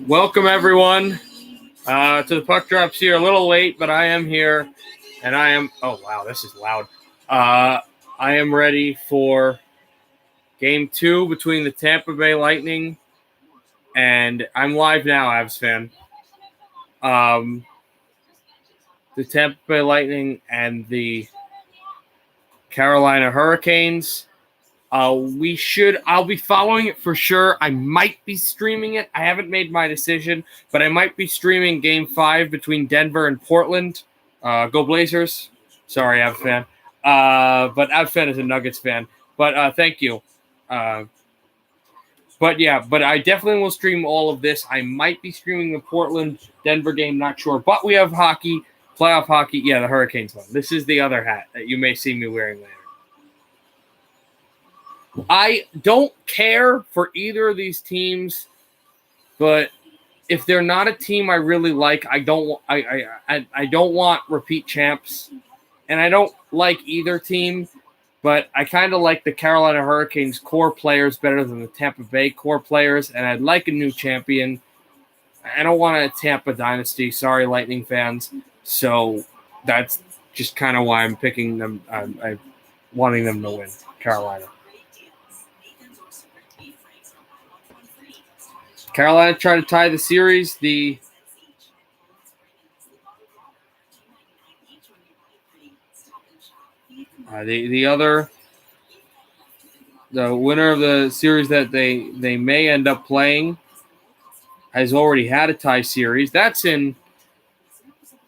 Welcome, everyone, to the Puck Drops here. A little late, but I am here, and I am – oh, wow, this is loud. I am ready for Game 2 between the Tampa Bay Lightning, and I'm live now, Avs fan. The Tampa Bay Lightning and the Carolina Hurricanes. I'll be following it for sure. I might be streaming it. I haven't made my decision, but I might be streaming Game 5 between Denver and Portland. Go Blazers. Sorry, Avs fan. But Avs fan is a Nuggets fan. But thank you. But I definitely will stream all of this. I might be streaming the Portland-Denver game, not sure. But we have hockey, playoff hockey. Yeah, the Hurricanes one. This is the other hat that you may see me wearing later. I don't care for either of these teams, but if they're not a team I really like, I don't want repeat champs, and I don't like either team, but I kind of like the Carolina Hurricanes core players better than the Tampa Bay core players, and I'd like a new champion. I don't want a Tampa dynasty. Sorry, Lightning fans. So that's just kind of why I'm picking them. I'm wanting them to win, Carolina. Carolina tried to tie the series. The winner of the series that they may end up playing has already had a tie series. That's in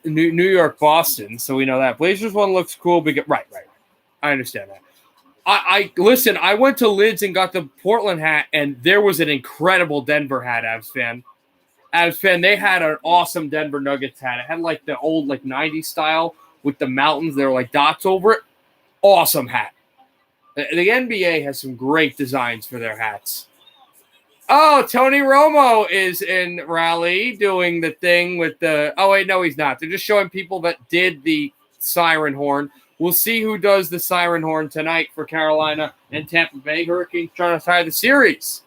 New York, Boston, so we know that. Blazers one looks cool. Right. I understand that. Listen, I went to Lids and got the Portland hat, and there was an incredible Denver hat, Avs fan. They had an awesome Denver Nuggets hat. It had like the old 90s style with the mountains. There were like dots over it. Awesome hat. The NBA has some great designs for their hats. Oh, Tony Romo is in Raleigh doing the thing with the – oh, wait, no, he's not. They're just showing people that did the siren horn. We'll see who does the siren horn tonight for Carolina and Tampa Bay. Hurricanes trying to tie the series.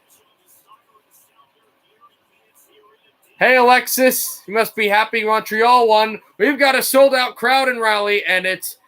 Hey, Alexis, you must be happy Montreal won. We've got a sold-out crowd in Raleigh, and it's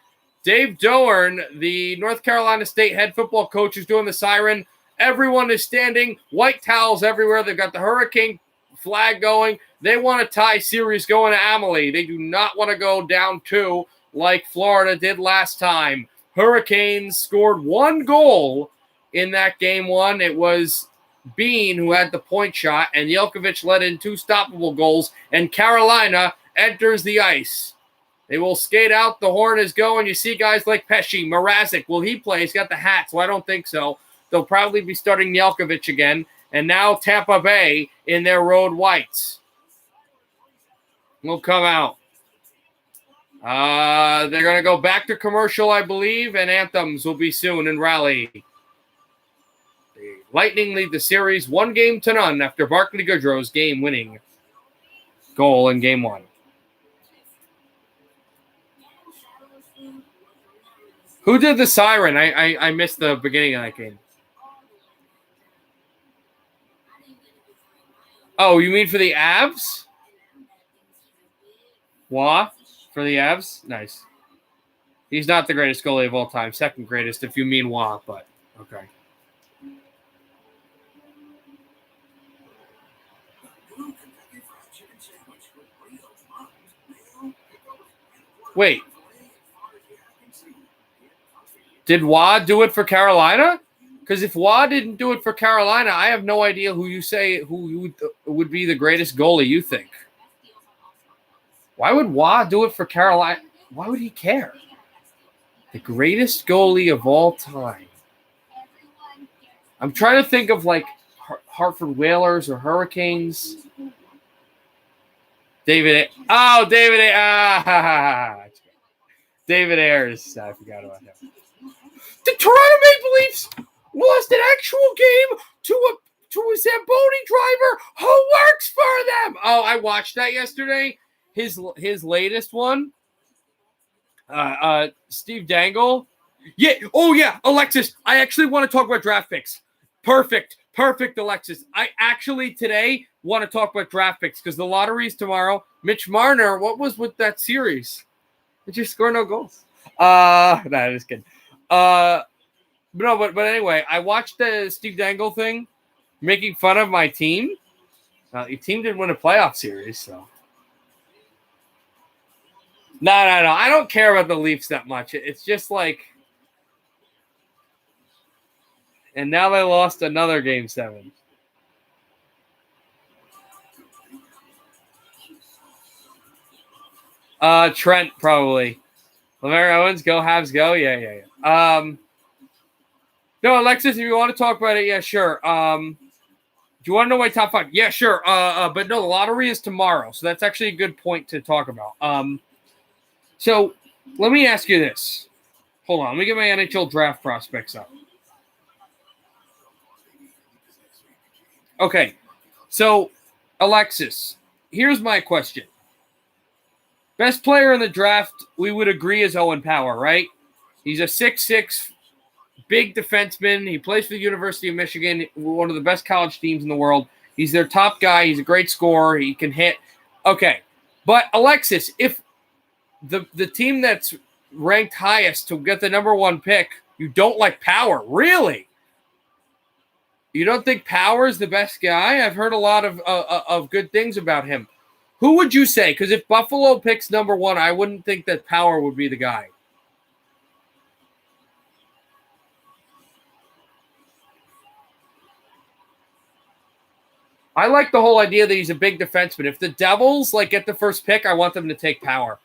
Dave Doeren, the North Carolina State head football coach, who's doing the siren. Everyone is standing, white towels everywhere. They've got the Hurricane flag going. They want a tie series going to Amalie. They do not want to go down 2 like Florida did last time. Hurricanes scored 1 goal in that game 1. It was Bean who had the point shot, and Jelkovic let in 2 stoppable goals, and Carolina enters the ice. They will skate out. The horn is going. You see guys like Pesci, Mrazek. Will he play? He's got the hat, so I don't think so. They'll probably be starting Jelkovic again. And now Tampa Bay in their road whites will come out. They're going to go back to commercial, I believe, and anthems will be soon in Raleigh. The Lightning lead the series 1-0 after Barclay Goodrow's game-winning goal in Game 1. Who did the siren? I missed the beginning of that game. Oh, you mean for the Avs? Wah? For the Avs? Nice. He's not the greatest goalie of all time. Second greatest if you mean Wah, but okay. Wait. Did Wah do it for Carolina? Because if Wah didn't do it for Carolina, I have no idea who would be the greatest goalie you think. Why would Wah do it for Carolina? Why would he care? The greatest goalie of all time. I'm trying to think of like Hartford Whalers or Hurricanes. David Ayers. I forgot about him. The Toronto Maple Leafs lost an actual game to a Zamboni driver who works for them. Oh, I watched that yesterday. His latest one. Steve Dangle. Yeah. Oh, yeah. Alexis, I actually want to talk about draft picks. Perfect. Perfect, Alexis. I actually today want to talk about draft picks because the lottery is tomorrow. Mitch Marner, what was with that series? Did you score no goals? No, just kidding. But anyway, I watched the Steve Dangle thing, making fun of my team. Your team didn't win a playoff series, so. No. I don't care about the Leafs that much. It's just like, and now they lost another Game 7. Trent probably. Lamar Owens, go Habs, go. Yeah. No, Alexis, if you want to talk about it, yeah, sure. Do you want to know my top 5? Yeah, sure. But no, the lottery is tomorrow, so that's actually a good point to talk about. So let me ask you this. Hold on, let me get my NHL draft prospects up. Okay, so Alexis, here's my question. Best player in the draft, we would agree, is Owen Power, right? He's a 6'6", big defenseman. He plays for the University of Michigan, one of the best college teams in the world. He's their top guy. He's a great scorer. He can hit. Okay, but Alexis, if the team that's ranked highest to get the number 1 pick, you don't like Power, really? You don't think Power is the best guy? I've heard a lot of good things about him. Who would you say? Because if Buffalo picks number 1, I wouldn't think that Power would be the guy. I like the whole idea that he's a big defenseman. If the Devils get the first pick, I want them to take Power.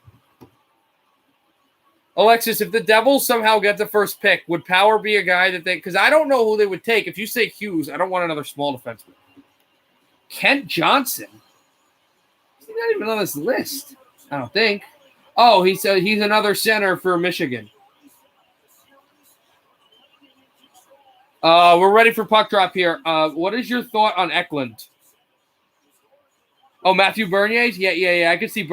Alexis, if the Devils somehow get the first pick, would Power be a guy that they... Because I don't know who they would take. If you say Hughes, I don't want another small defenseman. Kent Johnson? He's not even on this list, I don't think. Oh, he's another center for Michigan. We're ready for puck drop here. What is your thought on Eklund? Oh, Matthew Bernier's? Yeah. I can see.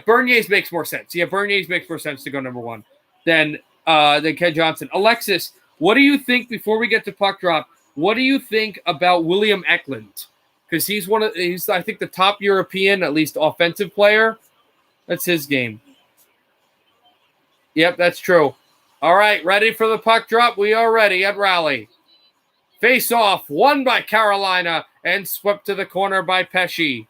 Bernier's makes more sense. Yeah, Bernier's makes more sense to go number 1 than Ken Johnson. Alexis, what do you think, before we get to puck drop, what do you think about William Eklund? Because he's I think the top European, at least offensive player. That's his game. Yep, that's true. All right, ready for the puck drop? We are ready at Raleigh. Face off, won by Carolina and swept to the corner by Pesce.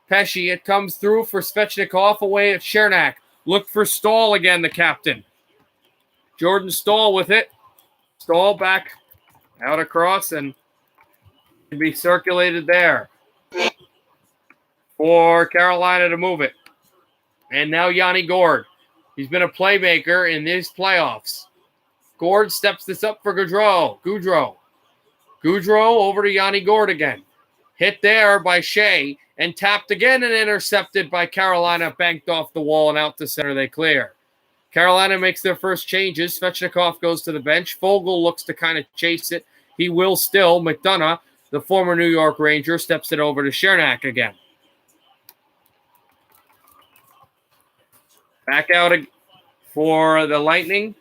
Pesce, it comes through for Svechnikov away at Chernak. Look for Stahl again, the captain. Jordan Stahl with it. Stahl back out across and can be circulated there for Carolina to move it. And now Yanni Gourde. He's been a playmaker in these playoffs. Gourde steps this up for Goudreau. Goudreau over to Yanni Gourde again. Hit there by Shea and tapped again and intercepted by Carolina. Banked off the wall and out to center. They clear. Carolina makes their first changes. Svechnikov goes to the bench. Fogle looks to kind of chase it. He will still. McDonough, the former New York Ranger, steps it over to Chernak again. Back out for the Lightning.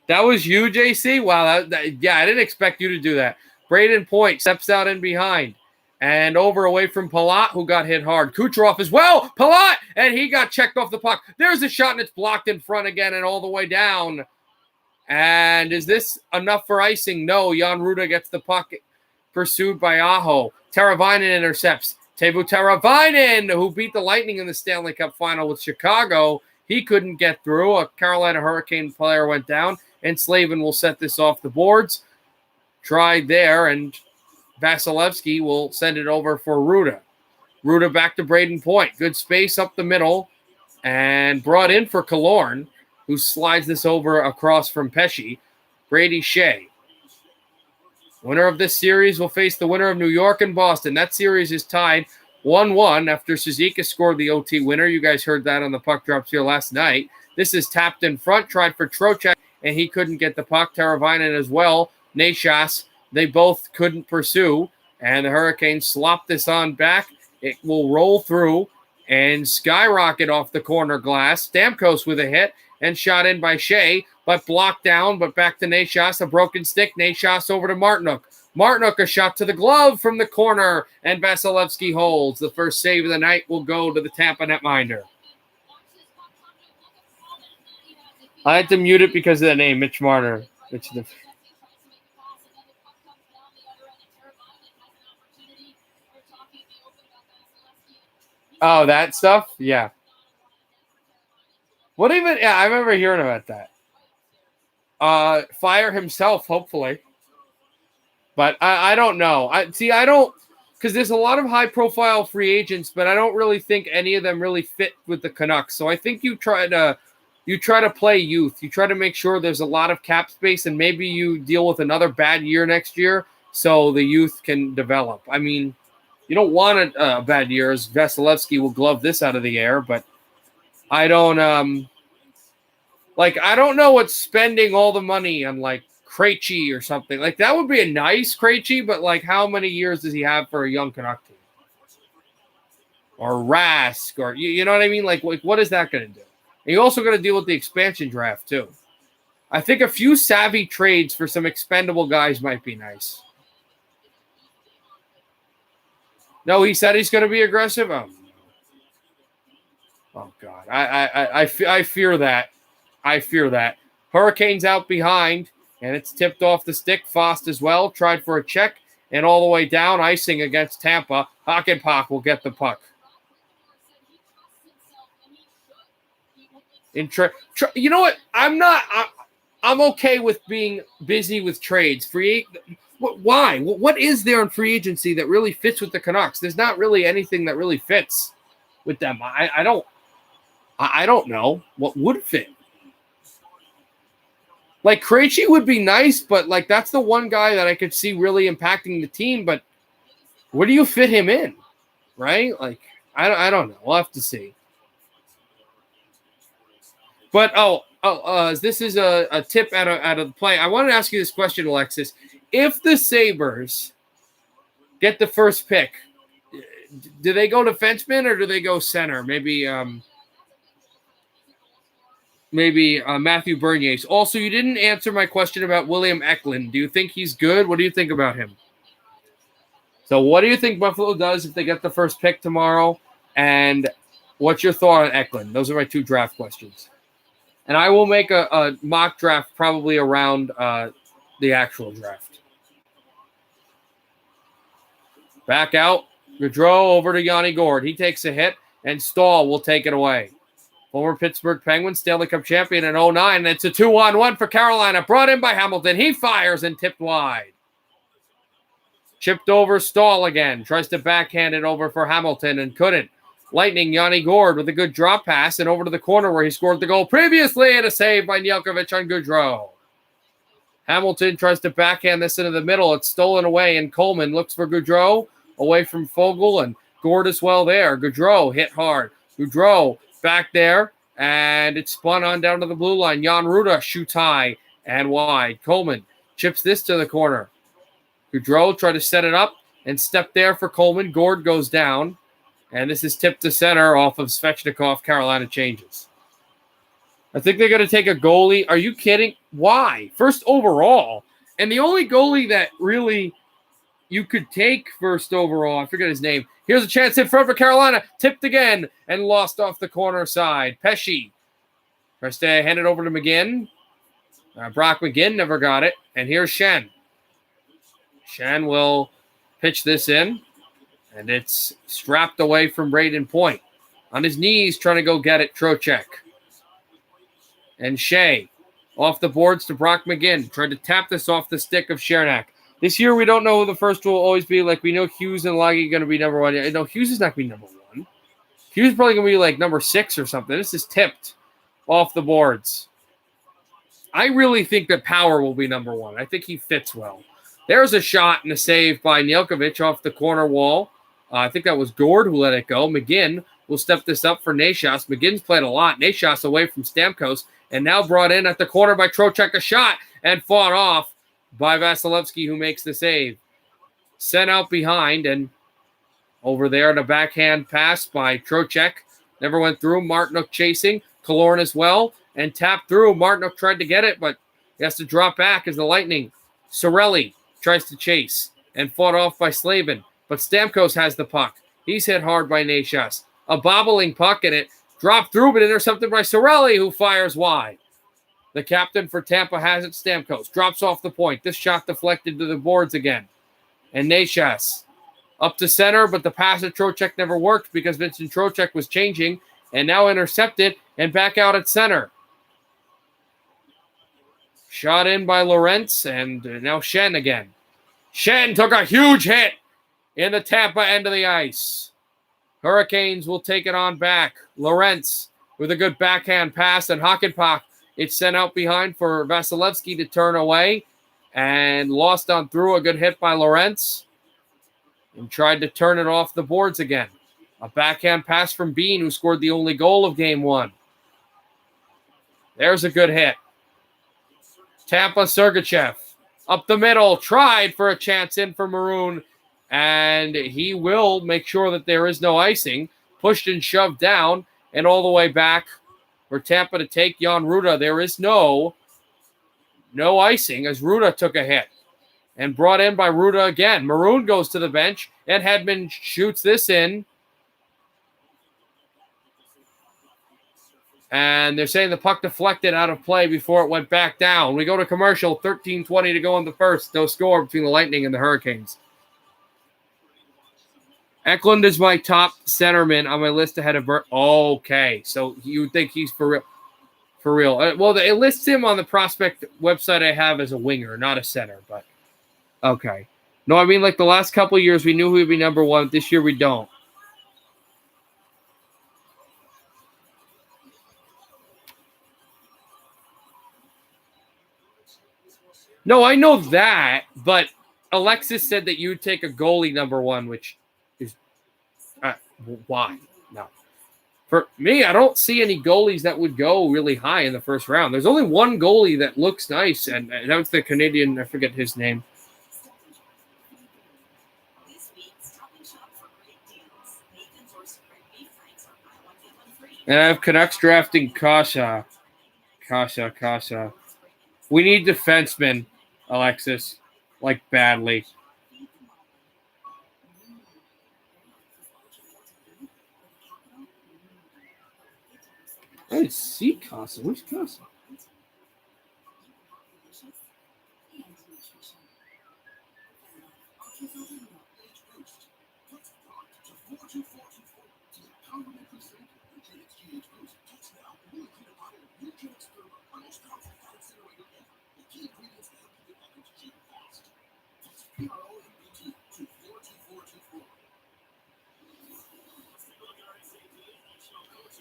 That was you, JC? Wow, I didn't expect you to do that. Braden Point steps out in behind. And over away from Palat, who got hit hard. Kucherov as well. Palat! And he got checked off the puck. There's a shot, and it's blocked in front again and all the way down. And is this enough for icing? No. Jan Ruda gets the puck, pursued by Aho. Teravainen intercepts. Teuvo Teravainen, who beat the Lightning in the Stanley Cup final with Chicago. He couldn't get through. A Carolina Hurricane player went down, and Slavin will set this off the boards. Tried there, and Vasilevsky will send it over for Ruda. Ruda back to Braden Point. Good space up the middle, and brought in for Killorn, who slides this over across from Pesce. Brady Shea. Winner of this series will face the winner of New York and Boston. That series is tied 1-1 after Suzuki scored the OT winner. You guys heard that on the puck drops here last night. This is tapped in front, tried for Trocheck, and he couldn't get the puck. Teravainen as well. Nashas, they both couldn't pursue, and the Hurricanes slop this on back. It will roll through and skyrocket off the corner glass. Stamkos with a hit, and shot in by Shea, but blocked down, but back to Nashas, a broken stick. Nashas over to Martinuk. Martinuk, a shot to the glove from the corner, and Vasilevsky holds. The first save of the night will go to the Tampa netminder. I had to mute it because of the name, Mitch Marner. Oh, that stuff? Yeah. What even? Yeah, I remember hearing about that. Fire himself, hopefully. But I don't know. I don't, because there's a lot of high-profile free agents, but I don't really think any of them really fit with the Canucks. So I think you try to play youth. You try to make sure there's a lot of cap space, and maybe you deal with another bad year next year so the youth can develop. I mean, you don't want a bad year, as Vasilevsky will glove this out of the air, but I don't I don't know what's spending all the money on Krejci or something. That would be a nice Krejci, but how many years does he have for a young Canuck team? Or Rask, or you know what I mean? What is that going to do? And you also got to deal with the expansion draft too. I think a few savvy trades for some expendable guys might be nice. No, he said he's going to be aggressive. Oh God, I fear that. I fear that. Hurricanes out behind, and it's tipped off the stick. Fost as well tried for a check, and all the way down, icing against Tampa. Hakanpää will get the puck. You know what? I'm okay with being busy with trades. Why? What is there in free agency that really fits with the Canucks? There's not really anything that really fits with them. I don't know what would fit. Krejci would be nice, but that's the one guy that I could see really impacting the team. But where do you fit him in? Right? I don't know. We'll have to see. But this is a tip out of the play. I wanted to ask you this question, Alexis. If the Sabres get the first pick, do they go defenseman or do they go center? Maybe Matthew Bernier. Also, you didn't answer my question about William Eklund. Do you think he's good? What do you think about him? So what do you think Buffalo does if they get the first pick tomorrow? And what's your thought on Eklund? Those are my two draft questions. And I will make a mock draft probably around the actual draft. Back out. Gaudreau over to Yanni Gourde. He takes a hit, and Stahl will take it away. Former Pittsburgh Penguins Stanley Cup champion in 2009. It's a 2-on-1 for Carolina. Brought in by Hamilton. He fires and tipped wide. Chipped over Stahl again. Tries to backhand it over for Hamilton and couldn't. Lightning Yanni Gourde with a good drop pass and over to the corner where he scored the goal previously, and a save by Nedeljkovic on Gaudreau. Hamilton tries to backhand this into the middle. It's stolen away, and Coleman looks for Gaudreau away from Fogle, and Gourde as well there. Gaudreau hit hard. Gaudreau back there, and it's spun on down to the blue line. Jan Ruda shoots high and wide. Coleman chips this to the corner. Gaudreau tried to set it up and step there for Coleman. Gourde goes down, and this is tipped to center off of Svechnikov. Carolina changes. I think they're going to take a goalie. Are you kidding? Why? First overall. And the only goalie that really you could take first overall, I forget his name. Here's a chance in front for Carolina. Tipped again and lost off the corner side. Pesce tries to hand it over to McGinn. Brock McGinn never got it. And here's Shen. Shen will pitch this in. And it's strapped away from Braden Point. On his knees, trying to go get it, Trocheck. And Shea off the boards to Brock McGinn. Tried to tap this off the stick of Chernak. This year, we don't know who the first will always be. We know Hughes and Laggy are going to be number one. No, Hughes is not going to be number one. Hughes is probably going to be number 6 or something. This is tipped off the boards. I really think that Power will be number 1. I think he fits well. There's a shot and a save by Nedeljkovic off the corner wall. I think that was Gourde who let it go. McGinn will step this up for Nashas. McGinn's played a lot. Nashas away from Stamkos and now brought in at the corner by Trocheck, a shot and fought off by Vasilevsky, who makes the save. Sent out behind and over there in a backhand pass by Trocheck. Never went through. Martinuk chasing. Killorn as well. and tapped through. Martinook tried to get it, but he has to drop back as the Lightning. Sorelli tries to chase and fought off by Slavin, but Stamkos has the puck. He's hit hard by Nashas. A bobbling puck, and it dropped through, but intercepted by Sorelli, who fires wide. The captain for Tampa has it. Stamkos drops off the point. This shot deflected to the boards again. And Nashas up to center, but the pass at Trocheck never worked because Vincent Trocheck was changing and now intercepted and back out at center. Shot in by Lorentz, and now Shen again. Shen took a huge hit in the Tampa end of the ice. Hurricanes will take it on back. Lorentz with a good backhand pass, and Hakanpää, it's sent out behind for Vasilevsky to turn away, and lost on through. A good hit by Lorentz, and tried to turn it off the boards again. A backhand pass from Bean, who scored the only goal of Game 1. There's a good hit. Tampa, Sergachev up the middle, tried for a chance in for Maroon, and he will make sure that there is no icing. Pushed and shoved down, and all the way back for Tampa to take Jan Ruda. There is no icing as Ruda took a hit. And brought in by Ruda again. Maroon goes to the bench, and Hedman shoots this in. And they're saying the puck deflected out of play before it went back down. We go to commercial, 13:20 to go in the first. No score between the Lightning and the Hurricanes. Eklund is my top centerman on my list ahead of Bert. Okay, so you would think he's for real. For real. Well, it lists him on the prospect website I have as a winger, not a center, but okay. No, I mean, like the last couple of years, we knew he would be number one. This year, we don't. No, I know that, but Alexis said that you'd take a goalie number one, which is why? No. For me, I don't see any goalies that would go really high in the first round. There's only one goalie that looks nice, and that was the Canadian. I forget his name. And I have Canucks drafting Kasha. We need defensemen, Alexis, like badly. I didn't see Casa. Where's Casa?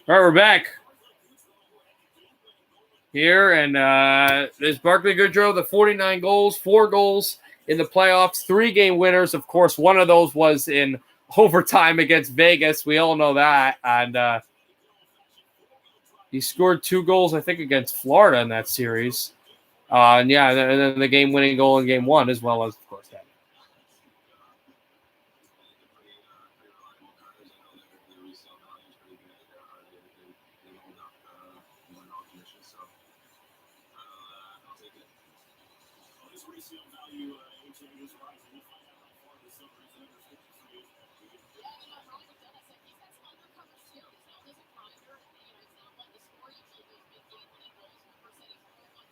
All right, we're back here, and there's Barclay Goodrow, the 49 goals, 4 goals in the playoffs, 3-game winners. Of course, one of those was in overtime against Vegas. We all know that. And he scored 2 goals, I think, against Florida in that series. And then the game-winning goal in Game 1 as well as, of course, that.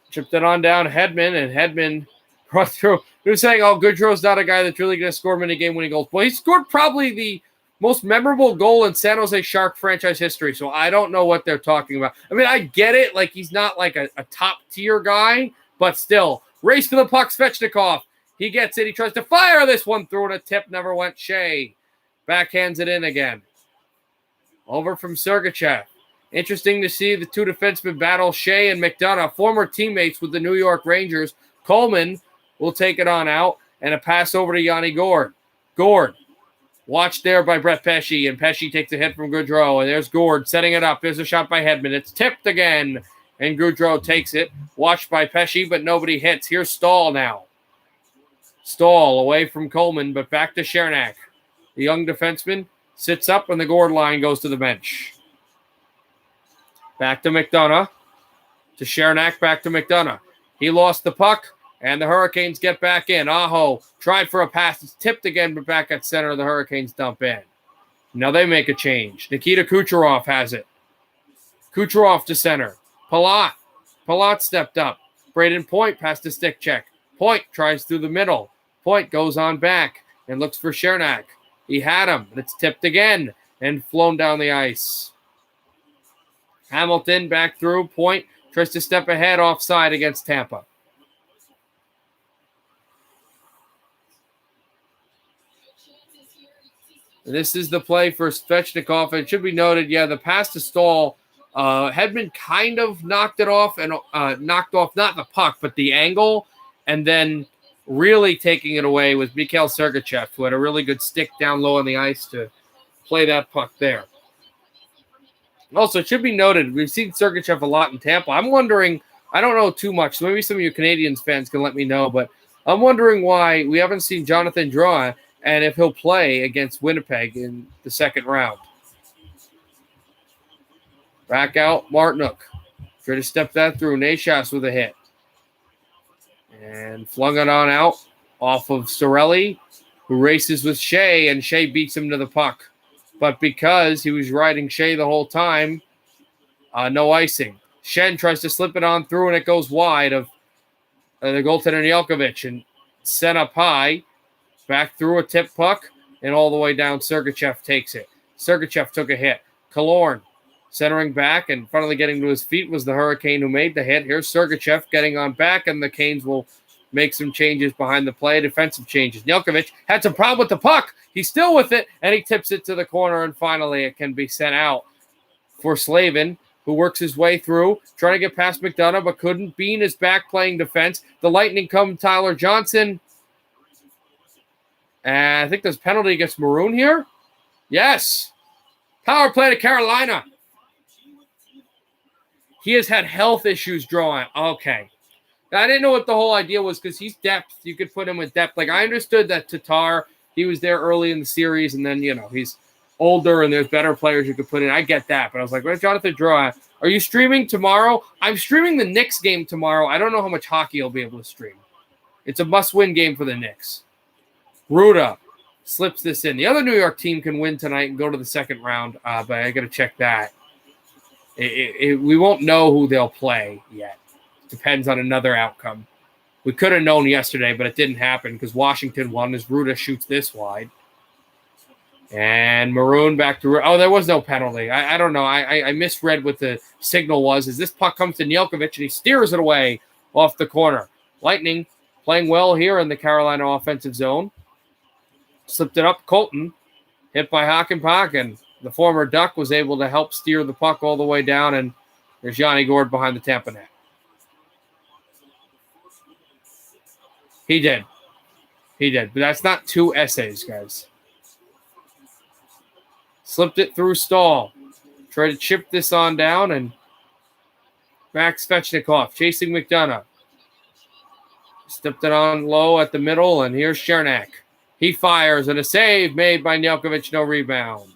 Chipped it on down Hedman, and Hedman brought through. They're saying, Goodrow's not a guy that's really going to score many game-winning goals. Well, he scored probably the most memorable goal in San Jose Shark franchise history, so I don't know what they're talking about. I mean, I get it. Like, he's not like a top-tier guy, but still. Race to the puck, Svechnikov. He gets it. He tries to fire this one through, and a tip never went. Shea backhands it in again. Over from Sergachev. Interesting to see the two defensemen battle, Shea and McDonough, former teammates with the New York Rangers. Coleman will take it on out, and a pass over to Yanni Gourde. Gourde, watched there by Brett Pesce, and Pesce takes a hit from Goodrow, and there's Gourde setting it up. There's a shot by Hedman. It's tipped again, and Goodrow takes it. Watched by Pesce, but nobody hits. Here's Stahl now. Stahl away from Coleman, but back to Chernak. The young defenseman sits up, and the Gourde line goes to the bench. Back to McDonough. to Chernak, back to McDonough. He lost the puck, and the Hurricanes get back in. Aho tried for a pass. It's tipped again, but back at center, the Hurricanes dump in. Now they make a change. Nikita Kucherov has it. Kucherov to center. Palat. Palat stepped up. Braden Point passed a stick check. Point tries through the middle. Point goes on back and looks for Chernak. He had him, but it's tipped again and flown down the ice. Hamilton back through. Point tries to step ahead offside against Tampa. This is the play for Svechnikov. It should be noted, the pass to Stahl, Hedman kind of knocked it off and knocked off not the puck, but the angle, and then really taking it away was Mikhail Sergachev, who had a really good stick down low on the ice to play that puck there. Also, it should be noted, we've seen Sergachev a lot in Tampa. I'm wondering, I don't know too much, so maybe some of you Canadians fans can let me know, but I'm wondering why we haven't seen Jonathan Drouin and if he'll play against Winnipeg in the second round. Back out, Martinook. Try to step that through. Nashas with a hit. And flung it on out off of Sorelli, who races with Shea, and Shea beats him to the puck. But because he was riding Shea the whole time, no icing. Shen tries to slip it on through, and it goes wide of the goaltender Jelkovic, and sent up high. Back through a tip puck, and all the way down, Sergachev takes it. Sergachev took a hit. Killorn centering back, and finally getting to his feet was the Hurricane who made the hit. Here's Sergachev getting on back, and the Canes will make some changes behind the play, defensive changes. Jelkovic had some problem with the puck. He's still with it, and he tips it to the corner, and finally it can be sent out for Slavin, who works his way through, trying to get past McDonough, but couldn't. Bean is back playing defense. The Lightning come Tyler Johnson. And I think there's penalty against Maroon here. Yes. Power play to Carolina. He has had health issues drawing. Okay. I didn't know what the whole idea was because he's depth. You could put him with depth. Like, I understood that Tatar, he was there early in the series, and then, he's older and there's better players you could put in. I get that. But I was like, where's Jonathan Drouin? Are you streaming tomorrow? I'm streaming the Knicks game tomorrow. I don't know how much hockey I'll be able to stream. It's a must-win game for the Knicks. Ruda slips this in. The other New York team can win tonight and go to the second round, but I got to check that. We won't know who they'll play yet. Depends on another outcome. We could have known yesterday, but it didn't happen because Washington won as Ruda shoots this wide. And Maroon back to – there was no penalty. I don't know. I misread what the signal was. As this puck comes to Jelkovic, and he steers it away off the corner. Lightning playing well here in the Carolina offensive zone. Slipped it up. Colton hit by Hakanpää, and the former Duck was able to help steer the puck all the way down, and there's Yanni Gourde behind the Tampa net. He did. But that's not two essays, guys. Slipped it through Stahl. Tried to chip this on down, and Max Svechnikov chasing McDonough. Stepped it on low at the middle, and here's Chernak. He fires, and a save made by Jelkovic, no rebound.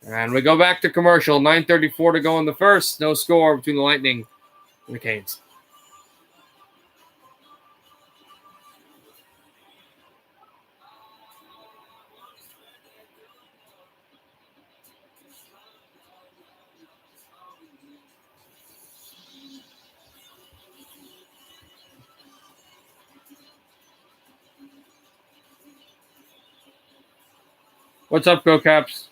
And we go back to commercial. 9:34 to go in the first. No score between the Lightning and the Canes. What's up, Go Caps?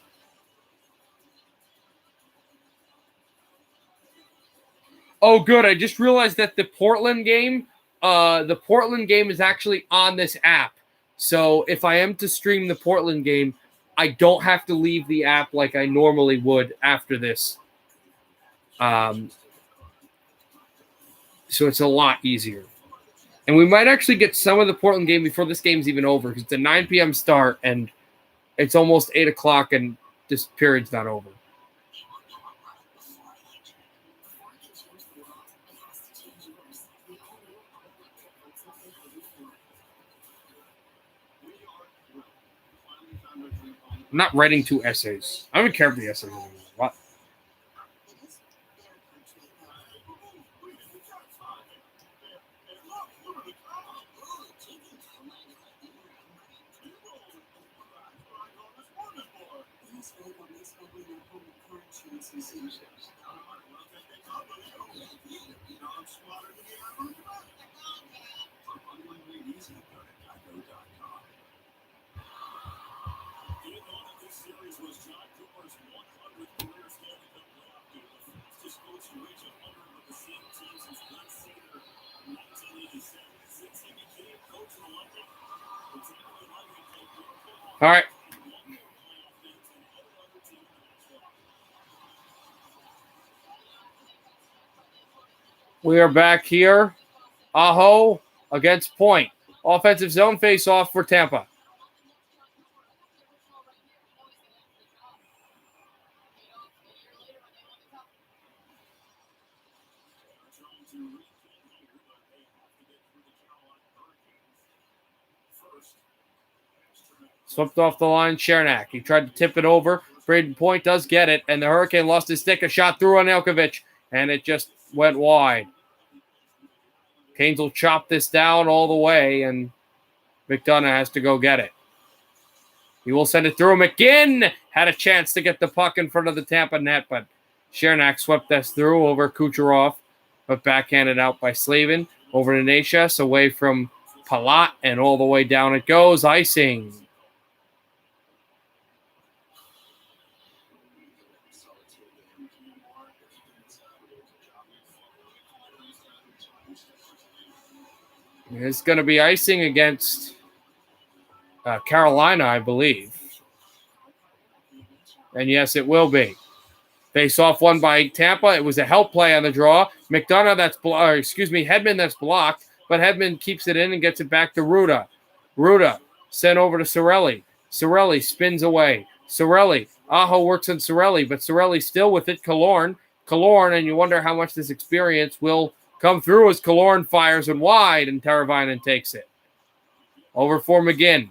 Oh, good. I just realized that the Portland game is actually on this app. So if I am to stream the Portland game, I don't have to leave the app like I normally would after this. So it's a lot easier. And we might actually get some of the Portland game before this game's even over because it's a 9 p.m. start and it's almost 8 o'clock and this period's not over. I'm not writing 2 essays. I don't even care if the essays are anymore. What? All right. We are back here. Aho against Point. Offensive zone face-off for Tampa. Swept off the line, Chernak. He tried to tip it over. Braden Point does get it, and the Hurricane lost his stick. A shot through on Elkovic, and it just went wide. Canes will chop this down all the way, and McDonough has to go get it. He will send it through. McGinn had a chance to get the puck in front of the Tampa net, but Chernak swept this through over Kucherov, but backhanded out by Slavin. Over to Nashas, away from Palat, and all the way down it goes. Icing. It's going to be icing against Carolina, I believe. And yes, it will be. Face-off won by Tampa. It was a help play on the draw. McDonough, Hedman, that's blocked. But Hedman keeps it in and gets it back to Ruda. Ruda sent over to Cirelli. Cirelli spins away. Cirelli. Aho works on Cirelli, but Cirelli still with it. Killorn, and you wonder how much this experience will come through as Killorn fires and wide, and Teravainen takes it. Over for McGinn,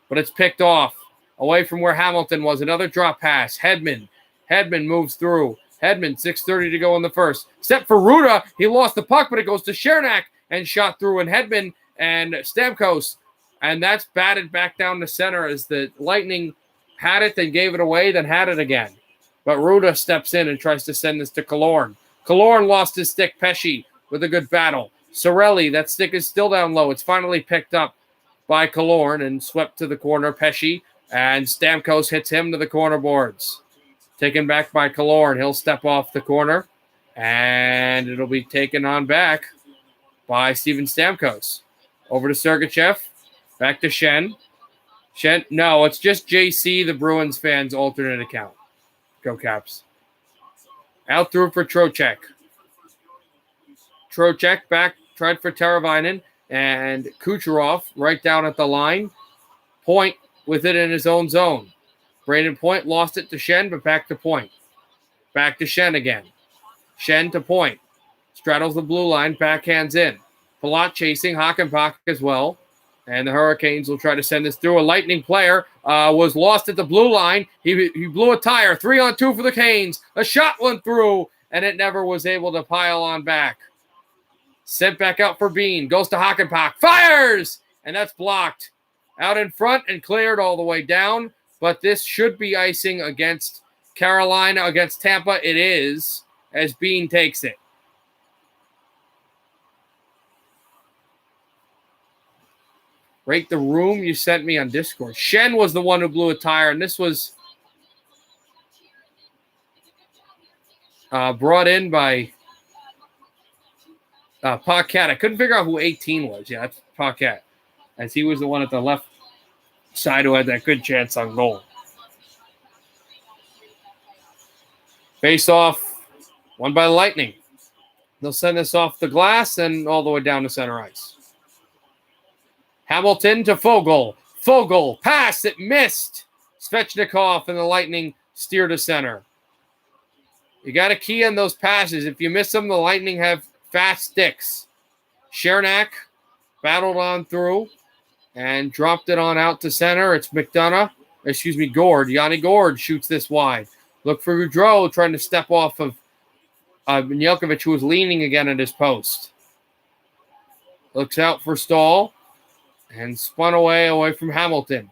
but it's picked off. Away from where Hamilton was. Another drop pass. Hedman moves through. Hedman, 6:30 to go in the first. Step for Ruda. He lost the puck, but it goes to Chernak and shot through. And Hedman and Stamkos. And that's batted back down the center as the Lightning had it, then gave it away, then had it again. But Ruda steps in and tries to send this to Killorn. Killorn lost his stick. Pesci with a good battle. Cirelli, that stick is still down low. It's finally picked up by Killorn and swept to the corner. Pesci and Stamkos hits him to the corner boards. Taken back by Killorn. He'll step off the corner, and it'll be taken on back by Steven Stamkos. Over to Sergachev. Back to Shen. No, it's just JC, the Bruins fans' alternate account. Go Caps. Out through for Trocheck. Trocheck back, tried for Teravainen, and Kucherov right down at the line. Point with it in his own zone. Braden Point lost it to Shen, but back to Point. Back to Shen again. Shen to Point. Straddles the blue line, backhands in. Palat chasing, Hakanpaq as well. And the Hurricanes will try to send this through. A Lightning player was lost at the blue line. He blew a tire. 3-on-2 for the Canes. A shot went through, and it never was able to pile on back. Sent back out for Bean. Goes to Hakanpaq. Fires! And that's blocked. Out in front and cleared all the way down. But this should be icing against Carolina. Against Tampa, it is, as Bean takes it. Rate the room you sent me on Discord. Shen was the one who blew a tire, and this was brought in by Paquette. I couldn't figure out who 18 was. Yeah, that's Paquette, as he was the one at the left side who had that good chance on goal. Face off, won by the Lightning. They'll send this off the glass and all the way down to center ice. Hamilton to Fogel. Fogel, pass, it missed. Svechnikov and the Lightning steer to center. You got to key on those passes. If you miss them, the Lightning have fast sticks. Chernak battled on through and dropped it on out to center. It's Gord. Yanni Gord shoots this wide. Look for Goudreau trying to step off of Jelkovic, who was leaning again at his post. Looks out for Stahl and spun away from Hamilton.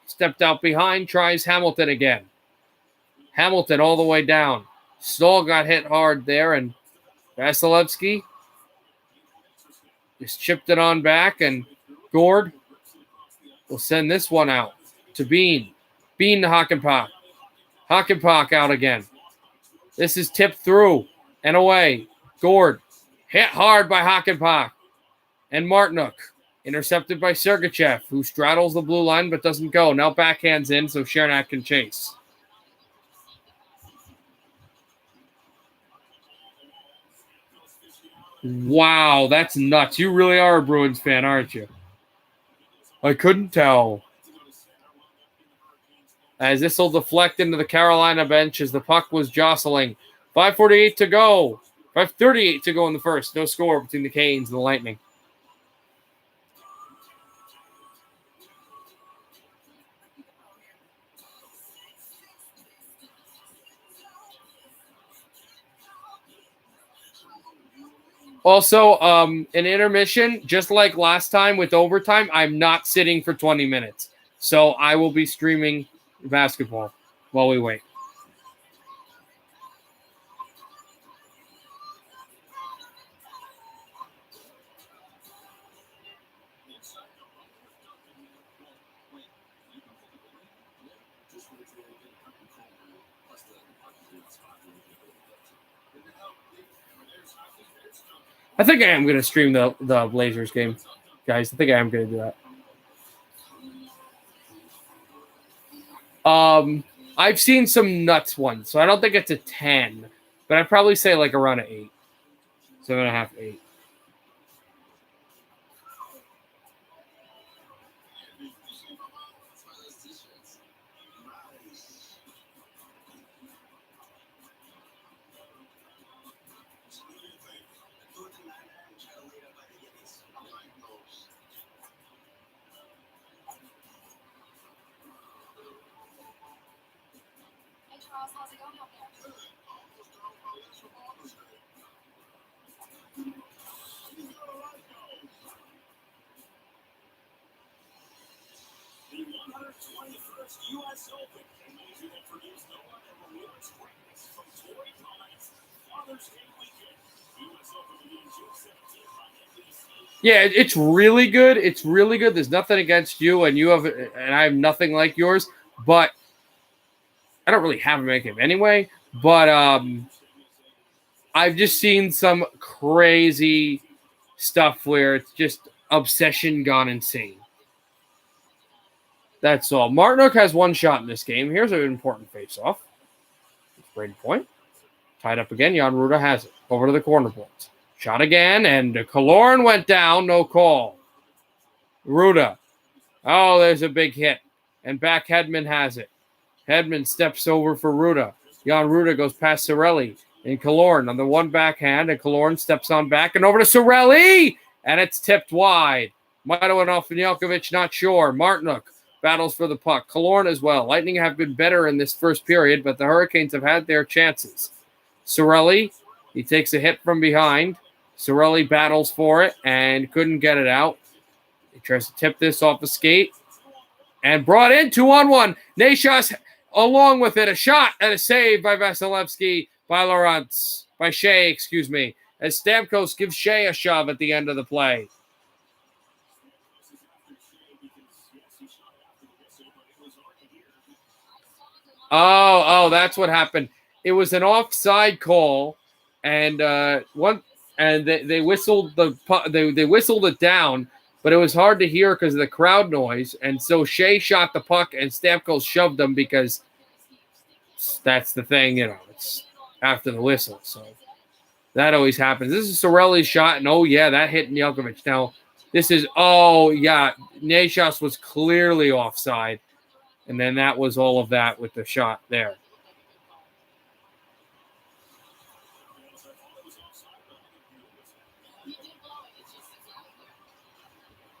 Stepped out behind, tries Hamilton again. Hamilton all the way down. Stoll got hit hard there, and Vasilevsky just chipped it on back, and Gord will send this one out to Bean. Bean to Hakanpää. Hakanpää out again. This is tipped through and away. Gord hit hard by Hakanpää. And Martinook intercepted by Sergachev, who straddles the blue line but doesn't go. Now backhands in so Chernak can chase. Wow, that's nuts. You really are a Bruins fan, aren't you? I couldn't tell. As this will deflect into the Carolina bench as the puck was jostling. 5:48 to go. 5:38 to go in the first. No score between the Canes and the Lightning. Also, an intermission, just like last time with overtime, I'm not sitting for 20 minutes. So I will be streaming basketball while we wait. I think I am going to stream the Blazers game, guys. I think I am going to do that. I've seen some nuts ones, so I don't think it's a 10, but I'd probably say like around an 8. 7.5, 8. Yeah, it's really good. It's really good. There's nothing against you, and I have nothing like yours. But I don't really have a make game anyway. But I've just seen some crazy stuff where it's just obsession gone insane. That's all. Martinook has one shot in this game. Here's an important face-off. Brady point. Tied up again. Jan Ruda has it. Over to the corner boards. Shot again, and Kaloran went down. No call. Ruda. Oh, there's a big hit. And back Hedman has it. Hedman steps over for Ruda. Jan Ruda goes past Cirelli. And Kaloran on the one backhand. And Kaloran steps on back and over to Cirelli. And it's tipped wide. Might have went off Jelkovic, not sure. Martinook battles for the puck. Kaloran as well. Lightning have been better in this first period, but the Hurricanes have had their chances. Cirelli, he takes a hit from behind. Cirelli battles for it and couldn't get it out. He tries to tip this off the skate. And brought in 2-on-1. Nashas along with it. A shot and a save by Vasilevsky, by Lawrence, by Shea, excuse me. As Stamkos gives Shea a shove at the end of the play. Oh, that's what happened. It was an offside call, and they whistled they whistled it down, but it was hard to hear because of the crowd noise. And so Shea shot the puck, and Stamkos shoved him because that's the thing, it's after the whistle. So that always happens. This is Cirelli's shot, and that hit Jelkovic. Now this is Nashas was clearly offside. And then that was all of that with the shot there.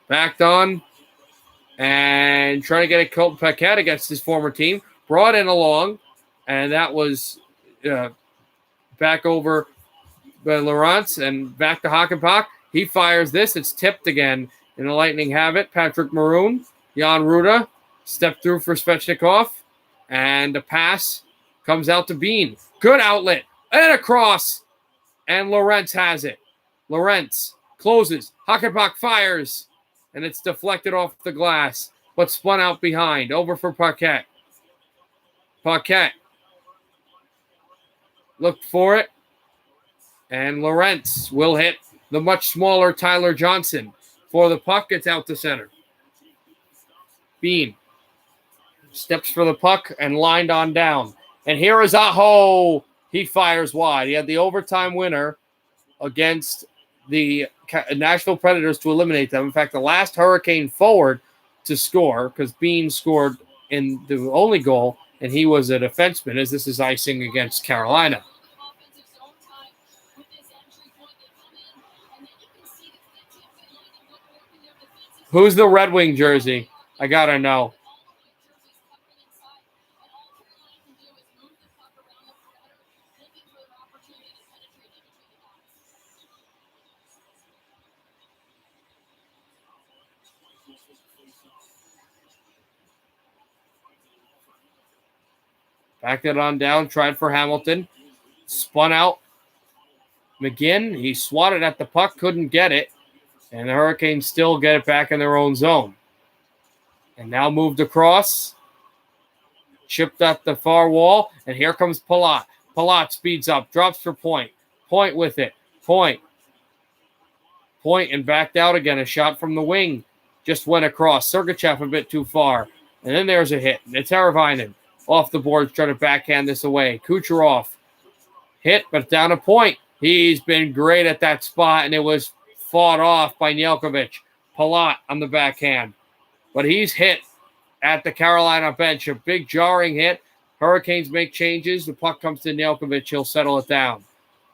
Backed on. And trying to get a Colton Paquette against his former team. Brought in along. And that was back over by Lawrence and back to Hakanpää. He fires this. It's tipped again. And the Lightning have it. Patrick Maroon. Jan Ruda. Step through for Svechnikov, and a pass Comes out to Bean. Good outlet. And across. And Lorentz has it. Lorentz closes. Hackenbach fires. And it's deflected off the glass, but spun out behind. Over for Paquette. Paquette looked for it. And Lorentz will hit the much smaller Tyler Johnson. For the puck, it's out to center. Bean steps for the puck and lined on down. And here is Aho. He fires wide. He had the overtime winner against the Nashville Predators to eliminate them. In fact, the last Hurricane forward to score, because Bean scored in the only goal, and he was a defenseman, as this is icing against Carolina. Who's the Red Wing jersey? I gotta know. Backed it on down, tried for Hamilton. Spun out. McGinn, he swatted at the puck, couldn't get it. And the Hurricanes still get it back in their own zone. And now moved across. Chipped at the far wall. And here comes Palat. Palat speeds up, drops for Point. Point with it. Point and backed out again. A shot from the wing. Just went across. Sergachev a bit too far. And then there's a hit. Neteravainen off the boards trying to backhand this away. Kucherov hit, but down a Point. He's been great at that spot, and it was fought off by Nedeljkovic. Palat on the backhand. But he's hit at the Carolina bench. A big jarring hit. Hurricanes make changes. The puck comes to Nedeljkovic. He'll settle it down.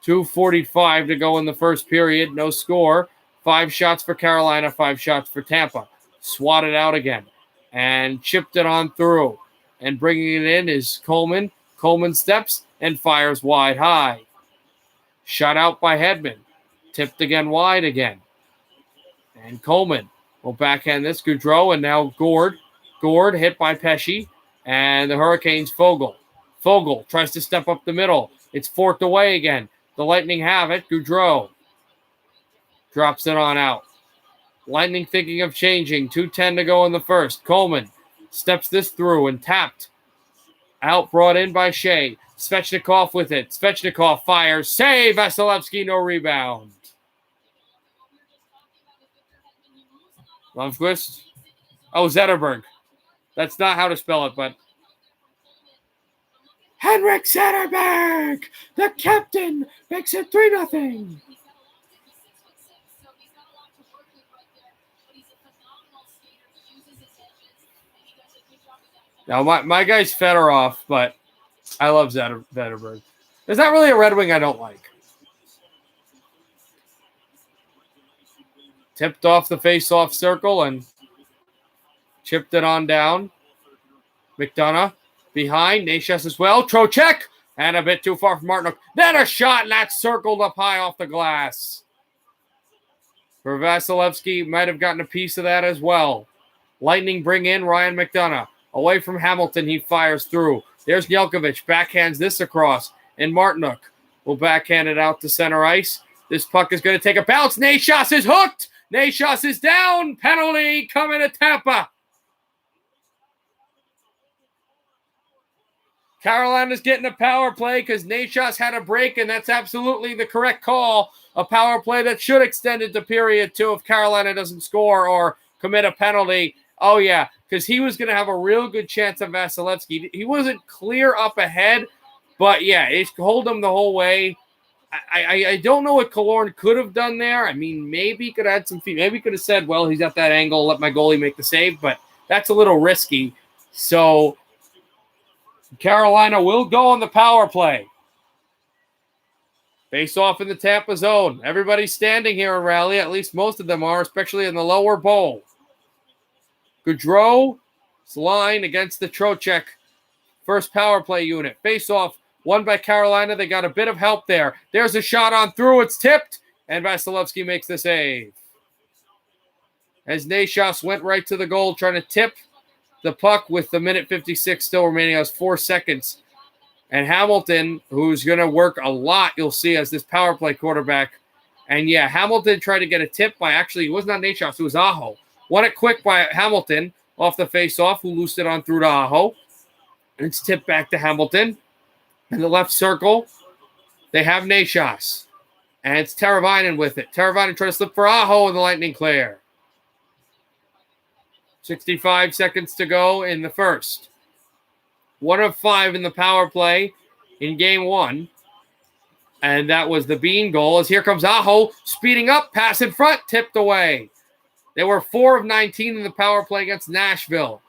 2:45 to go in the first period. No score. 5 shots for Carolina, 5 shots for Tampa. Swatted out again. And chipped it on through. And bringing it in is Coleman. Coleman steps and fires wide high. Shot out by Hedman. Tipped again wide again. And Coleman will backhand this. Goudreau and now Gord. Gord hit by Pesce. And the Hurricanes Fogle. Fogle tries to step up the middle. It's forked away again. The Lightning have it. Goudreau drops it on out. Lightning thinking of changing. 2:10 to go in the first. Coleman steps this through and tapped. Out, brought in by Shea. Svechnikov with it. Svechnikov fires. Save. Vasilevsky, no rebound. Lundqvist. Oh, Zetterberg. That's not how to spell it, but Henrik Zetterberg, the captain, makes it 3-0. Now, my guy's Fedorov, but I love Zetterberg. There's not really a Red Wing I don't like. Tipped off the face-off circle and chipped it on down. McDonough behind. Nashas as well. Trocheck. And a bit too far from Martinook. Then a shot, and that's circled up high off the glass. For Vasilevsky, might have gotten a piece of that as well. Lightning bring in Ryan McDonough. Away from Hamilton, he fires through. There's Nedeljkovic. Backhands this across. And Martinook will backhand it out to center ice. This puck is going to take a bounce. Nashas is hooked. Nashas is down. Penalty coming to Tampa. Carolina's getting a power play because Nashas had a break, and that's absolutely the correct call. A power play that should extend into period 2 if Carolina doesn't score or commit a penalty. Oh, yeah, because he was going to have a real good chance of Vasilevsky. He wasn't clear up ahead, but, yeah, it's hold him the whole way. I don't know what Killorn could have done there. I mean, maybe he could have had some feet. Maybe he could have said, well, he's at that angle, let my goalie make the save, but that's a little risky. So Carolina will go on the power play. Face off in the Tampa zone. Everybody's standing here in Raleigh. At least most of them are, especially in the lower bowl. Goudreau's line against the Trocheck first power play unit. Face off. Won by Carolina. They got a bit of help there. There's a shot on through. It's tipped. And Vasilevsky makes the save. As Nashas went right to the goal trying to tip the puck with the minute 56 still remaining. That was 4 seconds And Hamilton, who's going to work a lot, you'll see, as this power play quarterback. And yeah, Hamilton tried to get a tip by, actually, it was not Nate Shots, it was Aho. Won it quick by Hamilton off the face-off, who loosed it on through to Aho. And it's tipped back to Hamilton. In the left circle, they have Nashas. And it's Teravainen with it. Teravainen trying to slip for Aho in the Lightning clear. 65 seconds to go in the first. 1 of 5 in the power play in game 1. And that was the Bean goal. As here comes Aho, speeding up, pass in front, tipped away. They were 4 of 19 in the power play against Nashville.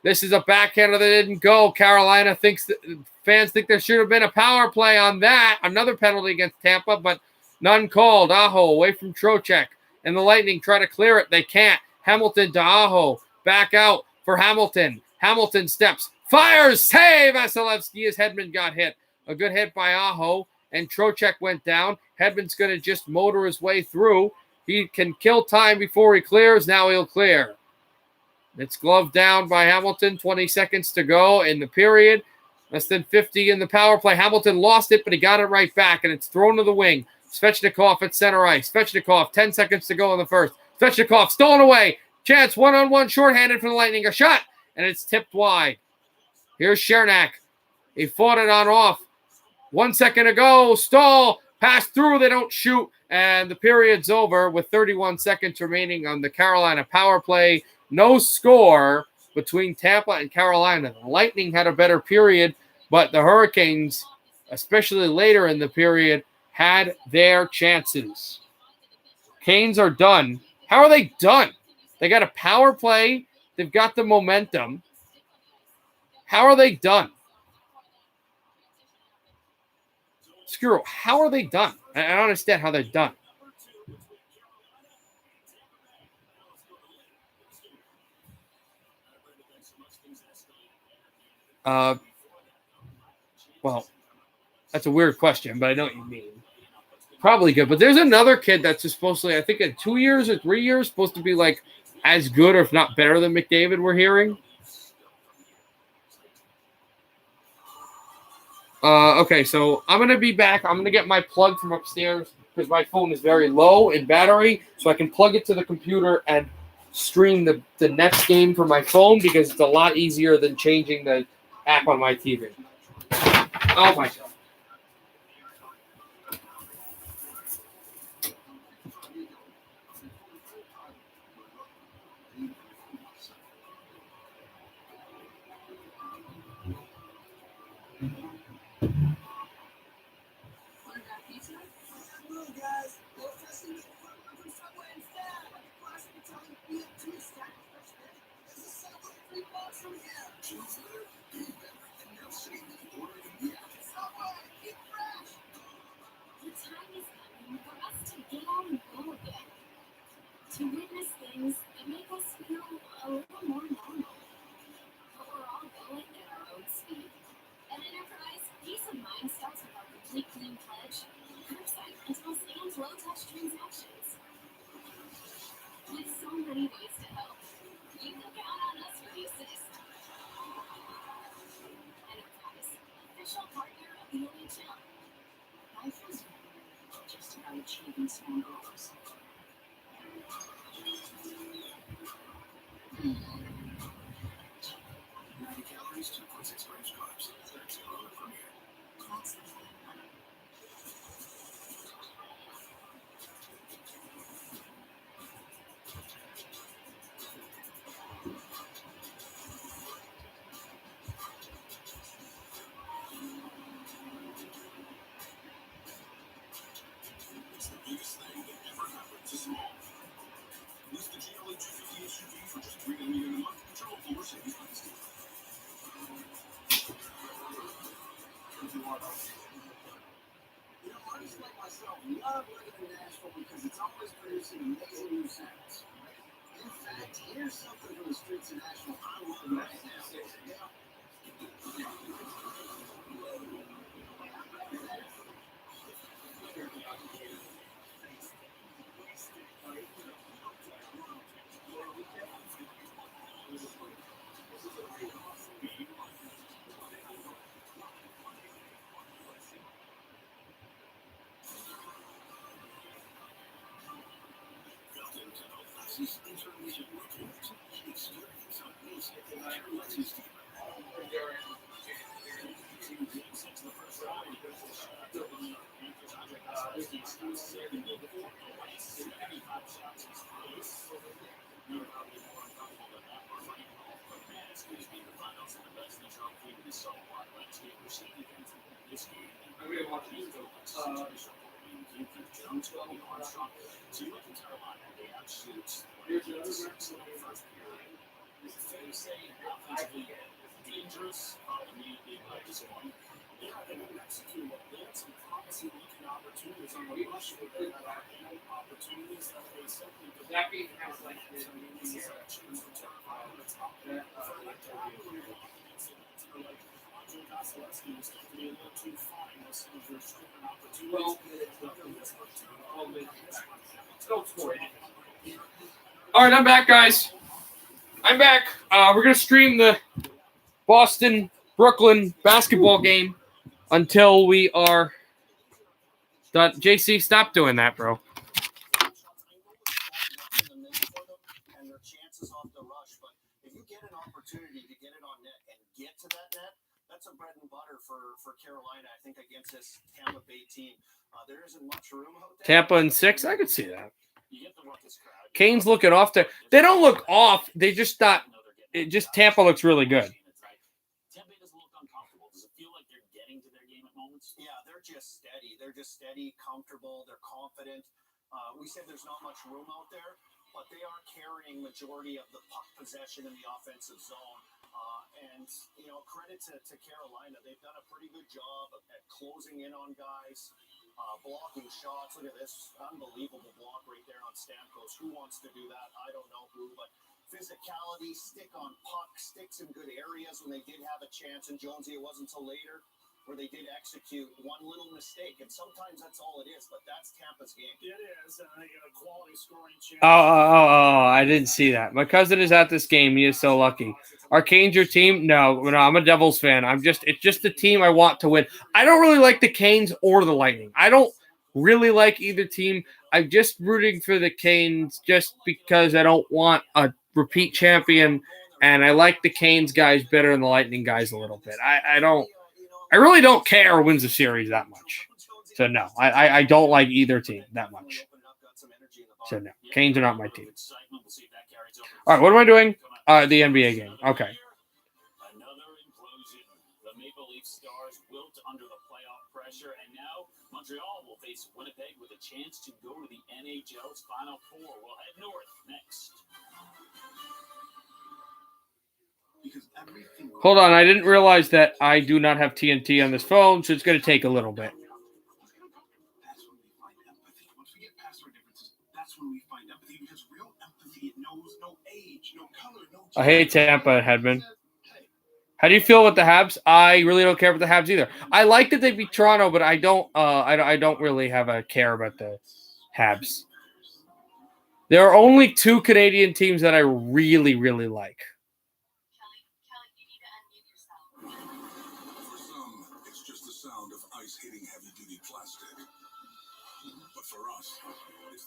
This is a backhander that didn't go. Carolina fans think there should have been a power play on that. Another penalty against Tampa, but none called. Aho away from Trocheck. And the Lightning try to clear it. They can't. Hamilton to Aho. Back out for Hamilton. Hamilton steps. Fires. Save Vasilevsky as Hedman got hit. A good hit by Aho. And Trocheck went down. Hedman's going to just motor his way through. He can kill time before he clears. Now he'll clear. It's gloved down by Hamilton. 20 seconds to go in the period. Less than 50 in the power play. Hamilton lost it, but he got it right back, and it's thrown to the wing. Svechnikov at center ice. Svechnikov, 10 seconds to go in the first. Svechnikov stolen away. Chance, one-on-one, shorthanded for the Lightning. A shot, and it's tipped wide. Here's Chernak. He fought it on off. 1 second to go. Stall. Pass through. They don't shoot. And the period's over with 31 seconds remaining on the Carolina power play. No score between Tampa and Carolina. The Lightning had a better period, but the Hurricanes, especially later in the period, had their chances. Canes are done. How are they done? They got a power play. They've got the momentum. How are they done? Screw, how are they done? I don't understand how they're done. Well, that's a weird question, but I know what you mean. Probably good. But there's another kid that's supposedly, I think in 2 years or 3 years, supposed to be like as good or if not better than McDavid, we're hearing. Okay, so I'm going to be back. I'm going to get my plug from upstairs because my phone is very low in battery, so I can plug it to the computer and stream the Nets game from my phone because it's a lot easier than changing the app on my TV. Oh, my God. To witness things that make us feel a little more normal. But we're all going at our own speed. At Enterprise, peace of mind starts with our complete clean pledge, curbside rentals, and low-touch transactions. With so many ways to help, you can count on us for the assist. All right, I'm back, guys. I'm back. We're going to stream the Boston-Brooklyn basketball game until we are done. JC, stop doing that, bro. And their chances off the rush, but if you get an opportunity to get it on net and get to that net, that's a bread and butter for Carolina, I think, against this Tampa Bay team. There isn't much room out there. Tampa in 6, I could see that. Kane's looking off there. They don't look off. They just not. It just Tampa looks really good. Tampa doesn't look uncomfortable. Does it feel like they're getting to their game at moments? Yeah, they're just steady. They're just steady, comfortable. They're confident. We said there's not much room out there, but they are carrying majority of the puck possession in the offensive zone. And, credit to Carolina. They've done a pretty good job at closing in on guys, blocking shots. Look at this unbelievable block right there on Stamkos. Who wants to do that? I don't know who, but physicality, stick on puck, sticks in good areas when they did have a chance. And Jonesy, it wasn't until later where they did execute one little mistake. And sometimes that's all it is, but that's Tampa's game. It is, and they get a quality scoring chance. Oh, I didn't see that. My cousin is at this game. He is so lucky. Are Canes your team? No, I'm a Devils fan. It's just the team I want to win. I don't really like the Canes or the Lightning. I don't really like either team. I'm just rooting for the Canes just because I don't want a repeat champion, and I like the Canes guys better than the Lightning guys a little bit. I really don't care who wins the series that much. So, no, I don't like either team that much. So, no, Canes are not my team. All right, what am I doing? The NBA game. Okay. Another implosion. The Maple Leaf Stars wilt under the playoff pressure, and now Montreal will face Winnipeg with a chance to go to the NHL's Final Four. We'll head north next. Hold on, I didn't realize that I do not have TNT on this phone, so it's going to take a little bit. I hate Tampa, Hedman. How do you feel about the Habs? I really don't care about the Habs either. I like that they beat Toronto, but I don't. I don't really have a care about the Habs. There are only 2 Canadian teams that I really, really like.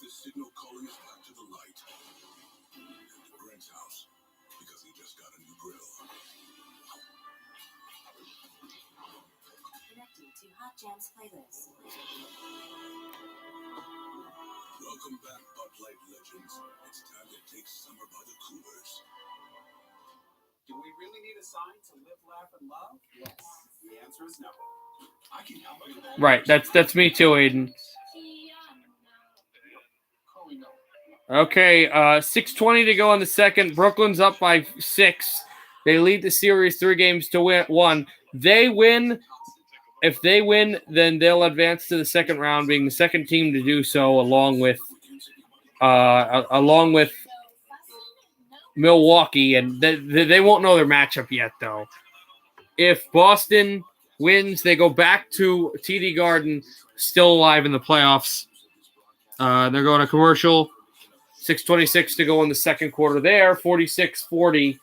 Signal calling us back to the light. And to Greg's house, because he just got a new grill. Connecting to Hot Jams playlist. Welcome back, Bud Light legends. It's time to take summer by the coolers. Do we really need a sign to live, laugh, and love? Yes. The answer is no. I can help you. Right, that's me too, Aiden. Okay, 6:20 to go in the second. Brooklyn's up by 6. They lead the series 3 games to 1. They win. If they win, then they'll advance to the second round, being the second team to do so, along with Milwaukee. And they won't know their matchup yet, though. If Boston wins, they go back to TD Garden, still alive in the playoffs. They're going to commercial. 6:26 to go in the second quarter there. 46-40.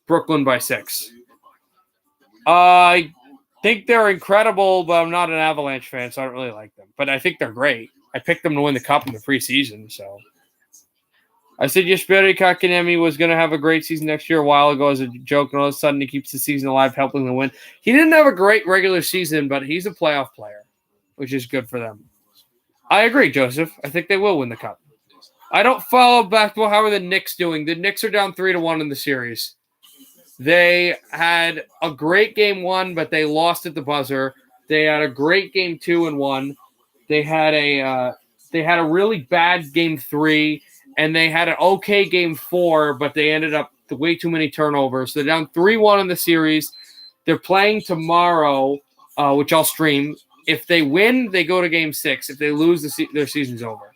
Brooklyn by 6. I think they're incredible, but I'm not an Avalanche fan, so I don't really like them. But I think they're great. I picked them to win the Cup in the preseason, so. I said Jesperi Kotkaniemi was going to have a great season next year a while ago as a joke, and all of a sudden he keeps the season alive, helping them win. He didn't have a great regular season, but he's a playoff player, which is good for them. I agree, Joseph. I think they will win the Cup. I don't follow basketball. How are the Knicks doing? The Knicks are down 3-1 in the series. They had a great game 1, but they lost at the buzzer. They had a great game 2 and 1. They had a really bad game 3, and they had an okay game 4, but they ended up with way too many turnovers. So they're down 3-1 in the series. They're playing tomorrow, which I'll stream. If they win, they go to game 6. If they lose, their season's over.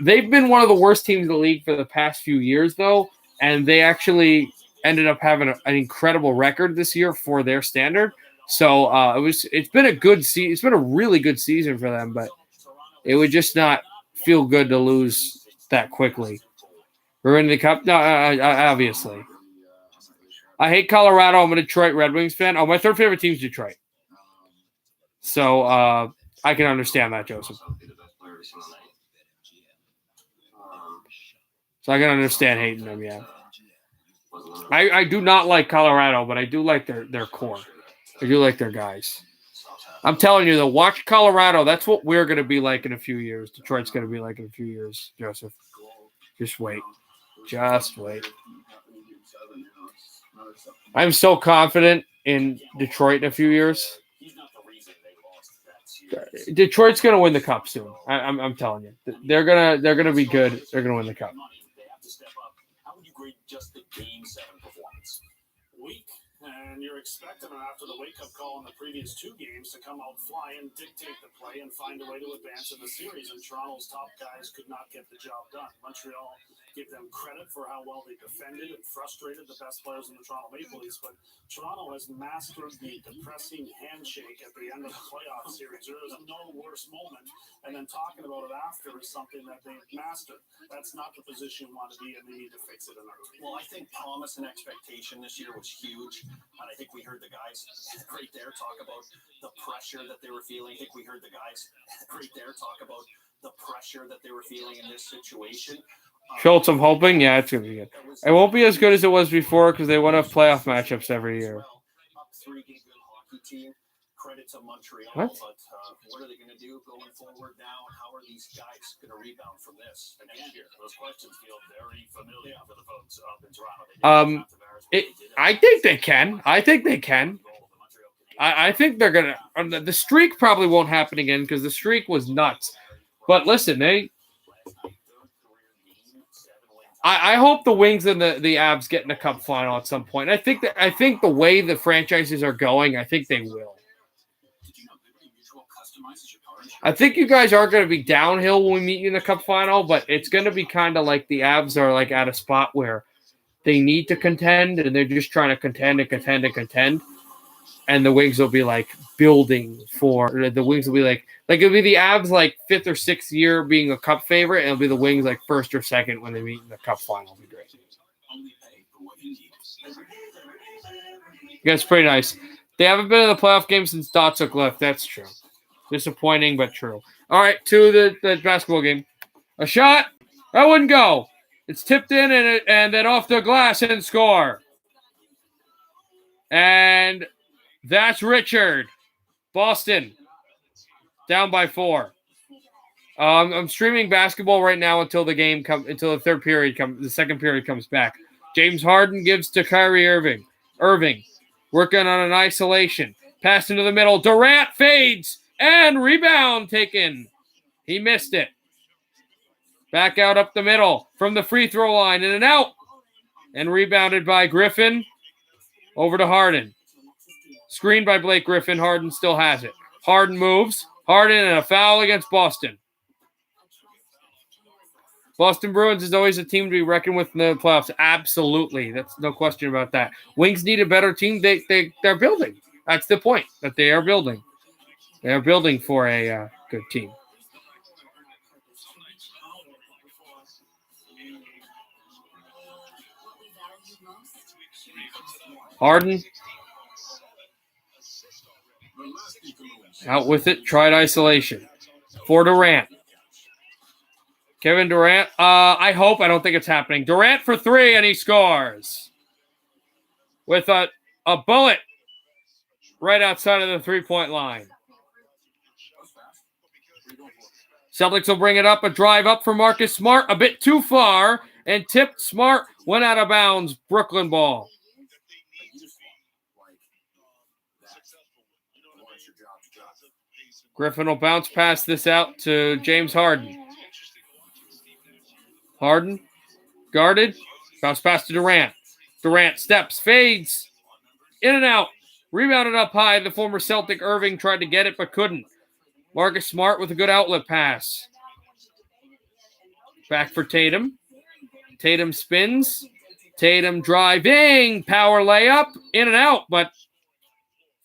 They've been one of the worst teams in the league for the past few years, though, and they actually ended up having an incredible record this year for their standard. So it's been a good season. It's been a really good season for them, but it would just not feel good to lose that quickly. We're in the cup? No, obviously. I hate Colorado. I'm a Detroit Red Wings fan. Oh, my third favorite team is Detroit. So I can understand that, Joseph. So I can understand hating them, yeah. I do not like Colorado, but I do like their core. I do like their guys. I'm telling you, though, watch Colorado. That's what we're going to be like in a few years. Detroit's going to be like in a few years, Joseph. Just wait. Just wait. I'm so confident in Detroit in a few years. Detroit's going to win the cup soon. I'm telling you. They're gonna be good. They're going to win the cup. How would you grade just the Game 7 performance? Weak, and you're expecting them after the wake-up call in the previous 2 games to come out flying, dictate the play, and find a way to advance in the series. And Toronto's top guys could not get the job done. Montreal give them credit for how well they defended and frustrated the best players in the Toronto Maple Leafs, but Toronto has mastered the depressing handshake at the end of the playoff series. There is no worse moment, and then talking about it after is something that they've mastered. That's not the position you want to be in. They need to fix it in their team. Well, I think promise and expectation this year was huge, and I think we heard the guys right there talk about the pressure that they were feeling. I think we heard the guys right there talk about the pressure that they were feeling in this situation. Schultz, I'm hoping. Yeah, it's going to be good. It won't be as good as it was before because they won't have playoff matchups every year. Credit to Montreal, what? But what are they going to do going forward now, and how are these guys going to rebound from this? And next year, those questions feel very familiar for the folks up in Toronto. I think they can. I think they can. I think they're going to. The streak probably won't happen again because the streak was nuts. But listen, I hope the Wings and the Avs get in a cup final at some point. I think the way the franchises are going, I think they will. I think you guys are going to be downhill when we meet you in the cup final, but it's going to be kind of like the Avs are like at a spot where they need to contend, and they're just trying to contend and contend and contend. And the Wings will be like building for the Wings will be like it'll be the Avs like 5th or 6th year being a cup favorite, and it'll be the Wings like 1st or 2nd when they meet in the cup final. It'll be great. That's pretty nice. They haven't been in the playoff game since Dotsuk left. That's true. Disappointing, but true. All right, to the basketball game. A shot. That wouldn't go. It's tipped in and then off the glass and score. And that's Richard. Boston. Down by 4. I'm streaming basketball right now until the second period comes back. James Harden gives to Kyrie Irving. Working on an isolation. Pass into the middle. Durant fades. And rebound taken. He missed it. Back out up the middle from the free throw line and an out. And rebounded by Griffin. Over to Harden. Screened by Blake Griffin. Harden still has it. Harden moves. Harden and a foul against Boston. Boston Bruins is always a team to be reckoned with in the playoffs. Absolutely. That's no question about that. Wings need a better team. They're building. That's the point, that they are building. They are building for a good team. Harden. Out with it. Tried isolation. For Durant. Kevin Durant. I hope. I don't think it's happening. Durant for 3, and he scores. With a bullet right outside of the three-point line. Celtics will bring it up. A drive up for Marcus Smart. A bit too far. And tipped. Smart went out of bounds. Brooklyn ball. Griffin will bounce past this out to James Harden. Harden, guarded, bounce pass to Durant. Durant steps, fades, in and out. Rebounded up high. The former Celtic Irving tried to get it but couldn't. Marcus Smart with a good outlet pass. Back for Tatum. Tatum spins. Tatum driving. Power layup. In and out, but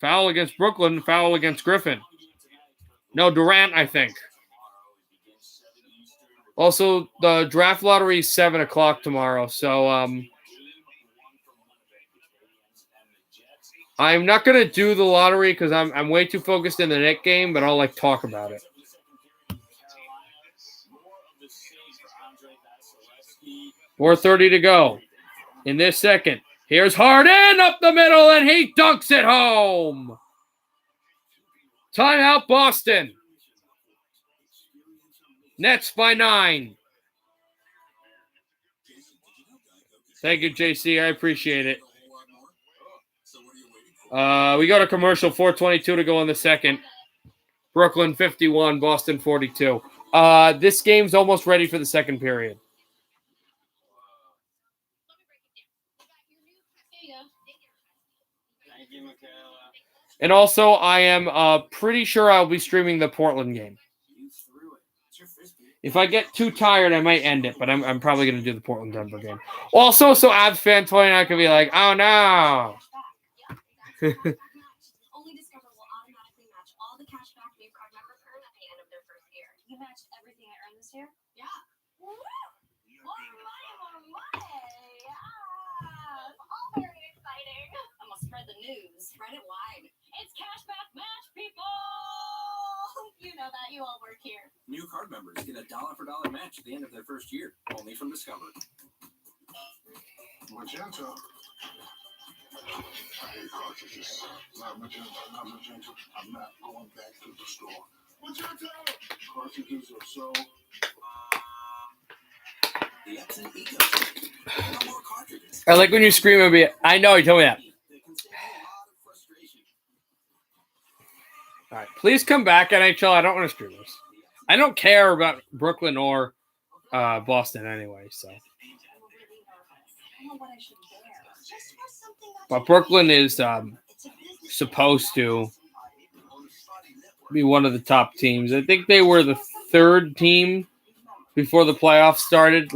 foul against Brooklyn. Foul against Griffin. No, Durant, I think. Also, the draft lottery is 7 o'clock tomorrow, so I'm not going to do the lottery because I'm way too focused in the Knicks game, but I'll talk about it. 4:30 to go in this second. Here's Harden up the middle, and he dunks it home. Timeout, Boston. Nets by 9. Thank you, JC. I appreciate it. We got a commercial, 4:22 to go in the second. Brooklyn 51, Boston 42. This game's almost ready for the second period. And also, I am pretty sure I'll be streaming the Portland game. If I get too tired, I might end it, but I'm probably going to do the Portland-Denver game. Also, so Avs fan 29 can be like, oh, no. Only Discover will automatically match all the cash back new card members earn at the end of their first year. You matched everything I earned this year? Yeah. Woo! More money, more money! Ah, it's all very exciting. I'm gonna spread the news. Spread it wide. It's cashback match, people! You know that. You all work here. New card members get a dollar-for-dollar match at the end of their first year, only from Discover. Magenta. I hate cartridges. Not magenta, not magenta. I'm not going back to the store. Magenta! Cartridges are so... The X and Eco. No more cartridges. I like when you scream at me. I know, you told me that. They can save a lot of frustration. All right, please come back, NHL. I don't want to stream this. I don't care about Brooklyn or Boston anyway, so. I'm really nervous. I don't know what I should wear. Just wear something that's But Brooklyn is supposed to be one of the top teams. I think they were the third team before the playoffs started,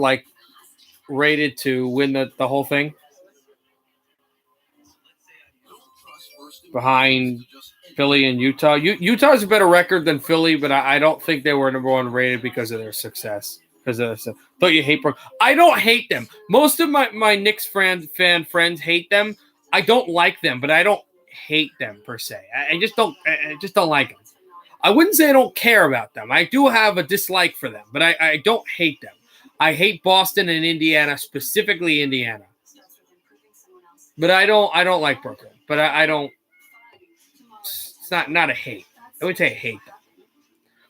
rated to win the whole thing. Behind Philly and Utah. Utah's a better record than Philly, but I don't think they were number one rated because of their success. Don't you hate Brooklyn? I don't hate them. Most of my Knicks fan friends hate them. I don't like them, but I don't hate them per se. I just don't like them. I wouldn't say I don't care about them. I do have a dislike for them, but I don't hate them. I hate Boston and Indiana, specifically Indiana. But I don't like Brooklyn. But I don't. It's not a hate. I would say I hate them.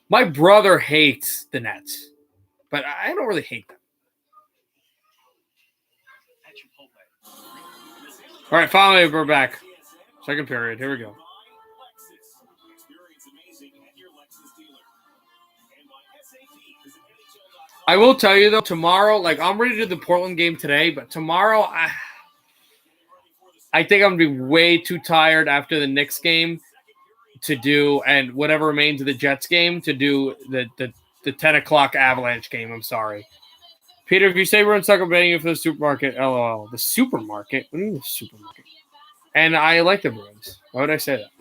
My brother hates the Nets, but I don't really hate them. All right, finally we're back. Second period. Here we go. I will tell you, though, tomorrow, I'm ready to do the Portland game today, but tomorrow, I think I'm going to be way too tired after the Knicks game to do, and whatever remains of the Jets game, to do the 10 o'clock Avalanche game. I'm sorry. Peter, if you say we're in sucker betting you for the supermarket, LOL. The supermarket? What do you mean the supermarket? And I like the Bruins. Why would I say that?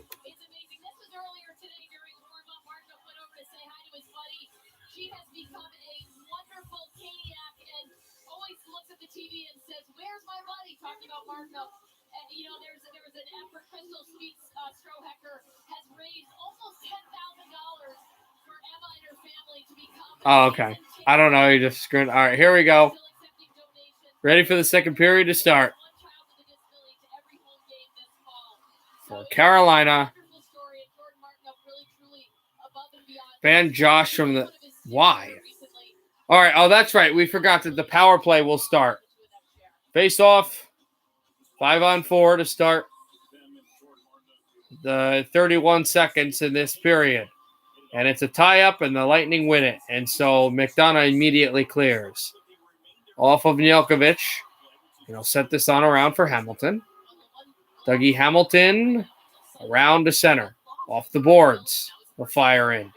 Talking about Marco, there was an effort. Crystal Strohecker has raised almost $10,000 for Emma and her family to become. Oh, okay. I don't know. You just screwed. All right, here we go. Ready for the second period to start. For Carolina. Ban Josh from the. Why? All right. Oh, that's right. We forgot that the power play will start. Face off. 5-on-4 to start the 31 seconds in this period. And it's a tie-up, and the Lightning win it. And so McDonough immediately clears. Off of Nedeljkovic. And he'll set this on around for Hamilton. Dougie Hamilton around to center. Off the boards. He'll fire in.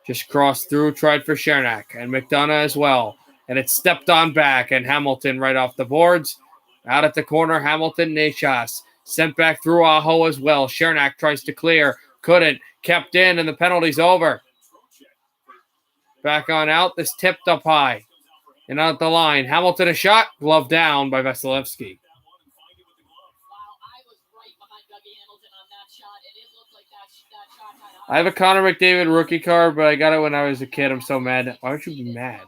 Just crossed through, tried for Chernak. And McDonough as well. And it's stepped on back, and Hamilton right off the boards. Out at the corner, Hamilton, Nechas. Sent back through Aho as well. Chernak tries to clear. Couldn't. Kept in, and the penalty's over. Back on out. This tipped up high. And out the line. Hamilton a shot. Glove down by Vasilevsky. I have a Connor McDavid rookie card, but I got it when I was a kid. I'm so mad. Why would you be mad?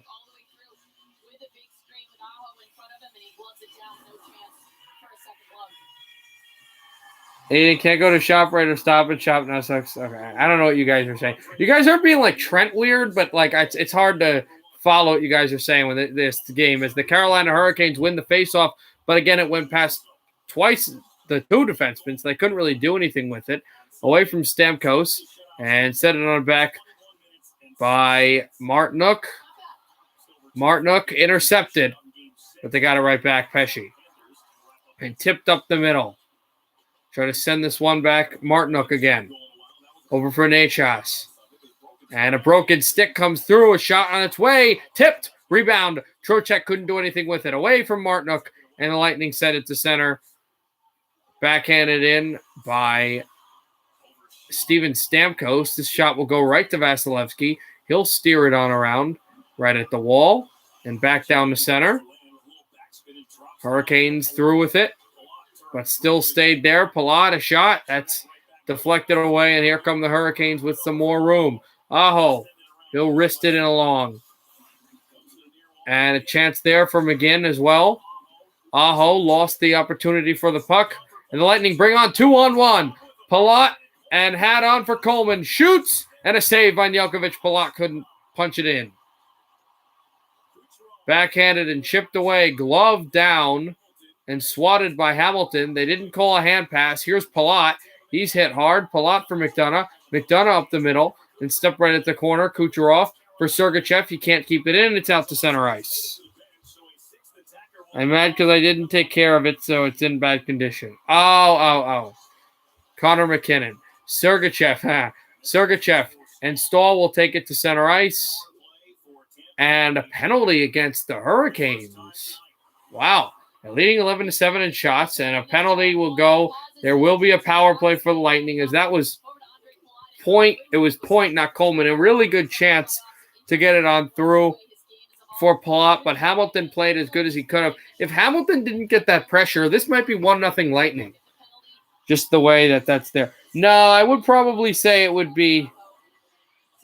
Aiden can't go to ShopRite or Stop and Shop now. Sucks. Okay, I don't know what you guys are saying. You guys are being like Trent weird, but like it's hard to follow what you guys are saying when this game is. The Carolina Hurricanes win the faceoff, but again, it went past twice the two defensemen, so they couldn't really do anything with it. Away from Stamkos and set it on the back by Martinook. Martinook intercepted, but they got it right back. Pesci and tipped up the middle. Try to send this one back. Martinook again. Over for Nechas. And a broken stick comes through. A shot on its way. Tipped. Rebound. Trocheck couldn't do anything with it. Away from Martinook. And the Lightning set it to center. Backhanded in by Steven Stamkos. This shot will go right to Vasilevsky. He'll steer it on around. Right at the wall. And back down to center. Hurricanes through with it. But still stayed there. Palat, a shot. That's deflected away, and here come the Hurricanes with some more room. Aho, he'll wrist it in along. And a chance there for McGinn as well. Aho lost the opportunity for the puck. And the Lightning bring on 2-on-1. Palat and hat on for Coleman. Shoots, and a save by Nedeljkovic. Palat couldn't punch it in. Backhanded and chipped away. Glove down. And swatted by Hamilton. They didn't call a hand pass. Here's Palat. He's hit hard. Palat for McDonough. McDonough up the middle. And step right at the corner. Kucherov for Sergachev. He can't keep it in. It's out to center ice. I'm mad because I didn't take care of it, so it's in bad condition. Oh. Connor McKinnon. Sergachev. Sergachev. And Stahl will take it to center ice. And a penalty against the Hurricanes. Wow. They're leading 11-7 in shots, and a penalty will go. There will be a power play for the Lightning, as that was Point. It was Point, not Coleman. A really good chance to get it on through for Palat, but Hamilton played as good as he could have. If Hamilton didn't get that pressure, this might be 1-0 Lightning. Just the way that's there. No, I would probably say it would be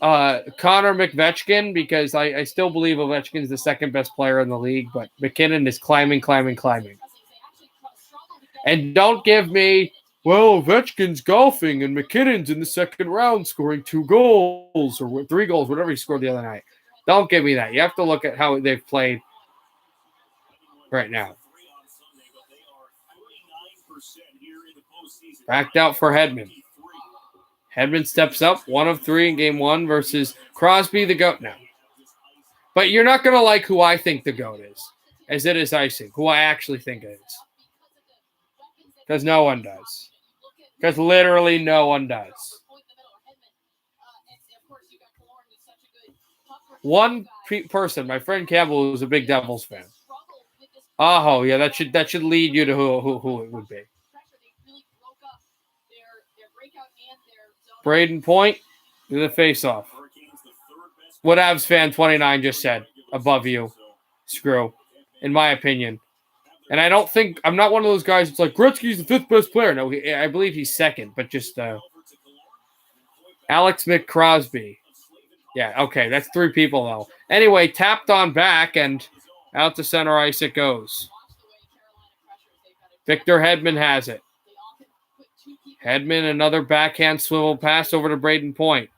Connor McVechkin, because I still believe Ovechkin's the second best player in the league, but McKinnon is climbing. And don't give me, well, Ovechkin's golfing and McKinnon's in the second round scoring 2 goals or 3 goals, whatever he scored the other night. Don't give me that. You have to look at how they've played right now. Backed out for Hedman. Hedman steps up, 1 of 3 in game 1 versus Crosby, the GOAT now. But you're not going to like who I think the GOAT is, as it is icing, who I actually think it is. Because no one does. Because literally no one does. One person, my friend Campbell, who's a big Devils fan. Oh, yeah, that should lead you to who it would be. Braden Point, do the face-off. What Avs fan 29 just said, above you. Screw, in my opinion. And I don't think, I'm not one of those guys that's like, Gretzky's the 5th best player. No, I believe he's 2nd, but just Alex McCrosby. Yeah, okay, that's 3 people, though. Anyway, tapped on back, and out to center ice it goes. Victor Hedman has it. Hedman, another backhand swivel pass over to Braden Point.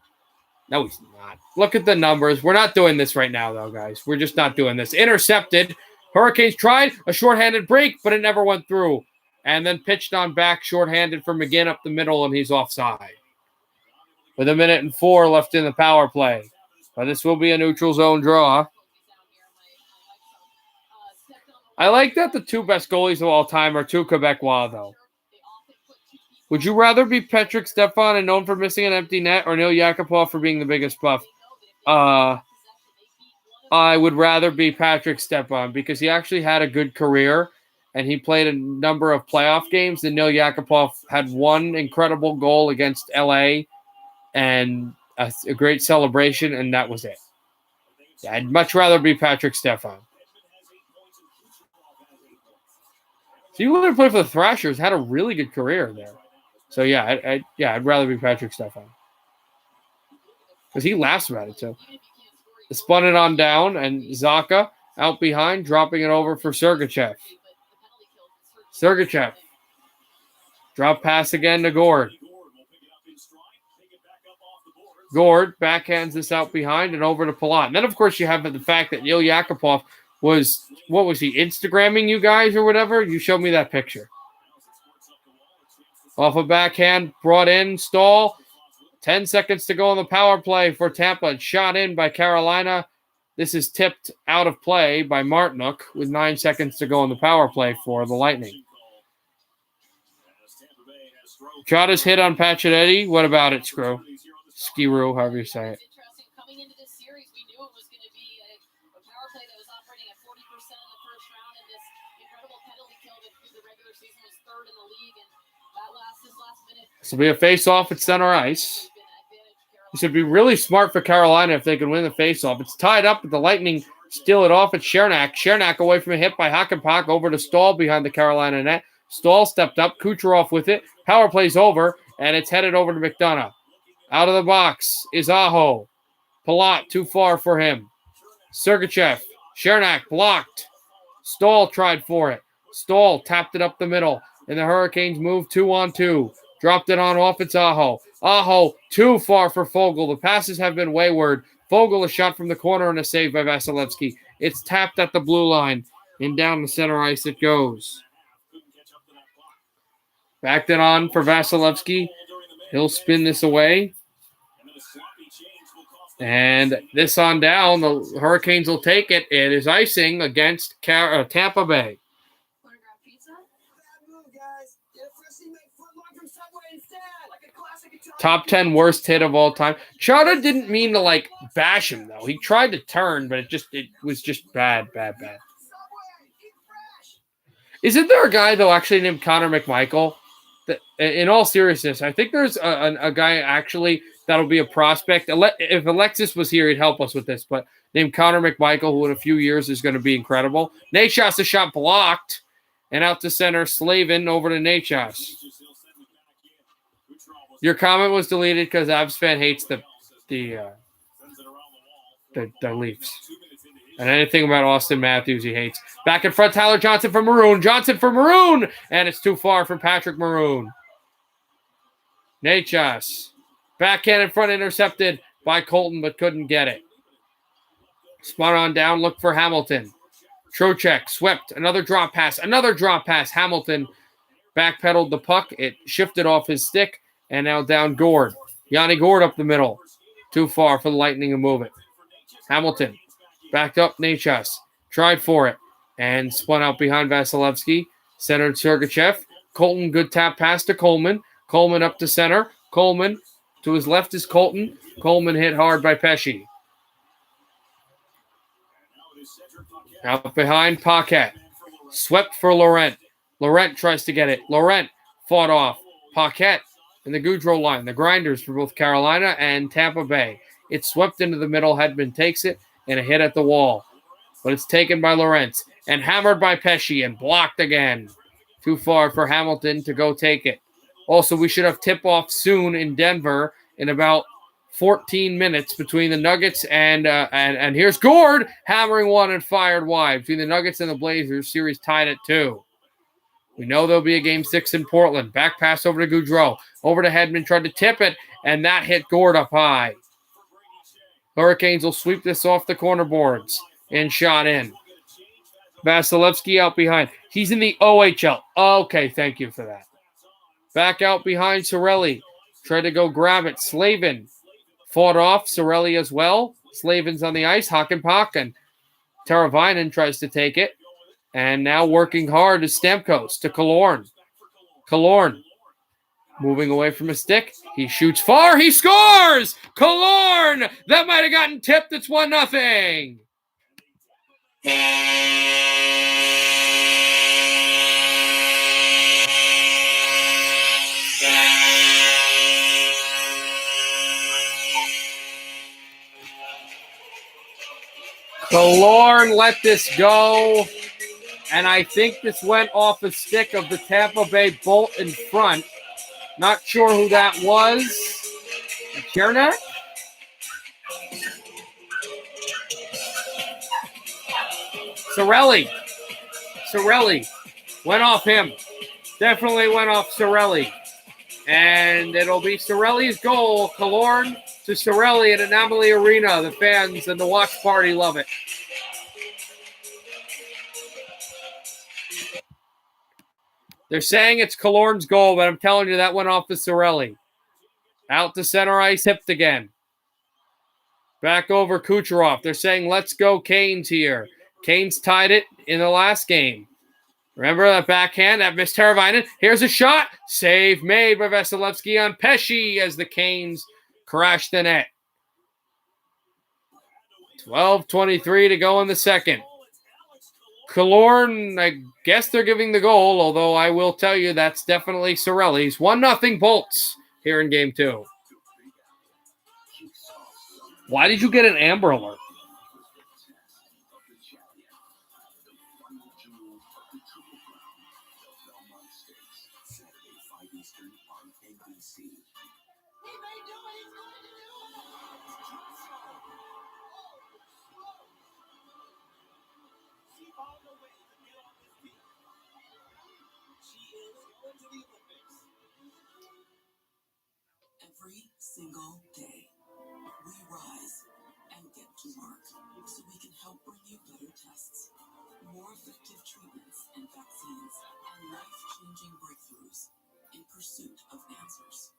No, he's not. Look at the numbers. We're not doing this right now, though, guys. We're just not doing this. Intercepted. Hurricanes tried a shorthanded break, but it never went through. And then pitched on back, shorthanded for McGinn up the middle, and he's offside. with 1:04 left in the power play. But this will be a neutral zone draw. I like that the two best goalies of all time are two Quebecois, though. Would you rather be Patrick Stepan and known for missing an empty net, or Neil Yakupov for being the biggest buff? I would rather be Patrick Stepan because he actually had a good career and he played a number of playoff games. And Neil Yakupov had one incredible goal against LA and a great celebration, and that was it. Yeah, I'd much rather be Patrick Stepan. So you would play for the Thrashers, had a really good career there. So yeah, I'd rather be Patrick Stepan because he laughs about it too. Spun it on down, and Zacha out behind, dropping it over for Sergachev. Sergachev. Drop pass again to Gord. Gord backhands this out behind and over to Palat. And then, of course, you have the fact that Neil Yakupov was, what was he, Instagramming you guys or whatever? You showed me that picture. Off a backhand, brought in, Stahl. 10 seconds to go on the power play for Tampa. Shot in by Carolina. This is tipped out of play by Martinook with 9 seconds to go on the power play for the Lightning. Shot is hit on Pacioretty. What about it, Screw? Skiroo, however you say it. Coming into this series, we knew it was going to be a power play that was operating at 40% in the first round, and this incredible penalty kill that through the regular season was third in the league, and this last minute. This will be a face-off at center ice. This would be really smart for Carolina if they could win the face-off. It's tied up, but the Lightning steal it off at Chernak. Chernak away from a hit by Hakanpää over to Stahl behind the Carolina net. Stahl stepped up, Kucherov with it. Power play's over, and it's headed over to McDonough. Out of the box is Aho. Palat too far for him. Sergachev. Chernak blocked. Stahl tried for it. Stahl tapped it up the middle, and the Hurricanes moved 2-on-2. Dropped it on off. It's Aho. Aho too far for Foegele. The passes have been wayward. Foegele, a shot from the corner and a save by Vasilevsky. It's tapped at the blue line, and down the center ice it goes. Backed it on for Vasilevsky. He'll spin this away. And this on down, the Hurricanes will take it. It is icing against Tampa Bay. Top 10 worst hit of all time. Chara didn't mean to bash him though. He tried to turn, but it was just bad. Isn't there a guy though actually named Connor McMichael? That, in all seriousness, I think there's a guy actually that'll be a prospect. If Alexis was here, he'd help us with this. But named Connor McMichael, who in a few years is going to be incredible. Nachas, a shot blocked, and out to center. Slavin over to Nachas. Your comment was deleted because Avs fan hates the Leafs. And anything about Austin Matthews he hates. Back in front, Tyler Johnson for Maroon. Johnson for Maroon! And it's too far from Patrick Maroon. Nachas. Backhand in front, intercepted by Colton, but couldn't get it. Spun on down, look for Hamilton. Trocheck swept. Another drop pass. Hamilton backpedaled the puck. It shifted off his stick. And now down Gord. Yanni Gord up the middle. Too far for the Lightning to move it. Hamilton. Backed up Nachas. Tried for it. And spun out behind Vasilevsky. Centered Sergachev. Colton, good tap pass to Coleman. Coleman up to center. Coleman. To his left is Colton. Coleman hit hard by Pesce. Out behind Paquette. Swept for Laurent. Laurent tries to get it. Laurent fought off. Paquette in the Goudreau line. The grinders for both Carolina and Tampa Bay. It's swept into the middle. Hedman takes it and a hit at the wall. But it's taken by Laurent and hammered by Pesce and blocked again. Too far for Hamilton to go take it. Also, we should have tip-off soon in Denver in about 14 minutes between the Nuggets and here's Gord hammering one and fired wide. Between the Nuggets and the Blazers, series tied at 2. We know there'll be a Game 6 in Portland. Back pass over to Goudreau. Over to Hedman, tried to tip it, and that hit Gord up high. Hurricanes will sweep this off the corner boards and shot in. Vasilevsky out behind. He's in the OHL. Okay, thank you for that. Back out behind Cirelli. Tried to go grab it. Slavin Fought off Sorelli as well. Slavin's on the ice. Hakanpää and Teravainen tries to take it. And now working hard is Stamkos to Killorn. Killorn moving away from his stick. He shoots far. He scores! Killorn! That might have gotten tipped. It's 1-0. Killorn let this go. And I think this went off a stick of the Tampa Bay Bolt in front. Not sure who that was. Chernak? Sorelli. Went off him. Definitely went off Sorelli. And it'll be Sorelli's goal. Killorn to Sorelli at Anomaly Arena. The fans and the watch party love it. They're saying it's Killorn's goal, but I'm telling you that went off to Sorelli. Out to center ice, hipped again. Back over Kucherov. They're saying, let's go Canes here. Canes tied it in the last game. Remember that backhand, that missed Teravainen. Here's a shot. Save made by Vasilevsky on Pesce as the Canes crash the net. 12:23 to go in the second. Killorn, I guess they're giving the goal, although I will tell you that's definitely Sorelli's. 1-0 Bolts here in Game 2. Why did you get an Amber Alert? Every single day, we rise and get to work so we can help bring you better tests, more effective treatments and vaccines, and life-changing breakthroughs in pursuit of answers.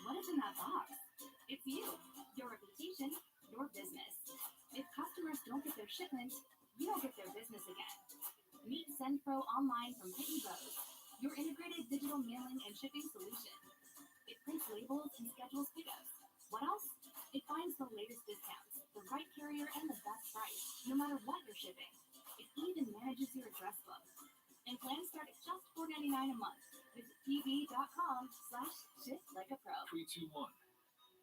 What is in that box? It's you, your reputation, your business. If customers don't get their shipment, you don't get their business again. Meet SendPro online from Pitney Bowes, your integrated digital mailing and shipping solution. It prints labels and schedules pickups. What else? It finds the latest discounts, the right carrier, and the best price, no matter what you're shipping. It even manages your address book. And plans start at just $4.99 a month. Visit tv.com/shiplikeapro. 321.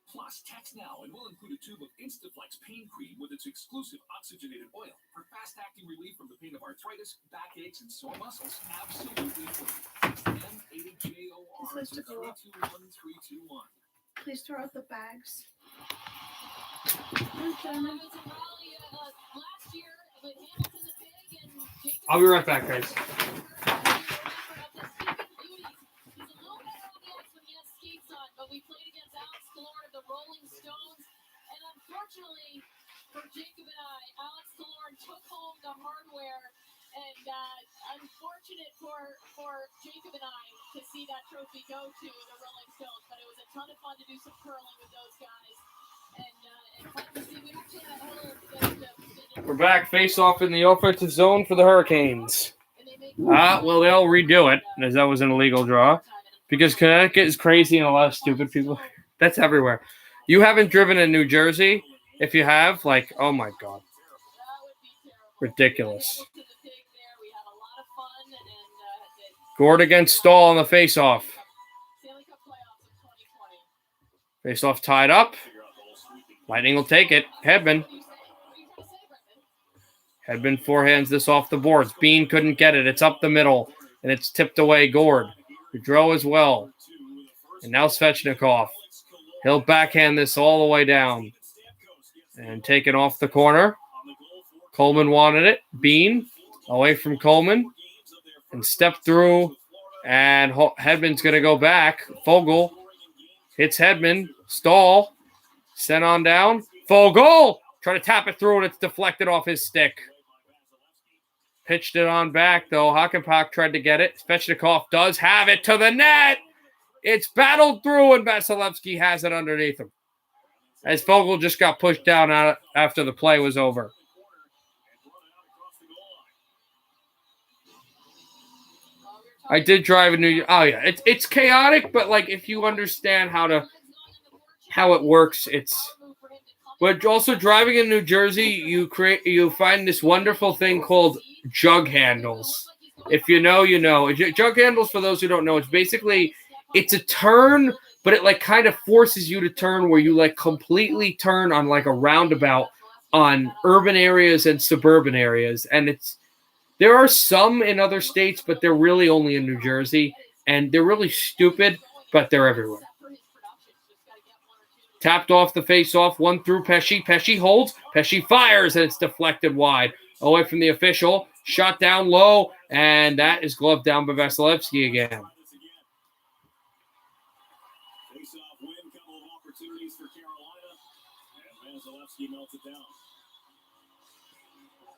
Plus, text now and we'll include a tube of Instaflex pain cream with its exclusive oxygenated oil for fast-acting relief from the pain of arthritis, backaches, and sore muscles. Absolutely free. M-A-J-O-R This has to go up. 321321. Please throw out the bags. I'll be right back, guys. But we played against Alex Killorn of the Rolling Stones, and unfortunately for Jacob and Alex Killorn took home the hardware, and unfortunate for Jacob and I to see that trophy go to the Rolling Stones, but it was a ton of fun to do some curling with those guys, and fun to see. We actually had a little We're back, face off in the offensive zone for the Hurricanes. Well, they'll redo it, as that was an illegal draw. Because Connecticut is crazy and a lot of stupid people. That's everywhere. You haven't driven in New Jersey? If you have, oh my God. Ridiculous. Gord against Stahl on the face-off. Face-off tied up. Lightning will take it. Hedman forehands this off the boards. Bean couldn't get it. It's up the middle, and it's tipped away. Gord. Gaudreau as well. And now Svechnikov. He'll backhand this all the way down. And take it off the corner. Coleman wanted it. Bean away from Coleman. And step through. And Hedman's going to go back. Fogle hits Hedman. Stahl. Sent on down. Fogle! Try to tap it through and it's deflected off his stick. Pitched it on back, though. Hakanpää tried to get it. Svechnikov does have it to the net. It's battled through, and Vasilevsky has it underneath him. as Vogel just got pushed down out after the play was over. I did drive a New York. Oh yeah, it's chaotic, but like if you understand how it works, it's. But also driving in New Jersey, you find this wonderful thing called jug handles. If you know, you know. Jug handles, for those who don't know, it's a turn, but it like kind of forces you to turn where you like completely turn on like a roundabout on urban areas and suburban areas, and there are some in other states, but they're really only in New Jersey, and they're really stupid, but they're everywhere. Tapped off the face-off, one through Pesci. Pesci holds. Pesci fires, and it's deflected wide. Away from the official. Shot down low, and that is gloved down by Vasilevsky again. Face-off win, couple of opportunities for Carolina, and Vasilevsky melts it down.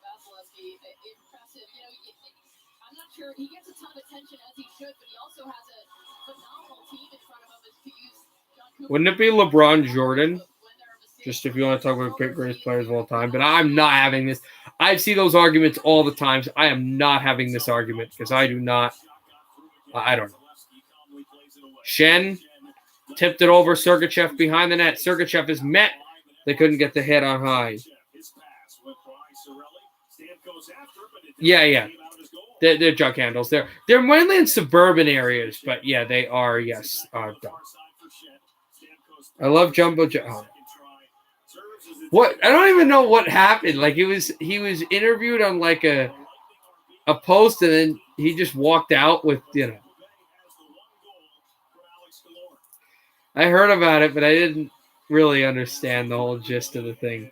Vasilevsky, impressive. I'm not sure he gets a ton of attention as he should, but he also has a phenomenal team in front of him to use. Wouldn't it be LeBron Jordan? Just if you want to talk about greatest players of all time. But I'm not having this. I see those arguments all the time. So I am not having this argument because I do not. I don't know. Shen tipped it over. Sergachev behind the net. Sergachev is met. They couldn't get the hit on high. Yeah. They're jug handles. They're mainly in suburban areas, but yeah, they are. Yes, dumb. I love Jumbo. What? I don't even know what happened. Like he was interviewed on like a post, and then he just walked out with I heard about it, but I didn't really understand the whole gist of the thing.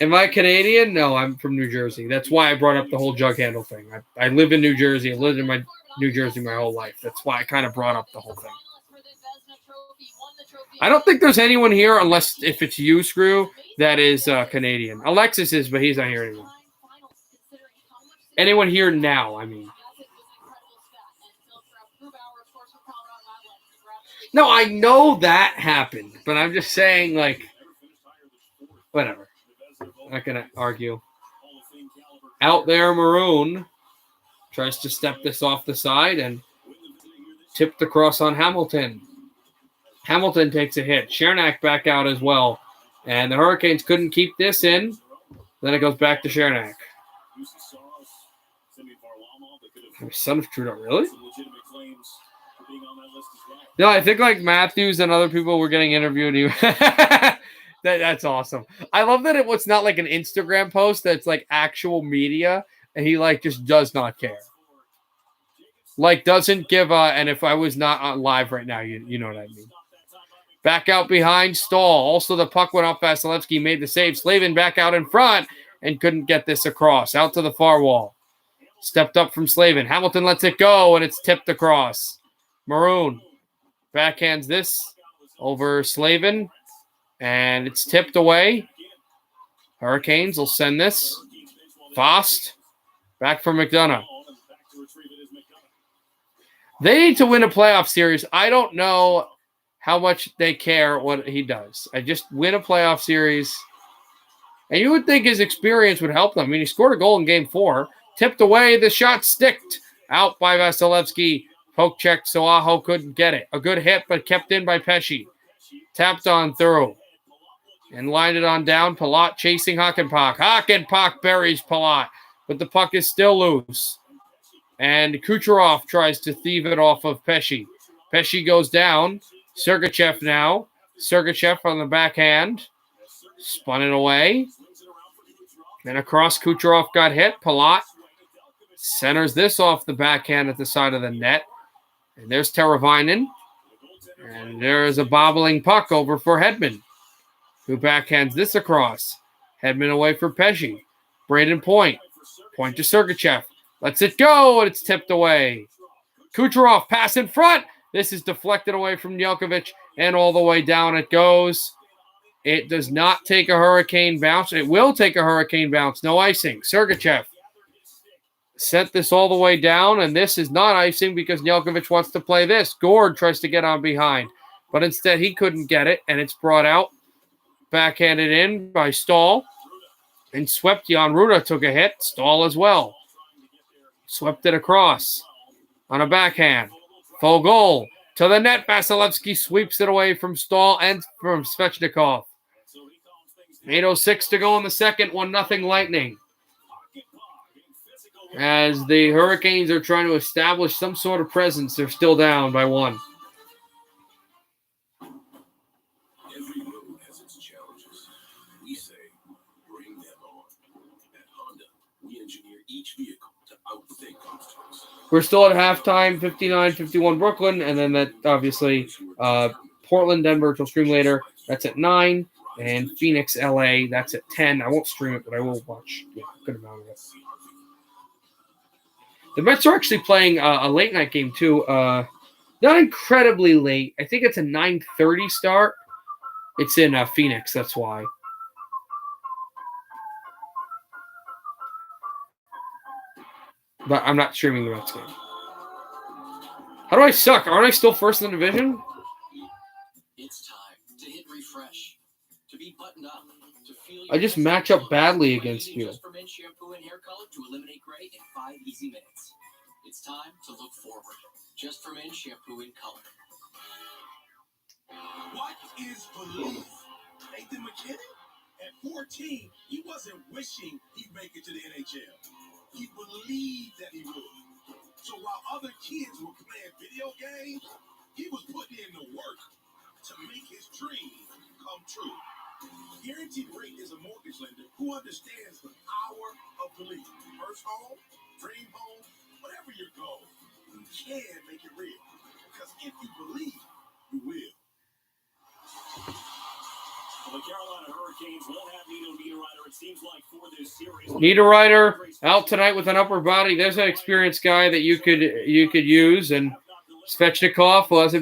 Am I Canadian? No, I'm from New Jersey. That's why I brought up the whole jug handle thing. I live in New Jersey. I lived in New Jersey my whole life. That's why I kind of brought up the whole thing. I don't think there's anyone here, unless if it's you, Screw, that is Canadian. Alexis is, but he's not here anymore. Anyone here now, I mean. No, I know that happened, but I'm just saying, like, whatever. I'm not going to argue. Out there, Maroon tries to step this off the side and tipped across on Hamilton. Hamilton takes a hit. Chernak back out as well. And the Hurricanes couldn't keep this in. Then it goes back to Chernak. Son of Trudeau, really? No, I think like Matthews and other people were getting interviewed. That's awesome. I love that it was not like an Instagram post that's like actual media, and he like just does not care. Like doesn't give a, and if I was not on live right now, you know what I mean. Back out behind Stahl. Also, the puck went off. Vasilevsky made the save. Slavin back out in front and couldn't get this across. Out to the far wall. Stepped up from Slavin. Hamilton lets it go, and it's tipped across. Maroon backhands this over Slavin, and it's tipped away. Hurricanes will send this. Fost back for McDonough. They need to win a playoff series. I don't know how much they care what he does. I just win a playoff series. And you would think his experience would help them. I mean, he scored a goal in Game 4. Tipped away. The shot sticked. Out by Vasilevsky. Poke check. So Aho couldn't get it. A good hit, but kept in by Pesci. Tapped on through. And lined it on down. Palat chasing Hakanpaq. Hakanpaq buries Palat. But the puck is still loose. And Kucherov tries to thieve it off of Pesci. Pesci goes down. Sergachev now. Sergachev on the backhand. Spun it away. And across, Kucherov got hit. Palat centers this off the backhand at the side of the net. And there's Teravainen. And there's a bobbling puck over for Hedman, who backhands this across. Hedman away for Pesci. Braden Point. Point to Sergachev. Lets it go, and it's tipped away. Kucherov, pass in front. This is deflected away from Jelkovic, and all the way down it goes. It does not take a Hurricane bounce. It will take a Hurricane bounce. No icing. Sergachev sent this all the way down, and this is not icing because Jelkovic wants to play this. Gord tries to get on behind, but instead he couldn't get it, and it's brought out backhanded in by Stahl and swept. Jan Ruda took a hit. Stahl as well. Swept it across on a backhand. Full goal to the net. Vasilevsky sweeps it away from Stahl and from Svechnikov. 8:06 to go in the second. 1-0 Lightning. As the Hurricanes are trying to establish some sort of presence, they're still down by 1. Every road has its challenges. We say, bring them on. At Honda, we engineer each vehicle to outthink obstacles. We're still at halftime, 59-51 Brooklyn, and then that obviously Portland, Denver, which will stream later. That's at 9, and Phoenix, LA, that's at 10. I won't stream it, but I will watch a good amount of it. The Mets are actually playing a late night game too. Not incredibly late. I think it's a 9:30 start. It's in Phoenix, that's why. But I'm not streaming the Mets game. How do I suck? Aren't I still first in the division? It's time to hit refresh. To be buttoned up. To feel I just match up badly against you. Just for men shampoo and hair color to eliminate gray in 5 easy minutes. It's time to look forward. Just for men shampoo and color. What is belief? Nathan McKinnon? At 14, he wasn't wishing he'd make it to the NHL. He believed that he would. So while other kids were playing video games, he was putting in the work to make his dream come true. Guaranteed Rate is a mortgage lender who understands the power of belief. First home, dream home, whatever your goal, you can make it real. Because if you believe, you will. Well, the Carolina Hurricanes won't have Nino Niederreiter, it seems like, for this series. Niederreiter out tonight with an upper body. There's an experienced guy that you could use, and Svechnikov, who has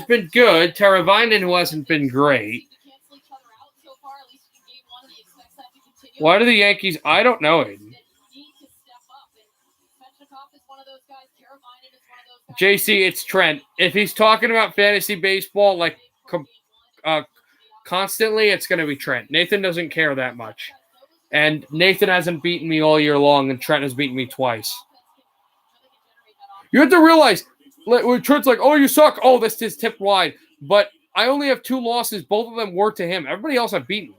been good. Teravainen, who hasn't been great. Why do the Yankees? I don't know, Aiden. JC, it's Trent. If he's talking about fantasy baseball like constantly, it's going to be Trent. Nathan doesn't care that much. And Nathan hasn't beaten me all year long, and Trent has beaten me twice. You have to realize, when Trent's like, oh, you suck. Oh, this is tipped wide. But I only have 2 losses. Both of them were to him. Everybody else I've beaten.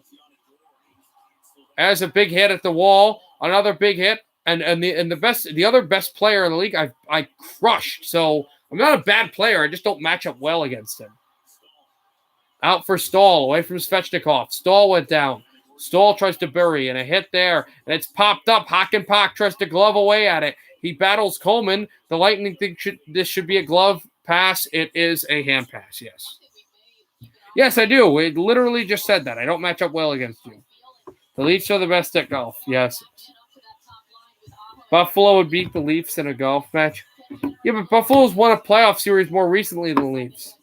As a big hit at the wall, another big hit, and the other best player in the league, I crushed. So I'm not a bad player. I just don't match up well against him. Out for Stahl, away from Svechnikov. Stahl went down. Stahl tries to bury, and a hit there, and it's popped up. Hakanpää tries to glove away at it. He battles Coleman. The Lightning think this should be a glove pass. It is a hand pass, yes. Yes, I do. We literally just said that. I don't match up well against you. The Leafs are the best at golf, yes. Buffalo would beat the Leafs in a golf match. Yeah, but Buffalo's won a playoff series more recently than the Leafs.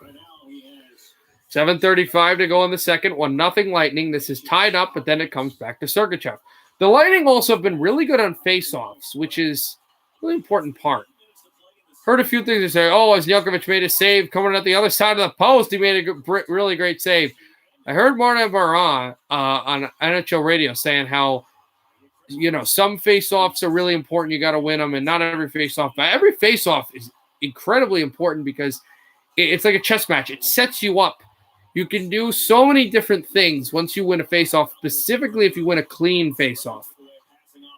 Right now, he has 7:35 to go in the second. 1-0 Lightning. This is tied up, but then it comes back to Sergachev. The Lightning also have been really good on faceoffs, which is a really important part. Heard a few things that say, oh, as Jelkovic made a save coming at the other side of the post, he made a really great save. I heard Martin Baron on NHL radio saying how, some faceoffs are really important. You got to win them, and not every faceoff. But every faceoff is incredibly important because it's like a chess match. It sets you up. You can do so many different things once you win a faceoff, specifically if you win a clean faceoff.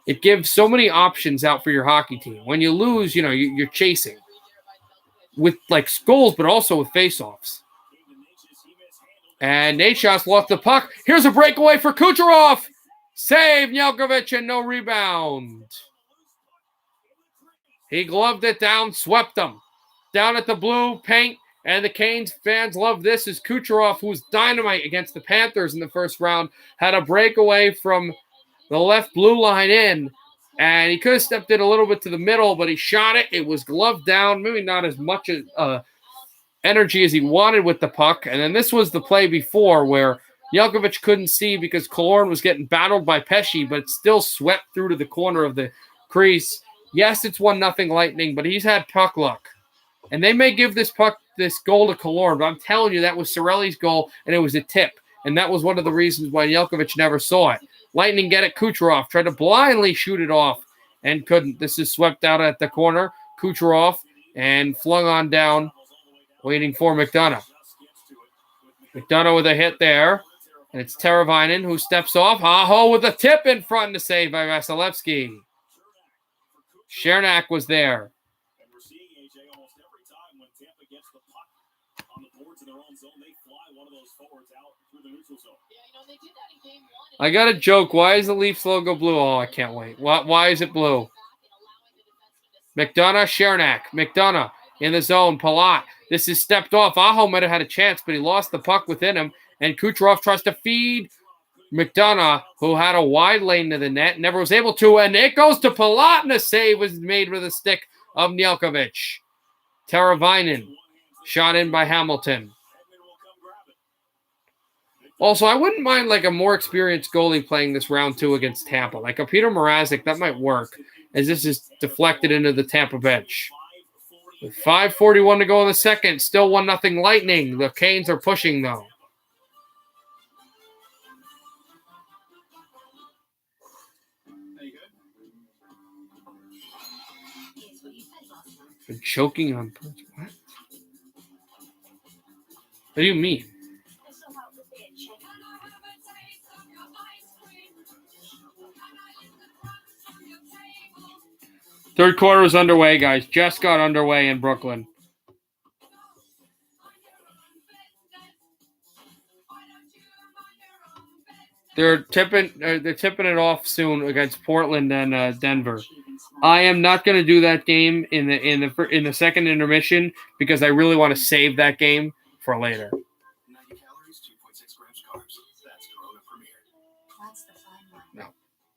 It gives so many options out for your hockey team. When you lose, you're chasing with like goals, but also with faceoffs. And Natchez lost the puck. Here's a breakaway for Kucherov. Save Jelkovic and no rebound. He gloved it down, swept them. Down at the blue paint. And the Canes fans love this as Kucherov, who was dynamite against the Panthers in the first round, had a breakaway from the left blue line in. And he could have stepped it a little bit to the middle, but he shot it. It was gloved down, maybe not as much energy as he wanted with the puck. And then this was the play before where Jelkovic couldn't see because Killorn was getting battled by Pesci, but still swept through to the corner of the crease. Yes, it's 1-0 Lightning, but he's had puck luck. And they may give this goal to Killorn, but I'm telling you, that was Cirelli's goal, and it was a tip. And that was one of the reasons why Jelkovic never saw it. Lightning get it. Kucherov tried to blindly shoot it off and couldn't. This is swept out at the corner. Kucherov and flung on down, waiting for McDonough. McDonough with a hit there. And it's Teravainen who steps off. Aho with a tip in front to save by Vasilevsky. Chernak was there. And we're seeing AJ almost every time when Tampa gets the puck on the boards in their own zone, they fly one of those forwards out through the neutral zone. Yeah, they did that in game 1. I got a joke. Why is the Leafs logo blue? Oh, I can't wait. Why is it blue? McDonough, Chernak. McDonough in the zone. Palat. This is stepped off. Aho might have had a chance, but he lost the puck within him. And Kucherov tries to feed McDonough, who had a wide lane to the net, never was able to. And it goes to Palat, and a save was made with a stick of Jelkovic. Teravainen. Shot in by Hamilton. Also, I wouldn't mind like a more experienced goalie playing this round 2 against Tampa. Like a Peter Mrazek, that might work, as this is deflected into the Tampa bench. With 5:41 to go in the second, still 1-0 Lightning. The Canes are pushing, though. Been choking on what? What do you mean? Third quarter is underway, guys. Just got underway in Brooklyn. They're tipping it off soon against Portland and Denver. I am not going to do that game in the second intermission because I really want to save that game for later. 90 calories, 2.6 grams carbs. That's Corona Premier. That's the fine one. No.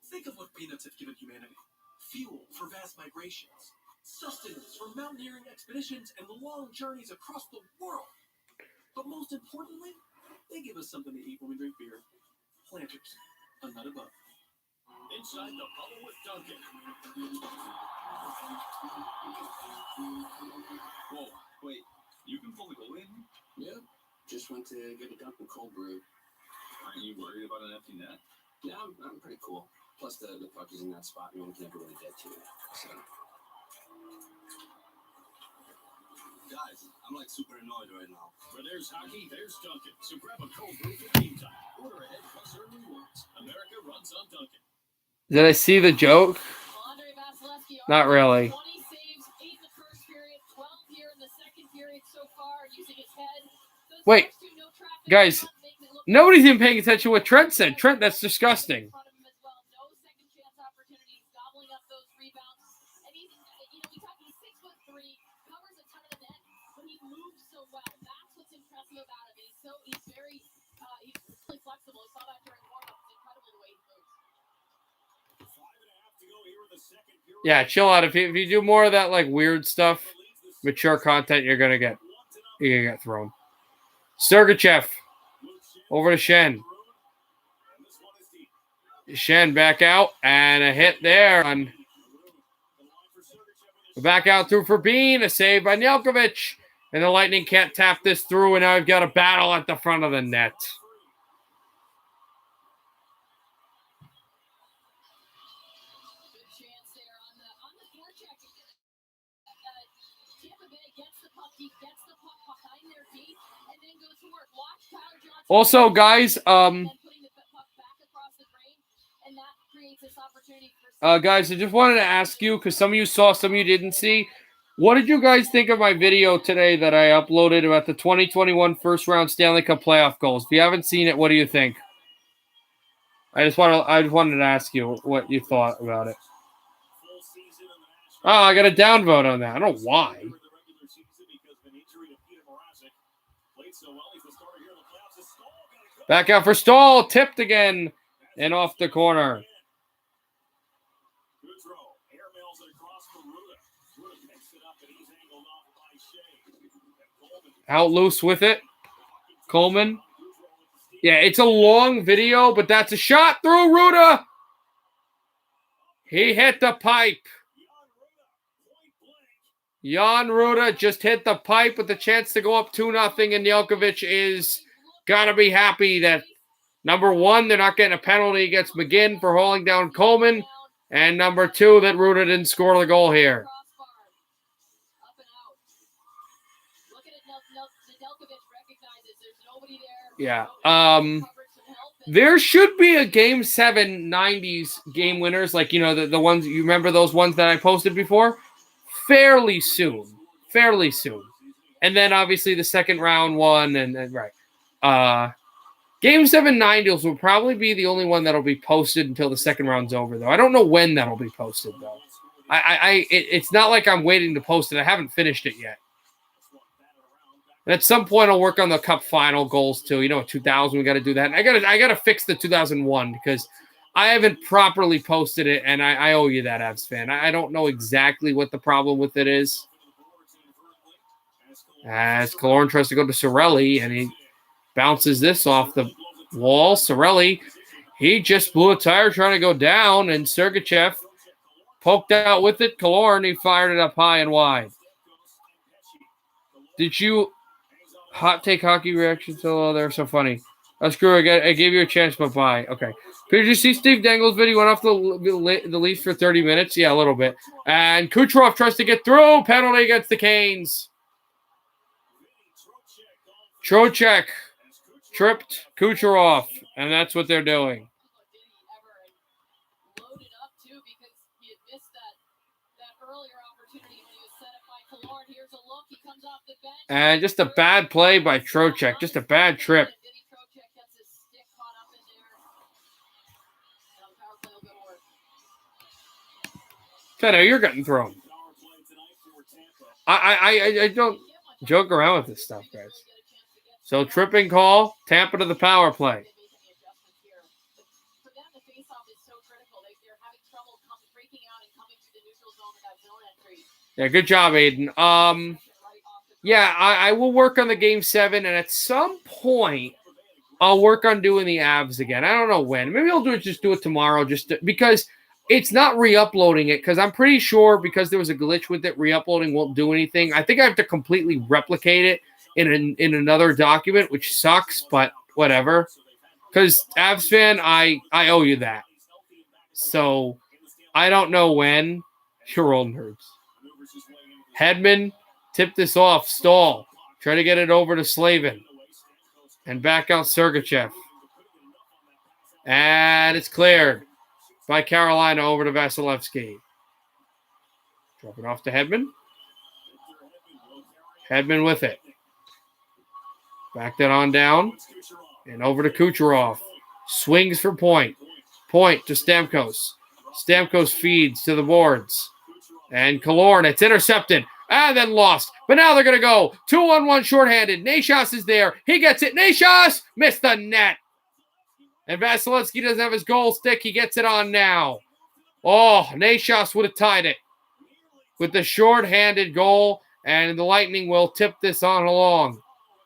Think of what peanuts have given humanity. Fuel for vast migrations, sustenance for mountaineering expeditions and long journeys across the world. But most importantly, they give us something to eat when we drink beer. Planters, a nut above. Inside the bubble with Duncan. Whoa, wait, you can pull the goalie in? Yeah, just went to get a Dunkin' cold brew. Aren't you worried about an empty net? Yeah, I'm pretty cool. Plus, the puck is in that spot no one can ever really get to it. So. Guys, I'm like super annoyed right now. Where there's hockey, there's Duncan. So grab a cold brew for game time. Order ahead, plus earn rewards. America runs on Duncan. Did I see the joke? Andre Vasilevsky, Not really. 20 saves, 8 in the first period, 12 here in the second period so far, using his head. Those Wait, first two, no traffic, guys, not making it look nobody's even paying attention to what Trent said. Trent, that's disgusting. in front of him as well. No second chance opportunities, gobbling up those rebounds. And he's, we talk, he's 6'3", covers a ton of the net, but he moves so well. That's what's impressive about him. He's very, he's really flexible. I saw that during warm-up. It's incredible the way he moves. Yeah, chill out. If you do more of that like weird stuff, mature content, you're gonna get thrown. Sergachev over to Shen. Shen back out and a hit there on back out through for Bean, a save by Jelkovic, and the Lightning can't tap this through, and now we've got a battle at the front of the net. Also, guys, guys, I just wanted to ask you, because some of you saw, some of you didn't see. What did you guys think of my video today that I uploaded about the 2021 first round Stanley Cup playoff goals? If you haven't seen it, what do you think? I just wanted to ask you what you thought about it. Oh, I got a downvote on that. I don't know why. Back out for Stahl. Tipped again. And off the corner. Out loose with it. Coleman. Yeah, it's a long video, but that's a shot through Ruda. He hit the pipe. Jan Ruda just hit the pipe with a chance to go up 2-0, and Jelkovic is got to be happy that, number one, they're not getting a penalty against McGinn for hauling down Coleman, and number two, that Ruda didn't score the goal here. Yeah. There should be a Game 7 90s game winners, like, you know, the ones, you remember those ones that I posted before? Fairly soon. And then, obviously, the second round one, and right. Game 7 90s will probably be the only one that'll be posted until the second round's over, though. I don't know when that'll be posted, though. It's not like I'm waiting to post it. I haven't finished it yet. And at some point, I'll work on the Cup final goals too. You know, 2000, we got to do that. And I got to fix the 2001 because I haven't properly posted it, and I owe you that, Avs fan. I don't know exactly what the problem with it is. As Killorn tries to go to Sorelli, and he bounces this off the wall. Sorelli, he just blew a tire trying to go down, and Sergachev poked out with it. Killorn, he fired it up high and wide. Did you hot take hockey reactions? Oh, they're so funny. Oh, screw it. I gave you a chance, but bye. Okay. Did you see Steve Dangle's video? Went off the Leafs for 30 minutes? Yeah, a little bit. And Kucherov tries to get through. Penalty against the Canes. Trocheck tripped Kucherov, and that's what they're doing. And just a bad play by Trocheck. Just a bad trip. Teddy, you're getting thrown. I don't joke around with this stuff, guys. So tripping call, Tampa to the power play. Yeah, good job, Aiden. Yeah, I will work on the Game 7, and at some point, I'll work on doing the Avs again. I don't know when. Maybe I'll just do it tomorrow, because it's not re-uploading it, because I'm pretty sure because there was a glitch with it, re-uploading won't do anything. I think I have to completely replicate it in another document, which sucks, but whatever. Because, Avs fan, I owe you that. So, I don't know when. You're old nerds. Hedman, tip this off. Stahl. Try to get it over to Slavin. And back out Sergachev. And it's cleared by Carolina over to Vasilevsky. Drop it off to Hedman. Hedman with it. Back that on down. And over to Kucherov. Swings for point. Point to Stamkos. Stamkos feeds to the boards. And Killorn, it's intercepted. And then lost. But now they're going to go 2-on-1 shorthanded. Nashas is there. He gets it. Nashas missed the net. And Vasilevsky doesn't have his goal stick. He gets it on now. Oh, Nashas would have tied it with the shorthanded goal. And the Lightning will tip this on along.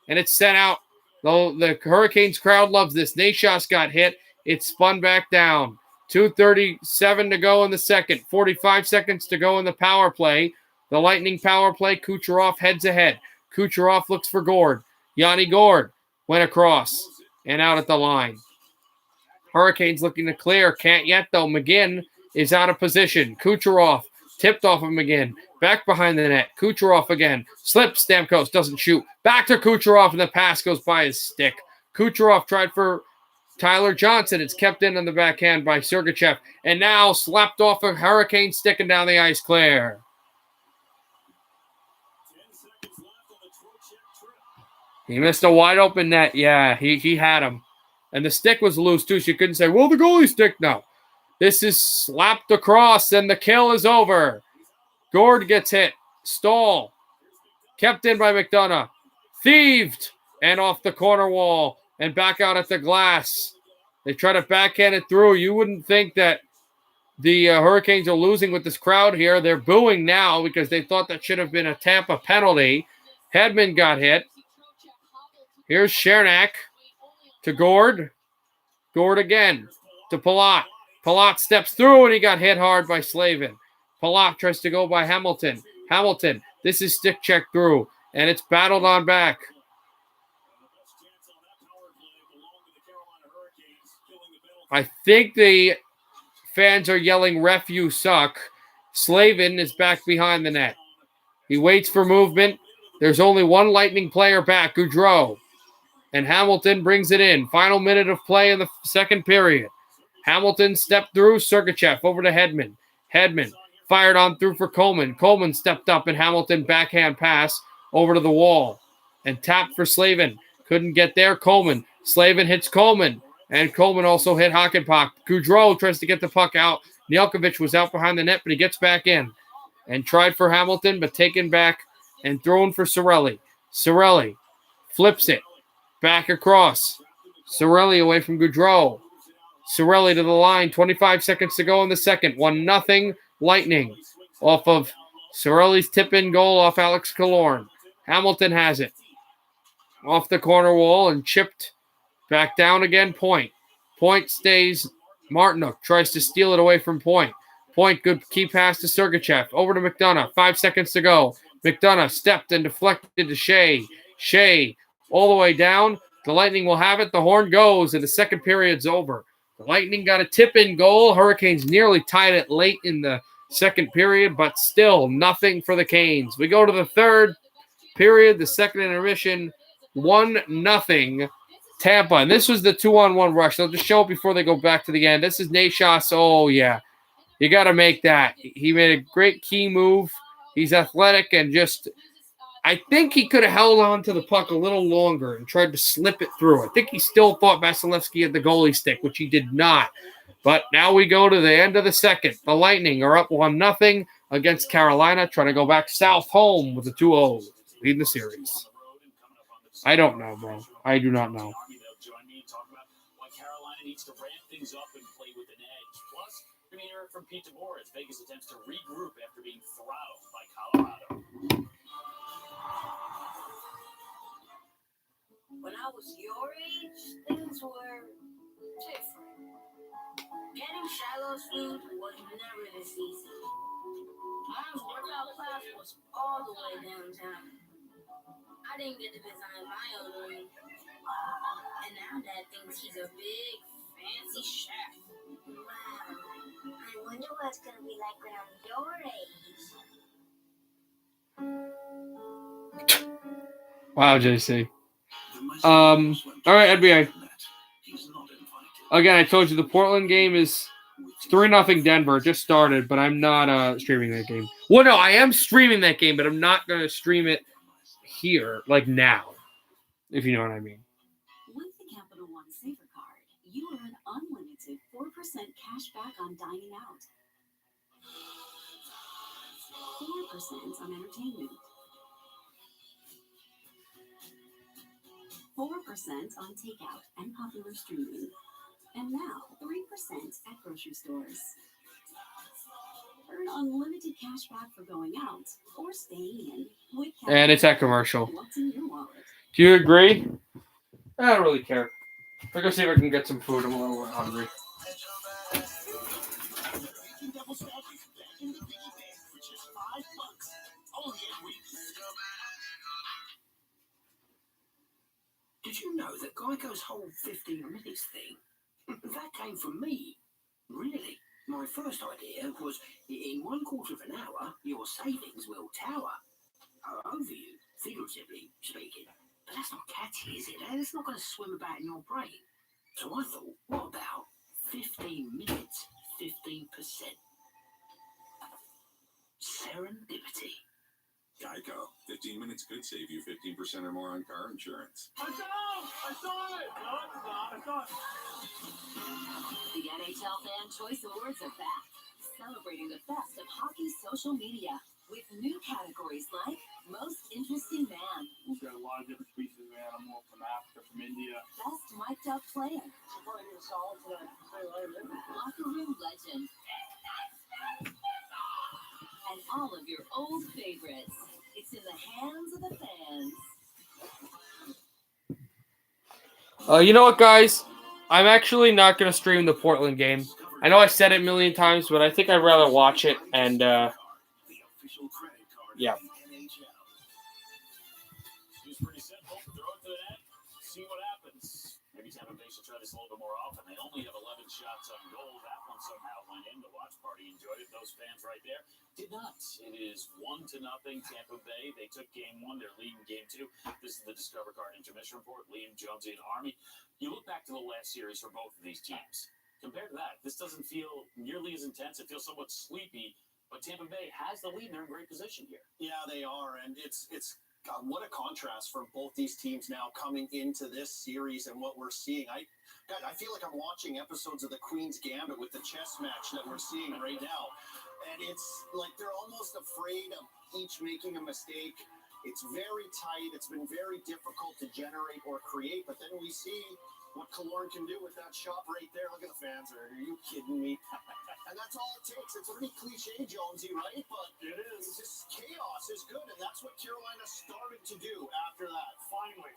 And it's sent out. The Hurricanes crowd loves this. Nashas got hit. It spun back down. 2:37 to go in the second. 45 seconds to go in the power play. The Lightning power play. Kucherov heads ahead. Kucherov looks for Gord. Yanni Gord went across and out at the line. Hurricanes looking to clear. Can't yet, though. McGinn is out of position. Kucherov tipped off of McGinn. Back behind the net. Kucherov again. Slips. Stamkos doesn't shoot. Back to Kucherov, and the pass goes by his stick. Kucherov tried for Tyler Johnson. It's kept in on the backhand by Sergachev. And now slapped off a Hurricane sticking down the ice clear. He missed a wide open net. Yeah, he had him. And the stick was loose too, so you couldn't say, well, the goalie stick now. This is slapped across, and the kill is over. Gord gets hit. Stahl. Kept in by McDonough. Thieved. And off the corner wall. And back out at the glass. They try to backhand it through. You wouldn't think that the Hurricanes are losing with this crowd here. They're booing now because they thought that should have been a Tampa penalty. Hedman got hit. Here's Chernak. to Gord. Gord again to Palat. Palat steps through and he got hit hard by Slavin. Palat tries to go by Hamilton. Hamilton, this is stick check through, and it's battled on back. I think the fans are yelling, "Ref, you suck." Slavin is back behind the net. He waits for movement. There's only one Lightning player back, Goudreau. And Hamilton brings it in. Final minute of play in the second period. Hamilton stepped through. Sergachev over to Hedman. Hedman fired on through for Coleman. Coleman stepped up and Hamilton backhand pass over to the wall. And tapped for Slavin. Couldn't get there. Coleman. Slavin hits Coleman. And Coleman also hit Hakanpää. Goudreau tries to get the puck out. Nielkovic was out behind the net, but he gets back in. And tried for Hamilton, but taken back and thrown for Cirelli. Cirelli flips it. Back across. Cirelli away from Goudreau. Cirelli to the line. 25 seconds to go in the second. 1-0 Lightning. Off of Cirelli's tip-in goal off Alex Killorn. Hamilton has it. Off the corner wall and chipped back down again. Point. Point stays. Martinuk tries to steal it away from Point. Point, good key pass to Sergachev. Over to McDonough. 5 seconds to go. McDonough stepped and deflected to Shea. Shea all the way down. The Lightning will have it. The horn goes, and the second period's over. The Lightning got a tip-in goal. Hurricanes nearly tied it late in the second period, but still nothing for the Canes. We go to the third period, the second intermission. 1-0 Tampa. And this was the 2-on-1 rush. They'll just show it before they go back to the end. This is Nashas. Oh, yeah. You got to make that. He made a great key move. He's athletic and just, I think he could have held on to the puck a little longer and tried to slip it through. I think he still thought Vasilevsky had the goalie stick, which he did not. But now we go to the end of the second. The Lightning are up 1-0 against Carolina, trying to go back south home with a 2-0 lead in the series. I don't know, bro. I do not know. Needs to ramp things up and play with an edge. Plus, we're going to hear it from Pete DeBoer as Vegas attempts to regroup after being throttled by Colorado. When I was your age, things were different. Getting Shiloh's food was never this easy. Mom's workout class was all the way downtown. I didn't get to design my own room. And now Dad thinks he's a big, fancy chef. Wow. I wonder what it's going to be like when I'm your age. Wow, JC. All right, NBA. Again, I told you the Portland game is 3-0 Denver. It just started, but I'm not streaming that game. Well, no, I am streaming that game, but I'm not going to stream it here, like now, if you know what I mean. With the Capital One Saver Card, you earn unlimited 4% cash back on dining out. 4% on entertainment. 4% on takeout and popular streaming. And now 3% at grocery stores. Earn unlimited cash back for going out or staying in. With And it's that commercial. What's in your wallet? Do you agree? I don't really care. I'll go see if I can get some food. I'm a little hungry. Did you know that Geico's whole 15 minutes thing, that came from me? Really? My first idea was, in 1/4 of an hour, your savings will tower over you, figuratively speaking. But that's not catchy, is it? It's not going to swim about in your brain. So I thought, what about 15 minutes, 15%? Serendipity. Geico. 15 minutes could save you 15% or more on car insurance. I saw it! No, it's not. I saw it. The NHL Fan Choice Awards are back, celebrating the best of hockey social media with new categories like Most Interesting Man, We've got a lot of different species of animals from Africa, from India. Best Mic'd Up Player, Locker Room Legend, and all of your old favorites. It's in the hands of the fans. You know what, guys? I'm actually not going to stream the Portland game. I know I said it a million times, but I think I'd rather watch it. And, yeah. He's pretty simple. Throw it to the net. See what happens. Maybe Tampa Bay should try this a little bit more often. They only have 11 shots on goal. That one somehow went in. The watch party enjoyed it. Those fans right there did not. It is 1-0 Tampa Bay. They took game one. They're leading game two. This is the Discover Card intermission report. Liam Jonesy and Army. You look back to the last series for both of these teams. Compared to that, this doesn't feel nearly as intense. It feels somewhat sleepy. But Tampa Bay has the lead. They're in great position here. Yeah, they are, and it's God, what a contrast for both these teams now coming into this series and what we're seeing. I feel like I'm watching episodes of the Queen's Gambit with the chess match that we're seeing right now, and it's like they're almost afraid of each making a mistake. It's very tight. It's been very difficult to generate or create, but then we see what Killorn can do with that shot right there. Look at the fans. Are you kidding me? And that's all it takes. It's a pretty cliche, Jonesy, right? But it is. It's just chaos is good, and that's what Carolina started to do after that. Finally,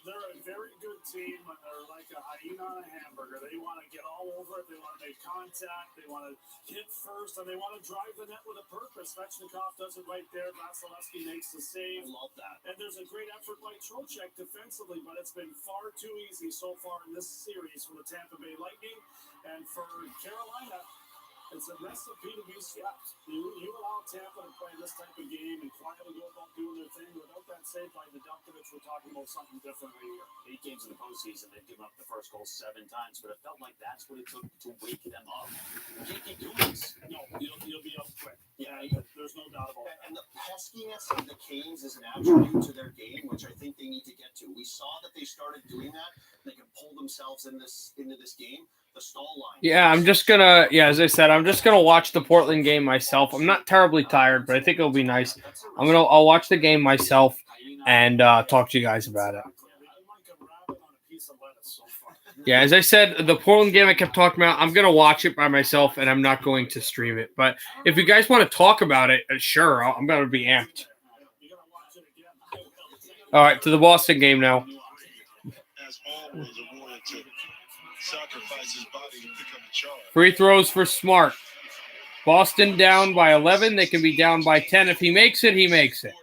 they're a very good team, and they're like a hyena on a hamburger. They want to get all over it. They want to make contact. They want to hit first, and they want to drive the net with a purpose. Svechnikov does it right there. Vasilevsky makes the save. I love that. And there's a great effort by Trocheck defensively, but it's been far too easy so far in this series for the Tampa Bay Lightning. And for Carolina, it's a recipe to be swept. You allow Tampa to play this type of game and quietly go about doing their thing without that save by Nedeljkovic. We're talking about something different here. 8 games in the postseason, they've given up the first goal 7 times, but it felt like that's what it took to wake them up. You can't keep doing this. No, you'll be up quick. Yeah, there's no doubt about that. And the peskiness of the Canes is an attribute to their game, which I think they need to get to. We saw that they started doing that. They can pull themselves into this game. The stall line. Yeah, I'm just going to, as I said, I'm just going to watch the Portland game myself. I'm not terribly tired, but I think it'll be nice. I'll watch the game myself and talk to you guys about it. Yeah, as I said, the Portland game I kept talking about, I'm going to watch it by myself, and I'm not going to stream it. But if you guys want to talk about it, sure, I'm going to be amped. All right, to the Boston game now. As always, wanted to sacrifice his body to pick up the charge. Free throws for Smart. Boston down by 11. They can be down by 10. If he makes it, he makes it.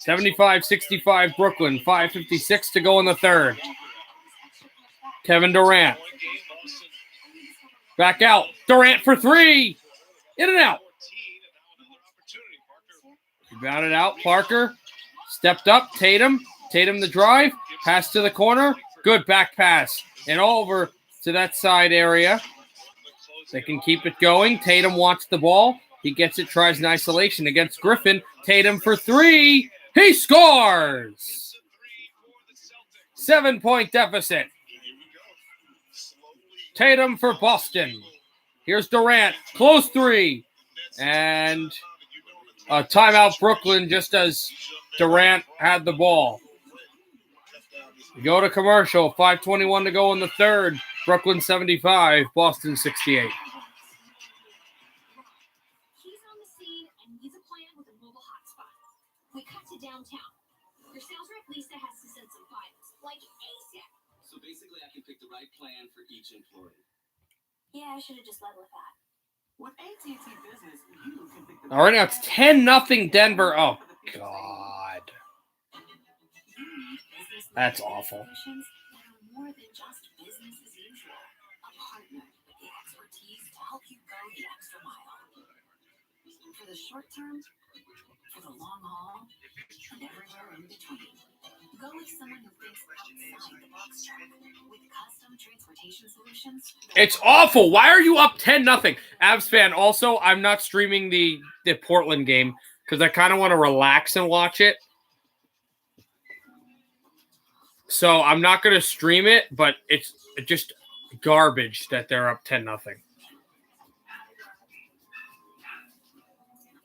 75-65 Brooklyn. 5:56 to go in the third. Kevin Durant. Back out. Durant for 3. In and out. Rebounded out. Parker. Stepped up. Tatum. Tatum the drive. Pass to the corner. Good back pass. And over to that side area. They can keep it going. Tatum wants the ball. He gets it, tries an isolation against Griffin. Tatum for 3. He scores! 7-point deficit. Tatum for Boston. Here's Durant. Close 3. And a timeout Brooklyn just as Durant had the ball. We go to commercial. 5:21 to go in the third. Brooklyn 75, Boston 68. He's on the scene and needs a plan with a mobile hotspot. We cut to downtown. Your sales rep Lisa has to send some files, like ASAP. So basically, I can pick the right plan for each employee. Yeah, I should have just led with that. With AT&T Business, you can pick the All right, now it's 10-0 Denver. Oh, God. That's awful. Solutions that are more than just business as usual. A partner with the expertise to help you go the extra mile. For the short term, for the long haul, and everywhere in between. Go with someone who thinks outside the box track with custom transportation solutions. It's awful. Why are you up 10-0? Avs fan, also, I'm not streaming the Portland game because I kind of want to relax and watch it. So I'm not going to stream it, but it's just garbage that they're up 10-0.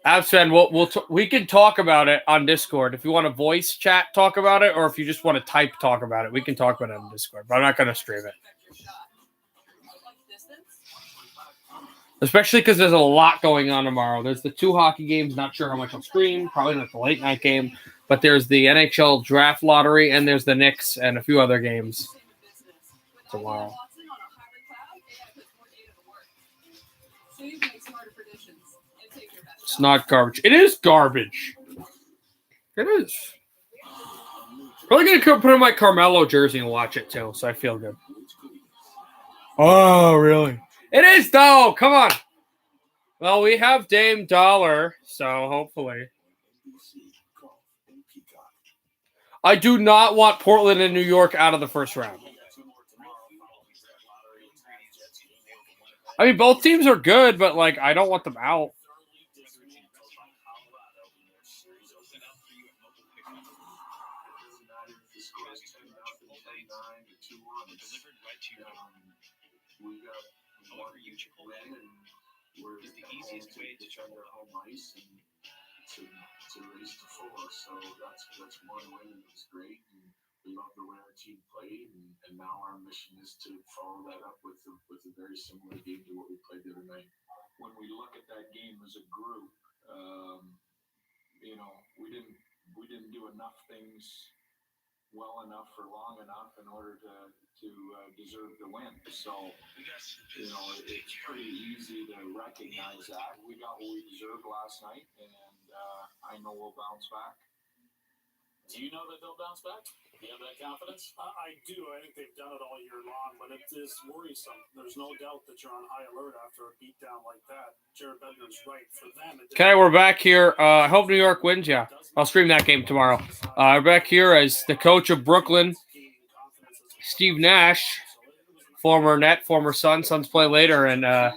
Avs fan, we can talk about it on Discord. If you want to voice chat, talk about it, or if you just want to type, talk about it. We can talk about it on Discord, but I'm not going to stream it. Especially because there's a lot going on tomorrow. There's the 2 hockey games. Not sure how much I'll stream. Probably not the late night game. But there's the NHL draft lottery, and there's the Knicks and a few other games tomorrow. It's not garbage. It is garbage. It is. Probably going to put on my Carmelo jersey and watch it, too, so I feel good. Oh, really? It is, though. Come on. Well, we have Dame Dollar, so hopefully. I do not want Portland and New York out of the first round. I mean, both teams are good, but, like, I don't want them out. To race to four, so that's one win, and it's great. And we love the way our team played, and now our mission is to follow that up with a very similar game to what we played the other night. When we look at that game as a group, we didn't do enough things well enough for long enough in order to deserve the win. So, it's pretty easy to recognize that. We got what we deserved last night, and I know we'll bounce back. Do you know that they'll bounce back? Do you have that confidence? I do. I think they've done it all year long, but it is worrisome. There's no doubt that you're on high alert after a beatdown like that. Jared Bednar's right. For them, Okay, we're back here. I hope New York wins, yeah. I'll stream that game tomorrow. We're back here as the coach of Brooklyn, Steve Nash, former Net, former Sun. Suns play later, and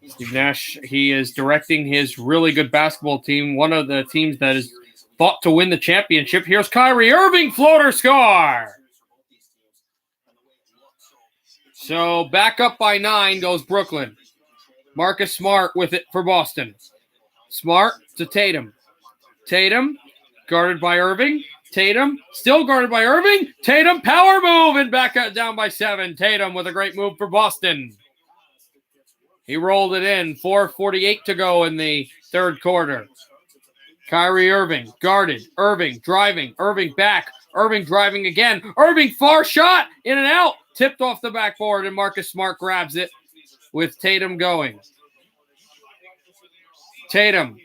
Steve Nash, he is directing his really good basketball team, one of the teams that is thought to win the championship. Here's Kyrie Irving, floater score. So back up by 9 goes Brooklyn. Marcus Smart with it for Boston. Smart to Tatum. Tatum, guarded by Irving. Tatum, still guarded by Irving. Tatum, power move, and back down by 7. Tatum with a great move for Boston. He rolled it in. 4:48 to go in the third quarter. Kyrie Irving, guarded. Irving, driving. Irving back. Irving driving again. Irving, far shot. In and out. Tipped off the backboard, and Marcus Smart grabs it with Tatum going. Tatum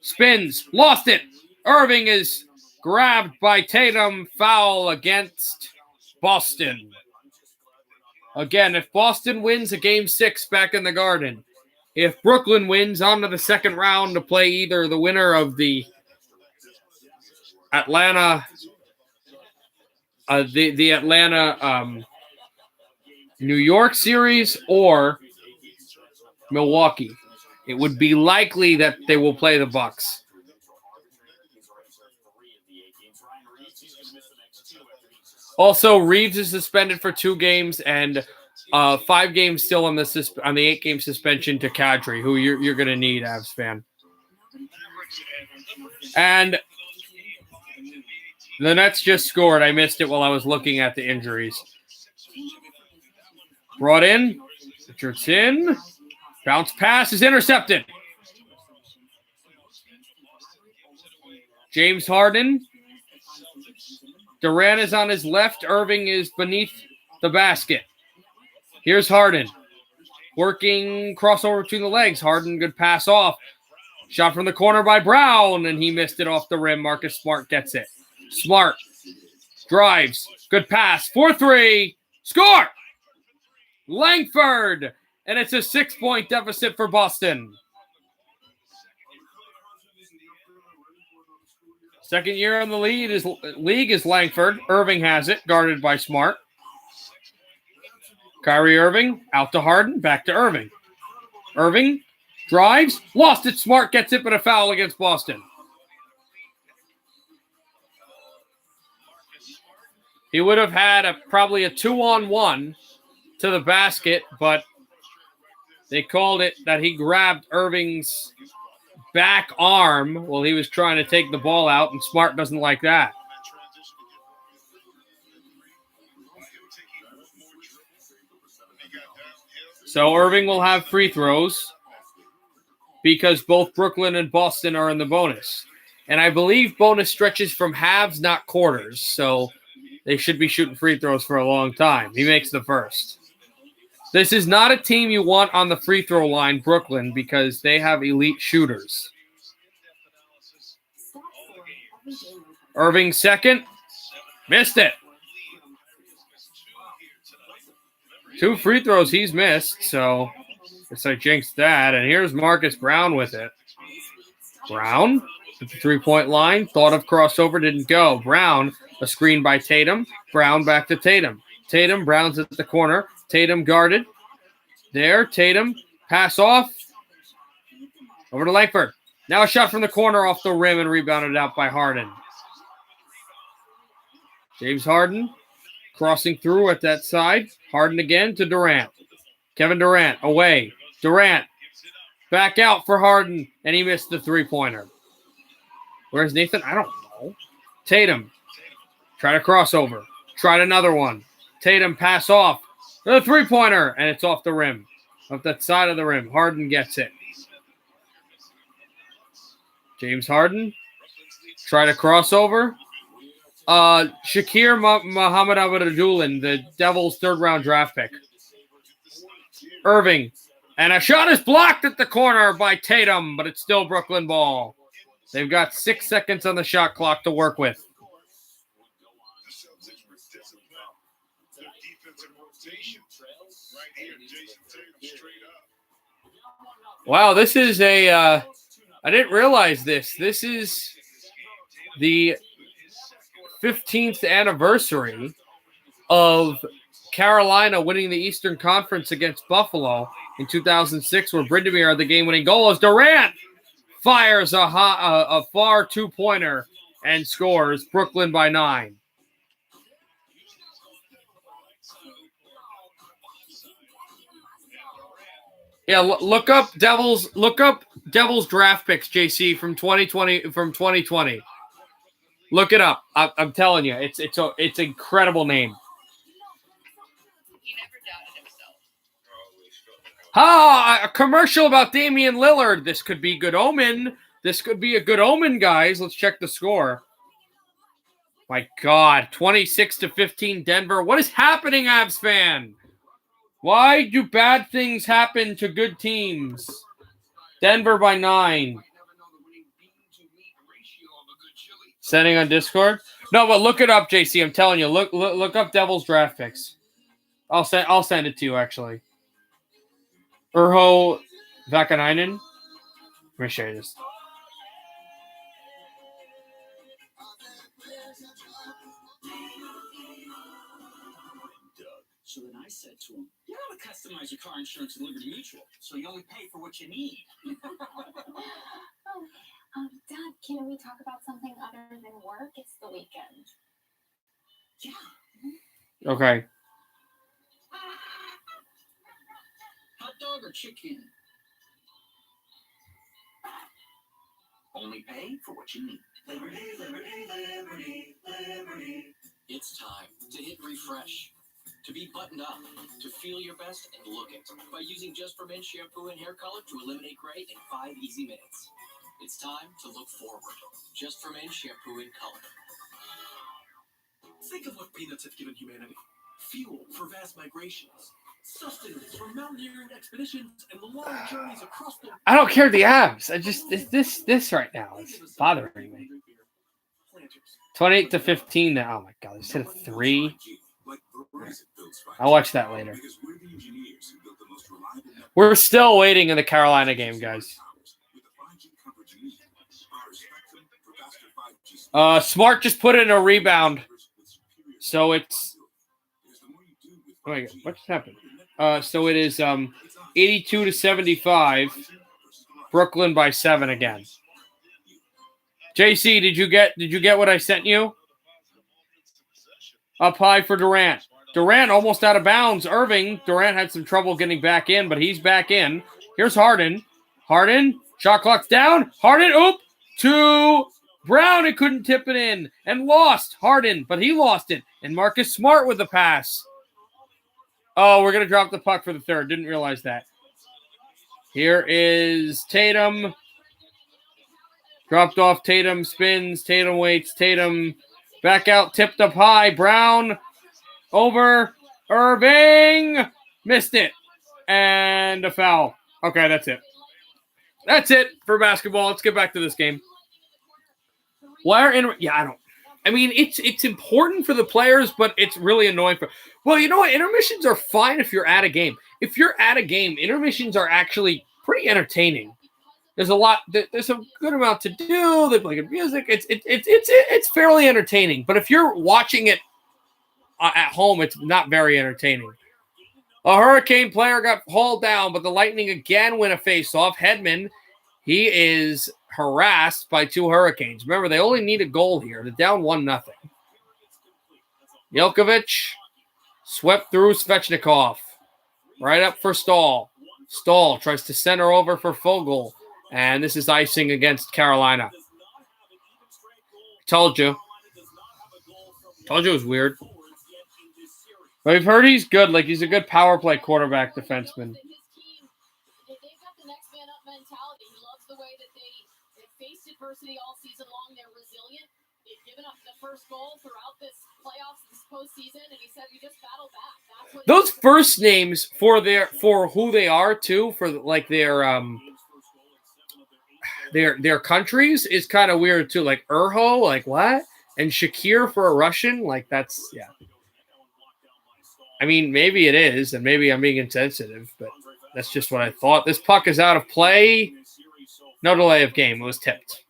spins. Lost it. Irving is grabbed by Tatum. Foul against Boston. Again, if Boston wins a Game 6 back in the Garden, if Brooklyn wins on to the second round to play either the winner of the Atlanta, the Atlanta New York series or Milwaukee, it would be likely that they will play the Bucks. Also, Reeves is suspended for 2 games and 5 games still on the 8-game suspension to Kadri, who you're going to need, Avs fan. And the Nets just scored. I missed it while I was looking at the injuries. Brought in. Richardson. Bounce pass is intercepted. James Harden. Durant is on his left. Irving is beneath the basket. Here's Harden. Working crossover between the legs. Harden, good pass off. Shot from the corner by Brown, and he missed it off the rim. Marcus Smart gets it. Smart drives. Good pass. 4-3. Score! Langford. And it's a 6-point deficit for Boston. Second year in the league is Langford. Irving has it, guarded by Smart. Kyrie Irving, out to Harden, back to Irving. Irving drives, lost it. Smart gets it, but a foul against Boston. He would have had probably a 2-on-1 to the basket, but they called it that he grabbed Irving's back arm while he was trying to take the ball out, and Smart doesn't like that. So Irving will have free throws because both Brooklyn and Boston are in the bonus. And I believe bonus stretches from halves, not quarters. So they should be shooting free throws for a long time. He makes the first. This is not a team you want on the free throw line, Brooklyn, because they have elite shooters. Irving second. Missed it. 2 free throws he's missed, so guess I jinxed that. And here's Marcus Brown with it. Brown at the three-point line. Thought of crossover, didn't go. Brown, a screen by Tatum. Brown back to Tatum. Tatum, Brown's at the corner. Tatum guarded. There, Tatum, pass off. Over to Langford. Now a shot from the corner off the rim and rebounded out by Harden. James Harden crossing through at that side. Harden again to Durant. Kevin Durant away. Durant back out for Harden, and he missed the three-pointer. Where's Nathan? I don't know. Tatum. Try to crossover. Tried another one. Tatum pass off. The three-pointer, and it's off the rim. Off that side of the rim. Harden gets it. James Harden. Try to crossover. Shakir Muhammad Abdul-Jabbar, the Devils' third-round draft pick. Irving. And a shot is blocked at the corner by Tatum, but it's still Brooklyn ball. They've got 6 seconds on the shot clock to work with. Wow, this is a I didn't realize this. This is the 15th anniversary of Carolina winning the Eastern Conference against Buffalo in 2006, where Brindamour had the game-winning goal as Durant fires a far two-pointer and scores. Brooklyn by 9. Yeah, look up Devils draft picks, JC, from 2020. Look it up. I'm telling you, it's an incredible name. A commercial about Damian Lillard. This could be good omen. This could be a good omen, guys. Let's check the score. My God, 26-15 Denver. What is happening, Avs fan? Why do bad things happen to good teams? Denver by 9. Sending on Discord? No, but look it up, JC. I'm telling you. Look up Devils draft picks. I'll send it to you, actually. Urho Vakanainen. Let me show you this. So then I said to him, you gotta customize your car insurance at Liberty Mutual, so you only pay for what you need. Dad, can we talk about something other than work? It's the weekend. Yeah. Okay. Hot dog or chicken? Only pay for what you need. Liberty, Liberty, Liberty, Liberty. It's time to hit refresh. To be buttoned up, to feel your best and look it. By using Just for Men shampoo and hair color to eliminate gray in 5 easy minutes. It's time to look forward. Just for Men shampoo and color. Think of what peanuts have given humanity. Fuel for vast migrations. Sustenance for mountaineering expeditions and the long journeys across the... I don't care the abs. I just this right now is bothering me. 28-15 now. Oh my God, I just hit a 3. I'll watch that later. We're still waiting in the Carolina game, guys. Smart just put in a rebound. So it's... Oh my God, what just happened? So it is 82-75. Brooklyn by 7 again. JC, did you get what I sent you? Up high for Durant. Durant almost out of bounds. Irving. Durant had some trouble getting back in, but he's back in. Here's Harden. Harden. Shot clock's down. Harden. Oop. To Brown. It couldn't tip it in. And lost. Harden. But he lost it. And Marcus Smart with the pass. Oh, we're going to drop the puck for the third. Didn't realize that. Here is Tatum. Dropped off. Tatum spins. Tatum waits. Tatum back out. Tipped up high. Brown over. Irving missed it. And a foul. Okay, that's it. That's it for basketball. Let's get back to this game. Why are I mean, it's important for the players, but it's really annoying for. Well, you know what? Intermissions are fine if you're at a game. If you're at a game, intermissions are actually pretty entertaining. There's a good amount to do. They play good music. It's fairly entertaining. But if you're watching it at home, it's not very entertaining. A Hurricane player got hauled down, but the Lightning again win a face-off. Hedman, he is harassed by two Hurricanes. Remember, they only need a goal here. They're down 1-0. Jelkovic swept through Svechnikov. Right up for Stahl. Stahl tries to center over for Fogle. And this is icing against Carolina. Told you. Told you it was weird. But we've heard he's good. Like, he's a good power play quarterback defenseman. They've got the next man up mentality. He loves the way that they faced adversity all season long. They're resilient. They've given up the first goal throughout this playoffs, this postseason, and he said we just battle back. That's what those first names for who they are too, for like their countries is kind of weird too. Like Urho, like what? And Shakir for a Russian, like that's yeah. I mean, maybe it is, and maybe I'm being insensitive, but that's just what I thought. This puck is out of play. No delay of game. It was tipped.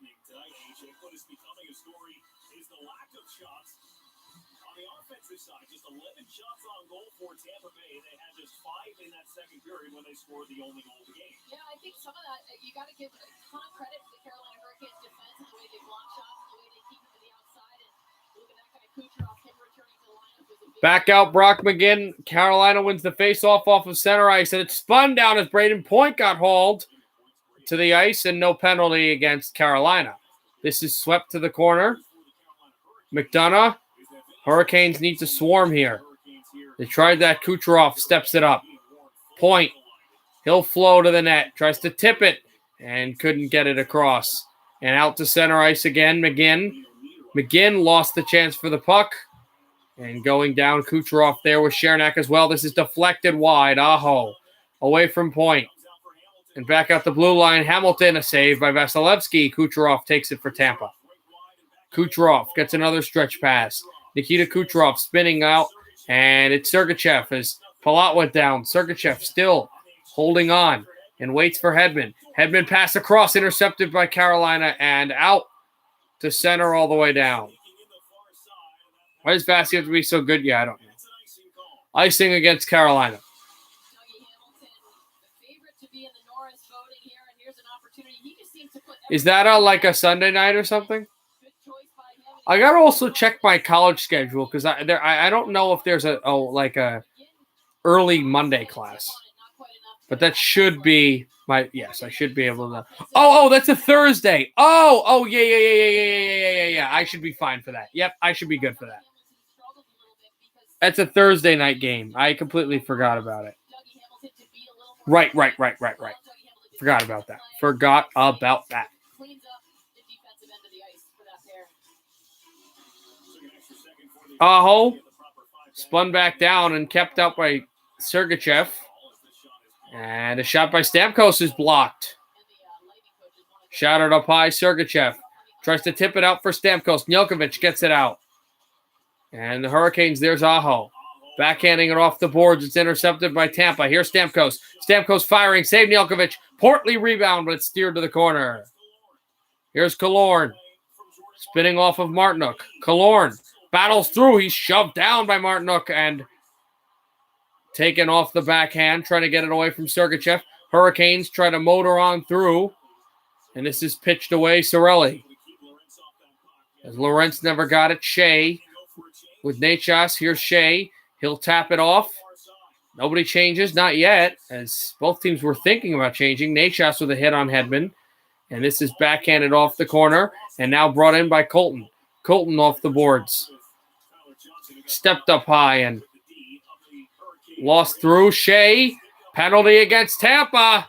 Yeah, I think some of that, you got to give a ton of credit to the Carolina Hurricanes defense and the way they block shots, the way they keep them to the outside, and look at that kind of Kucherov, him returning to the lineup was a big Back out Brock McGinn. Carolina wins the face-off off of center ice, and it spun down as Braden Point got hauled to the ice, and no penalty against Carolina. This is swept to the corner. McDonough. Hurricanes need to swarm here. They tried that. Kucherov steps it up. Point. He'll flow to the net. Tries to tip it and couldn't get it across. And out to center ice again, McGinn. McGinn lost the chance for the puck. And going down, Kucherov there with Chernak as well. This is deflected wide. Aho away from Point. And back out the blue line. Hamilton, a save by Vasilevsky. Kucherov takes it for Tampa. Kucherov gets another stretch pass. Nikita Kucherov spinning out. And it's Sergachev as Palat went down. Sergachev still holding on and waits for Hedman. Hedman pass across, intercepted by Carolina and out to center all the way down. Why does Vasi have to be so good? Yeah, I don't know. Icing against Carolina. Is that like a Sunday night or something? I gotta also check my college schedule because I don't know if there's a early Monday class, but that should be I should be able to. Oh, that's a Thursday. Oh, yeah. I should be fine for that. Yep, I should be good for that. That's a Thursday night game. I completely forgot about it. Right. Forgot about that. Aho spun back down and kept out by Sergachev. And a shot by Stamkos is blocked. Shot up high, Sergachev. Tries to tip it out for Stamkos. Jelkovic gets it out. And the Hurricanes, there's Aho. Backhanding it off the boards. It's intercepted by Tampa. Here's Stamkos. Stamkos firing. Save Jelkovic. Portly rebound, but it's steered to the corner. Here's Killorn. Spinning off of Martinook. Killorn battles through. He's shoved down by Martinook and taken off the backhand, trying to get it away from Sergachev. Hurricanes try to motor on through. And this is pitched away, Cirelli. As Lorentz never got it, Shea with Nachas. Here's Shea. He'll tap it off. Nobody changes, not yet, as both teams were thinking about changing. Nachas with a hit on Hedman. And this is backhanded off the corner and now brought in by Colton. Colton off the boards. Stepped up high and lost through. Shea. Penalty against Tampa.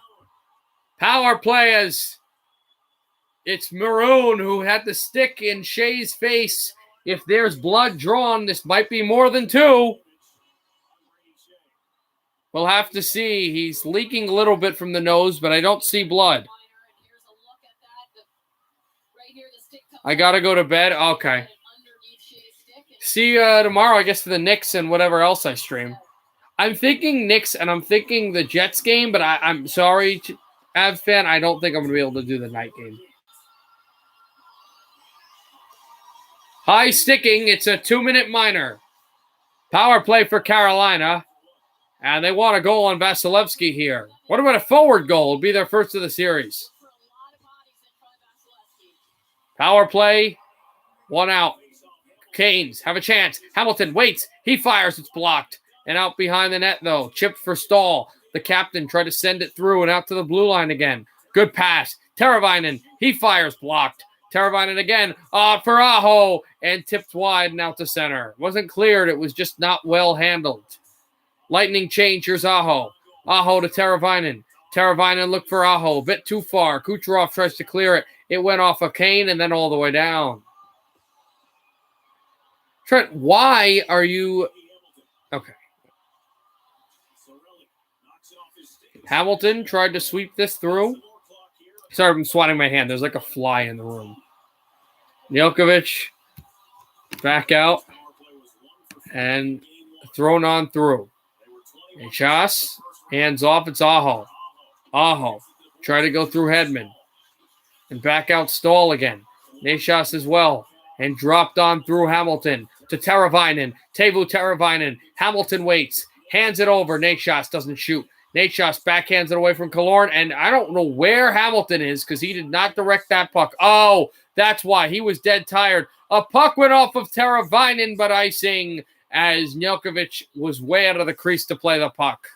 Power play It's Maroon who had the stick in Shea's face. If there's blood drawn, this might be more than 2. We'll have to see. He's leaking a little bit from the nose, but I don't see blood. I got to go to bed? Okay. See you tomorrow, I guess, for the Knicks and whatever else I stream. I'm thinking Knicks, and I'm thinking the Jets game, but I'm sorry, Av fan, I don't think I'm going to be able to do the night game. High sticking. It's a 2-minute minor. Power play for Carolina. And they want a goal on Vasilevsky here. What about a forward goal? It'll be their first of the series. Power play. 1 out. Canes have a chance. Hamilton waits. He fires. It's blocked. And out behind the net, though. Chipped for Stahl. The captain tried to send it through and out to the blue line again. Good pass. Teravainen. He fires. Blocked. Teravainen again. For Aho. And tipped wide and out to center. Wasn't cleared. It was just not well handled. Lightning change. Here's Aho. Aho to Teravainen. Teravainen looked for Aho. A bit too far. Kucherov tries to clear it. It went off of Kane and then all the way down. Trent, why are you... Okay. Hamilton tried to sweep this through. Sorry, I'm swatting my hand. There's like a fly in the room. Njelkovic back out and thrown on through. And Chas hands off. It's Aho. Aho try to go through Hedman and back out Stahl again. Nashas as well and dropped on through Hamilton to Teravainen. Teuvo Teravainen. Hamilton waits. Hands it over. Nashas doesn't shoot. Nashas backhands it away from Killorn, and I don't know where Hamilton is because he did not direct that puck. Oh, that's why. He was dead tired. A puck went off of Teravainen, but icing as Njelkovic was way out of the crease to play the puck.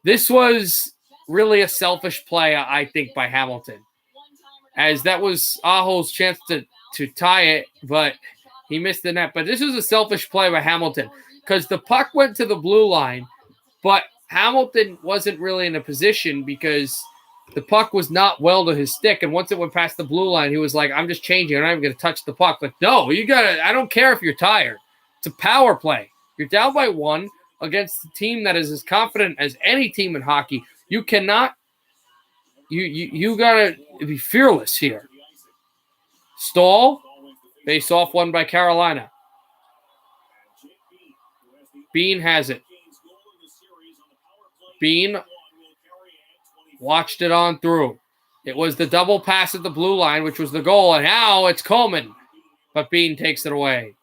This was really a selfish play, I think, by Hamilton, as that was Aho's chance to tie it, but he missed the net. But this was a selfish play by Hamilton because the puck went to the blue line, but Hamilton wasn't really in a position because the puck was not well to his stick. And once it went past the blue line, he was like, I'm just changing. I'm not even going to touch the puck. Like, no, you got to, I don't care if you're tired. It's a power play. You're down by 1 against a team that is as confident as any team in hockey. You cannot, you got to be fearless here. Stahl, face off one by Carolina. Bean has it. Bean watched it on through. It was the double pass at the blue line, which was the goal, and now it's Coleman. But Bean takes it away.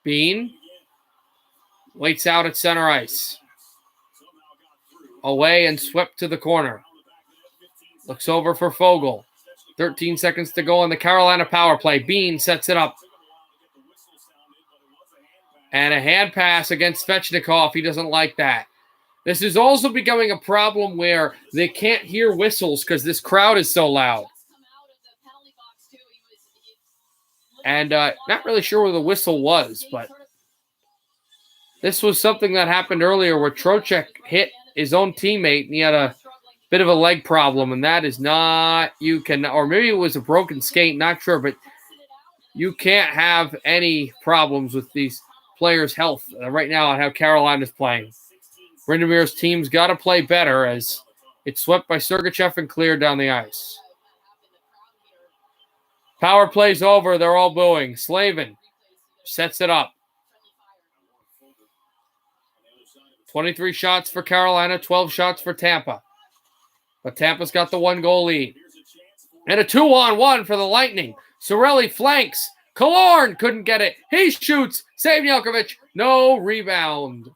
Bean waits out at center ice. Away and swept to the corner. Looks over for Fogle. 13 seconds to go on the Carolina power play. Bean sets it up. And a hand pass against Svechnikov. He doesn't like that. This is also becoming a problem where they can't hear whistles because this crowd is so loud. And not really sure where the whistle was, but this was something that happened earlier where Trocheck hit his own teammate and he had a bit of a leg problem, and that is not, you can, or maybe it was a broken skate, not sure, but you can't have any problems with these players' health right now on how Carolina's playing. Brandemir's team's got to play better as it's swept by Sergachev and cleared down the ice. Power play's over. They're all booing. Slavin sets it up. 23 shots for Carolina, 12 shots for Tampa. But Tampa's got the 1-goal lead. And a 2-on-1 for the Lightning. Cirelli flanks. Killorn couldn't get it. He shoots. Save Njelkovic. No rebound.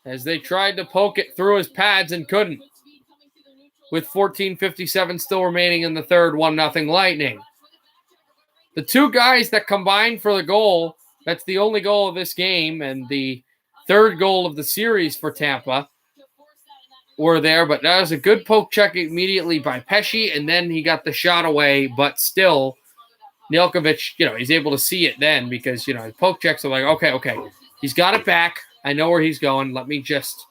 As they tried to poke it through his pads and couldn't. With 14:57 still remaining in the third, 1-0 Lightning. The two guys that combined for the goal, that's the only goal of this game, and the third goal of the series for Tampa, were there. But that was a good poke check immediately by Pesce, and then he got the shot away. But still, Njelkovic, he's able to see it then because, his poke checks are like, okay, he's got it back. I know where he's going. Let me just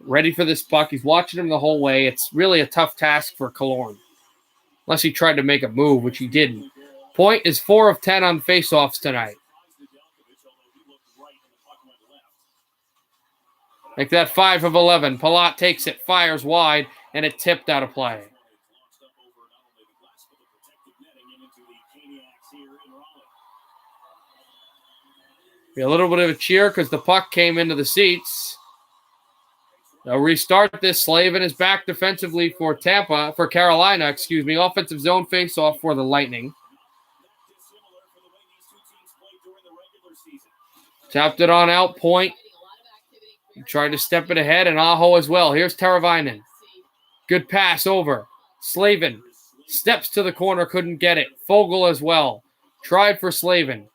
ready for this puck. He's watching him the whole way. It's really a tough task for Killorn, unless he tried to make a move, which he didn't. Point is 4 of 10 on faceoffs tonight. Make that 5 of 11. Palat takes it, fires wide, and it tipped out of play. Be a little bit of a cheer because the puck came into the seats. They'll restart this. Slavin is back defensively for Carolina, offensive zone faceoff for the Lightning. Tapped it on out, Point. Tried to step it ahead, and Aho as well. Here's Teravainen. Good pass over. Slavin steps to the corner, couldn't get it. Fogle as well. Tried for Slavin.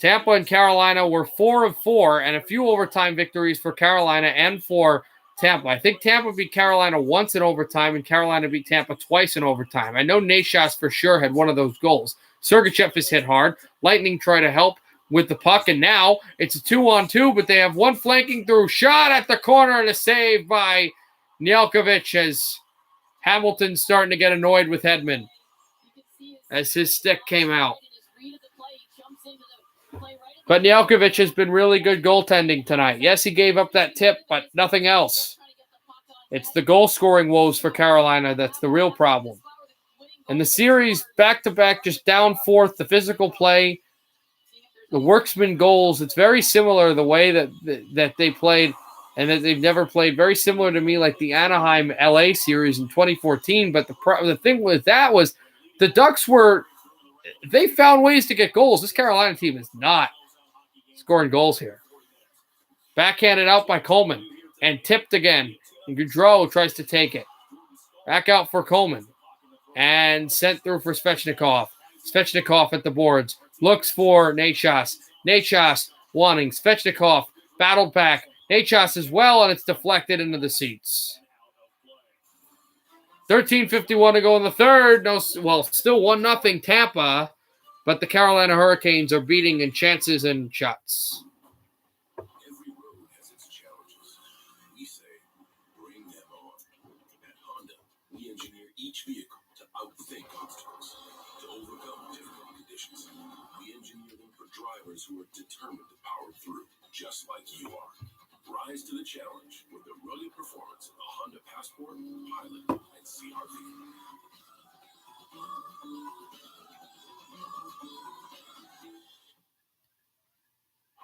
Tampa and Carolina were 4 of 4, and a few overtime victories for Carolina and for Tampa. I think Tampa beat Carolina once in overtime, and Carolina beat Tampa twice in overtime. I know Nashas for sure had one of those goals. Sergachev is hit hard. Lightning try to help with the puck, and now it's a 2-on-2, but they have one flanking through. Shot at the corner and a save by Nedeljkovic as Hamilton's starting to get annoyed with Hedman as his stick came out. But Nedeljkovic has been really good goaltending tonight. Yes, he gave up that tip, but nothing else. It's the goal-scoring woes for Carolina that's the real problem. And the series, back-to-back, just down fourth, the physical play, the worksman goals, it's very similar the way that they played and that they've never played. Very similar to me like the Anaheim-LA series in 2014. But the thing with that was the Ducks they found ways to get goals. This Carolina team is not scoring goals here. Backhanded out by Coleman and tipped again. And Gaudreau tries to take it. Back out for Coleman. And sent through for Svechnikov. Svechnikov at the boards. Looks for Nashas. Nashas wanting. Svechnikov battled back. Nashas as well, and it's deflected into the seats. 13:51 to go in the third. Still 1-0 Tampa. But the Carolina Hurricanes are beating in chances and shots. Every road has its challenges. We say, bring them on. At Honda, we engineer each vehicle to outthink obstacles, to overcome difficult conditions. We engineer them for drivers who are determined to power through, just like you are. Rise to the challenge with the rugged performance of the Honda Passport, Pilot, and CR-V.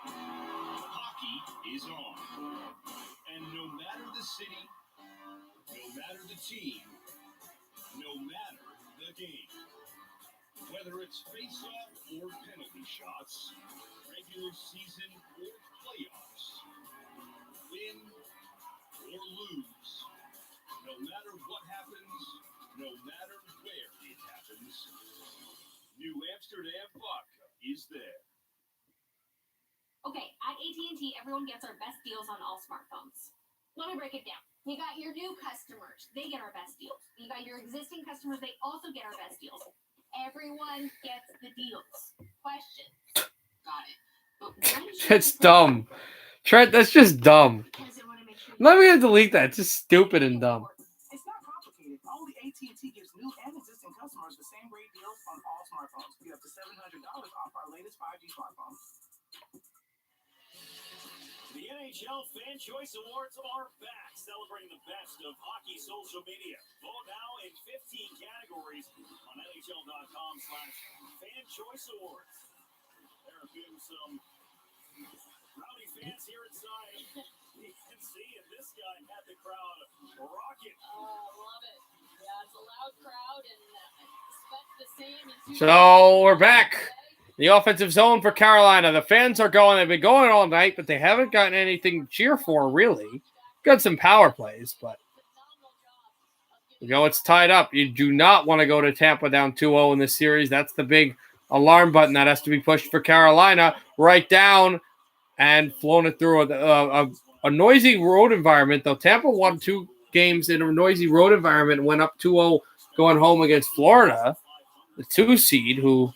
Hockey is on. And no matter the city, no matter the team, no matter the game, whether it's face-off or penalty shots, regular season or playoffs, win or lose, no matter what happens, no matter where it happens, New Amsterdam Vodka is there. Okay, at AT&T, everyone gets our best deals on all smartphones. Let me break it down. You got your new customers. They get our best deals. You got your existing customers. They also get our best deals. Everyone gets the deals. Question. Got it. But when should That's dumb. Trent, that's just dumb. I'm not even going to delete that. It's just stupid and dumb. It's not complicated. Only AT&T gives new and existing customers the same great deals on all smartphones. Get up to $700 off our latest 5G smartphone. The NHL Fan Choice Awards are back, celebrating the best of hockey social media. Vote now in 15 categories on NHL.com/Fan Choice Awards. There have been some rowdy fans here inside. You can see, and this guy had the crowd rocking. Oh, love it. Yeah, it's a loud crowd, and expect the same in So we're back. The offensive zone for Carolina. The fans are going. They've been going all night, but they haven't gotten anything to cheer for, really. Got some power plays, but it's tied up. You do not want to go to Tampa down 2-0 in this series. That's the big alarm button that has to be pushed for Carolina. Right down and flown it through a noisy road environment, though. Tampa won 2 games in a noisy road environment and went up 2-0 going home against Florida, the 2 seed, who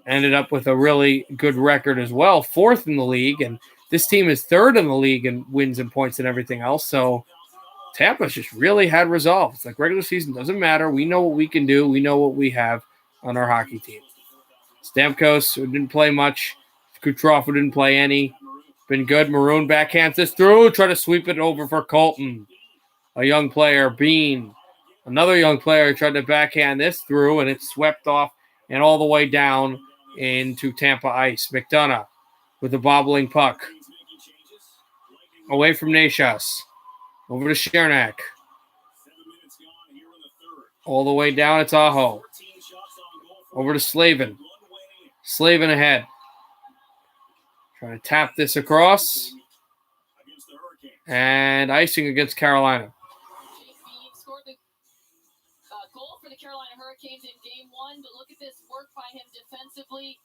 ended up with a really good record as well, 4th in the league. And This team is third in the league in wins and points and everything else. So Tampa's just really had resolve. It's like regular season doesn't matter. We know what we can do. We know what we have on our hockey team. Stamkos, who didn't play much. Kucherov, who didn't play any. Been good. Maroon backhands this through. Try to sweep it over for Colton. A young player, Bean. Another young player tried to backhand this through, and it swept off and all the way down into Tampa ice. McDonough with the bobbling puck. Away from Nashas. Over to Chernak. All the way down, it's Aho. Over to Slavin. Slavin ahead. Trying to tap this across. And icing against Carolina. Scored the goal for the Carolina Hurricanes in game 1, but look at this work by him defensively.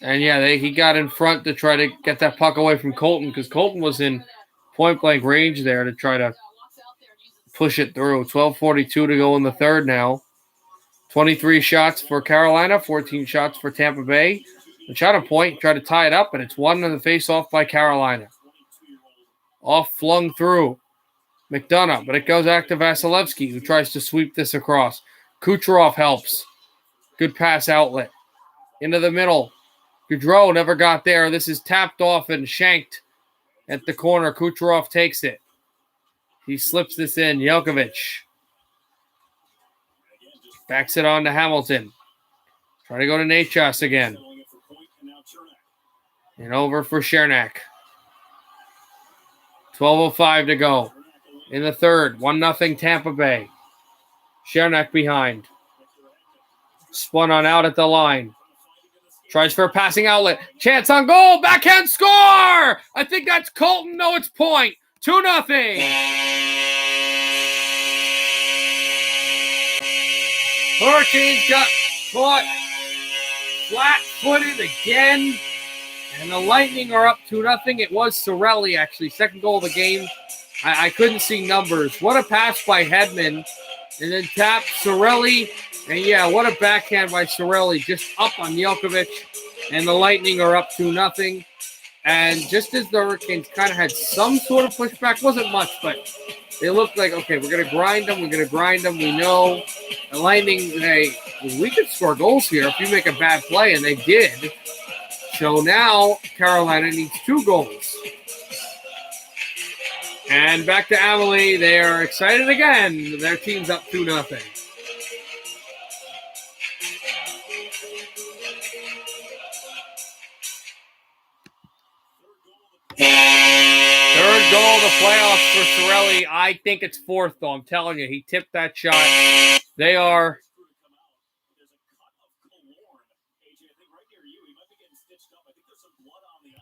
And yeah, he got in front to try to get that puck away from Colton because Colton was in point-blank range there to try to push it through. 12:42 to go in the third now. 23 shots for Carolina, 14 shots for Tampa Bay. The shot on point, try to tie it up, and it's won on the face-off by Carolina. Off flung through McDonough, but it goes back to Vasilevsky, who tries to sweep this across. Kucherov helps. Good pass outlet. Into the middle. Gaudreau never got there. This is tapped off and shanked at the corner. Kucherov takes it. He slips this in. Jelkovic backs it on to Hamilton. Trying to go to Nashas again. And over for Chernak. 12:05 to go in the third. 1-0 Tampa Bay. Chernak behind. Spun on out at the line. Tries for a passing outlet. Chance on goal. Backhand score! I think that's Colton. No, it's point. 2-0. Hurricanes got caught flat-footed again. And the Lightning are up 2-0. It was Cirelli, actually. Second goal of the game. I couldn't see numbers. What a pass by Hedman. And then tap Cirelli. And yeah, what a backhand by Cirelli. Just up on Jelkovic. And the Lightning are up 2-0. And just as the Hurricanes kind of had some sort of pushback, wasn't much, but they looked like, okay, we're going to grind them. We're going to grind them. We know the Lightning, hey, we could score goals here if you make a bad play, and they did. So now Carolina needs 2 goals. And back to Amalie. They are excited again. Their team's up 2-0. Third goal of the playoffs for Cirelli. I think it's fourth, though. I'm telling you, he tipped that shot. They are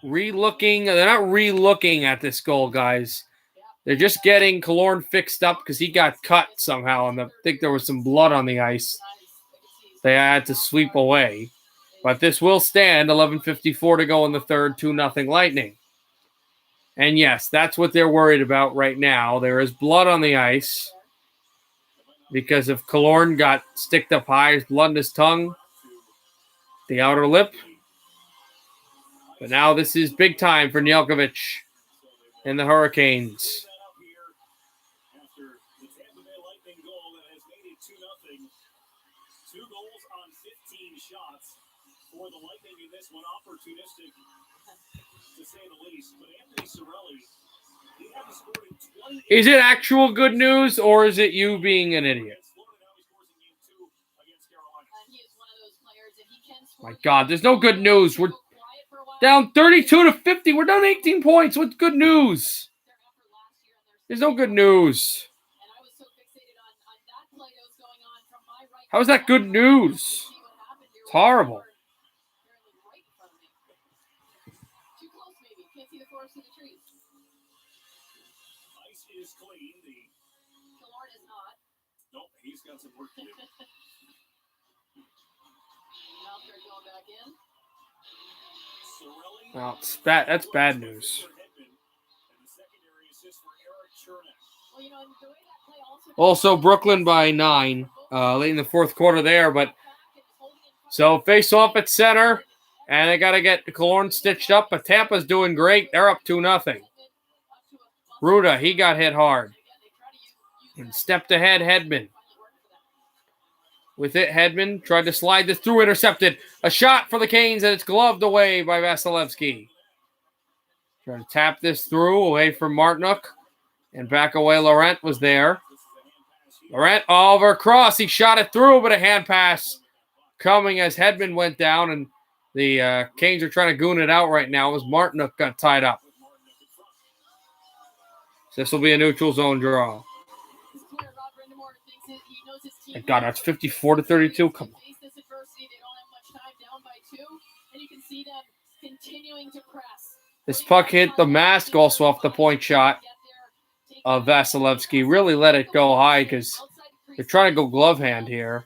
re-looking. They're not re-looking at this goal, guys. They're just getting Killorn fixed up because he got cut somehow, and I think there was some blood on the ice. They had to sweep away. But this will stand. 11:54 to go in the third. 2-0 Lightning. And yes, that's what they're worried about right now. There is blood on the ice because if Killorn got sticked up high, his blood in his tongue, the outer lip. But now this is big time for Jelkovic and the Hurricanes. After the Tampa Bay Lightning goal that has made it 2-0. 2 goals on 15 shots for the Lightning in this one. Opportunistic, to say the least. But Anthony Cirelli, he hasn't scored in 28. Is it actual good news, or is it you being an idiot? My God, there's no good news. We're down 32-50. We're down 18 points. What's good news? There's no good news. How is that good news? It's horrible. Ice is clean. Killorn is not. Nope, he's got some work to do. Going back in. Well, it's bad. That's bad news. Also, Brooklyn by 9 late in the fourth quarter there. But so face off at center, And they got to get Killorn stitched up, but Tampa's doing great. They're up 2-0. Ruda, he got hit hard. And stepped ahead, Hedman. With it, Hedman tried to slide this through, intercepted. A shot for the Canes, and it's gloved away by Vasilevsky. Trying to tap this through, away from Martinook. And back away, Laurent was there. Laurent over cross. He shot it through, but a hand pass coming as Hedman went down, and the Canes are trying to goon it out right now as Martinook got tied up. So this will be a neutral zone draw. Thank God, that's 54-32. Come on. This puck hit the mask also off the point shot of Vasilevsky. Really let it go high because they're trying to go glove hand here.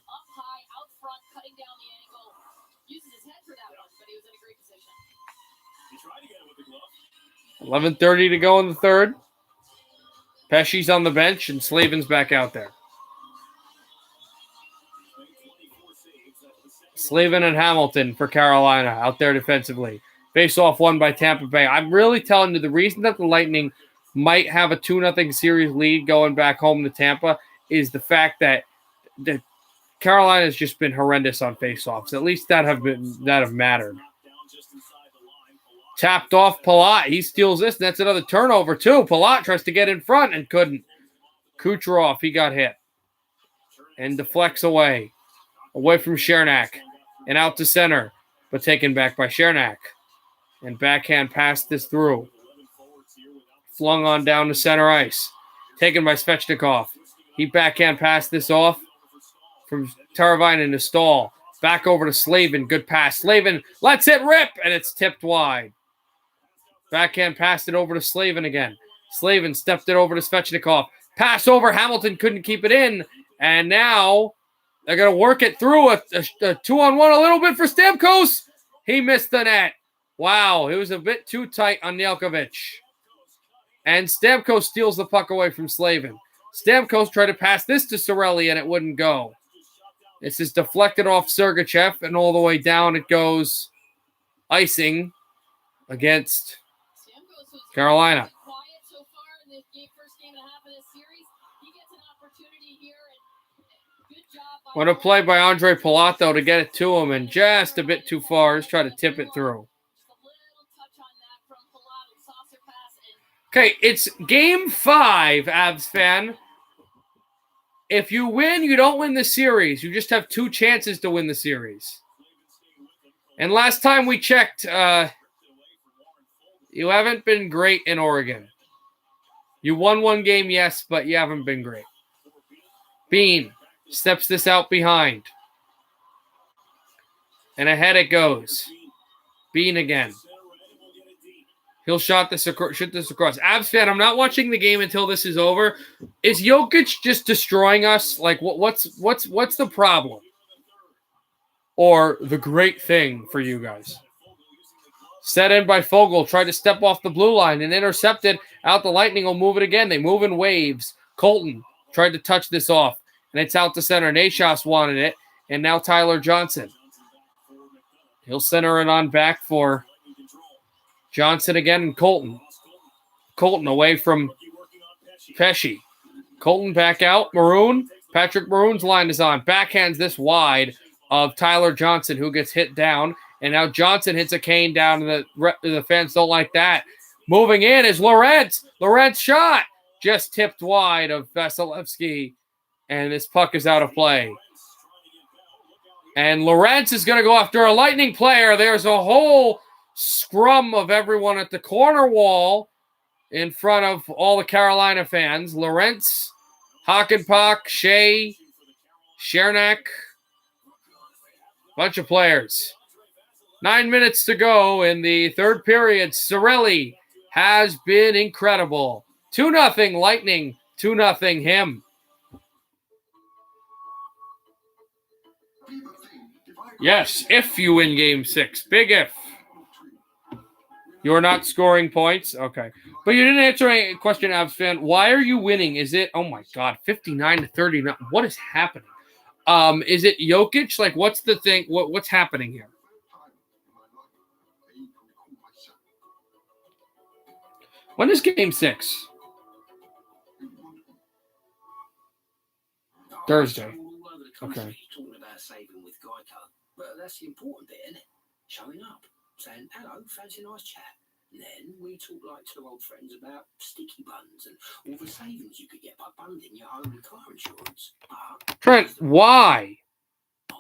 11:30 to go in the third. Pesci's on the bench, and Slavin's back out there. Slavin and Hamilton for Carolina out there defensively. Face-off won by Tampa Bay. I'm really telling you, the reason that the Lightning might have a 2-0 series lead going back home to Tampa is the fact that Carolina has just been horrendous on face-offs. At least that have mattered. Tapped off Palat. He steals this, and that's another turnover, too. Palat tries to get in front and couldn't. Kucherov, he got hit. And deflects away. Away from Chernak. And out to center. But taken back by Chernak. And backhand passed this through. Flung on down to center ice. Taken by Svechnikov. He backhand passed this off from Taravainen to Stahl. Back over to Slavin. Good pass. Slavin lets it rip, and it's tipped wide. Backhand passed it over to Slavin again. Slavin stepped it over to Svechnikov. Pass over. Hamilton couldn't keep it in. And now they're going to work it through a 2-on-1 a little bit for Stamkos. He missed the net. Wow, it was a bit too tight on Nedeljkovic. And Stamkos steals the puck away from Slavin. Stamkos tried to pass this to Cirelli, and it wouldn't go. This is deflected off Sergachev, and all the way down it goes. Icing against Carolina. What a play by Andre Palat, though, to get it to him, and just a bit too far. Just try to tip it through. Okay, it's Game 5, Avs fan. If you win, you don't win the series. You just have 2 chances to win the series. And last time we checked, you haven't been great in Oregon. You won 1 game, yes, but you haven't been great. Bean steps this out behind. And ahead it goes. Bean again. He'll shoot this across. Avs fan, I'm not watching the game until this is over. Is Jokic just destroying us? Like, what's the problem? Or the great thing for you guys? Set in by Fogle. Tried to step off the blue line and intercepted. Out the Lightning will move it again. They move in waves. Colton tried to touch this off. And it's out to center. Nashas wanted it. And now Tyler Johnson. He'll center it on back for Johnson again and Colton. Colton away from Pesci. Colton back out. Maroon. Patrick Maroon's line is on. Backhands this wide of Tyler Johnson, who gets hit down. And now Johnson hits a cane down, and the fans don't like that. Moving in is Lorentz. Lorentz shot. Just tipped wide of Vasilevsky. And this puck is out of play. And Lorentz is going to go after a Lightning player. There's a whole scrum of everyone at the corner wall in front of all the Carolina fans. Lorentz, Hakanpak, Shea, Chernak, bunch of players. 9 minutes to go in the third period. Cirelli has been incredible. 2-0 Lightning, 2-0 him. Yes, if you win Game 6. Big if. You're not scoring points? Okay. But you didn't answer any question, Avs fan. Why are you winning? Is it, oh my God, 59-39? What is happening? Is it Jokic? Like, what's the thing? What's happening here? When is game 6? Thursday. All over the country Okay. talking about saving with Geico. But that's the important bit, isn't it? Showing up, saying, hello, fancy a nice chat. And then we talk like two old friends about sticky buns and all the savings you could get by bundling your home and car insurance. But Trent, why?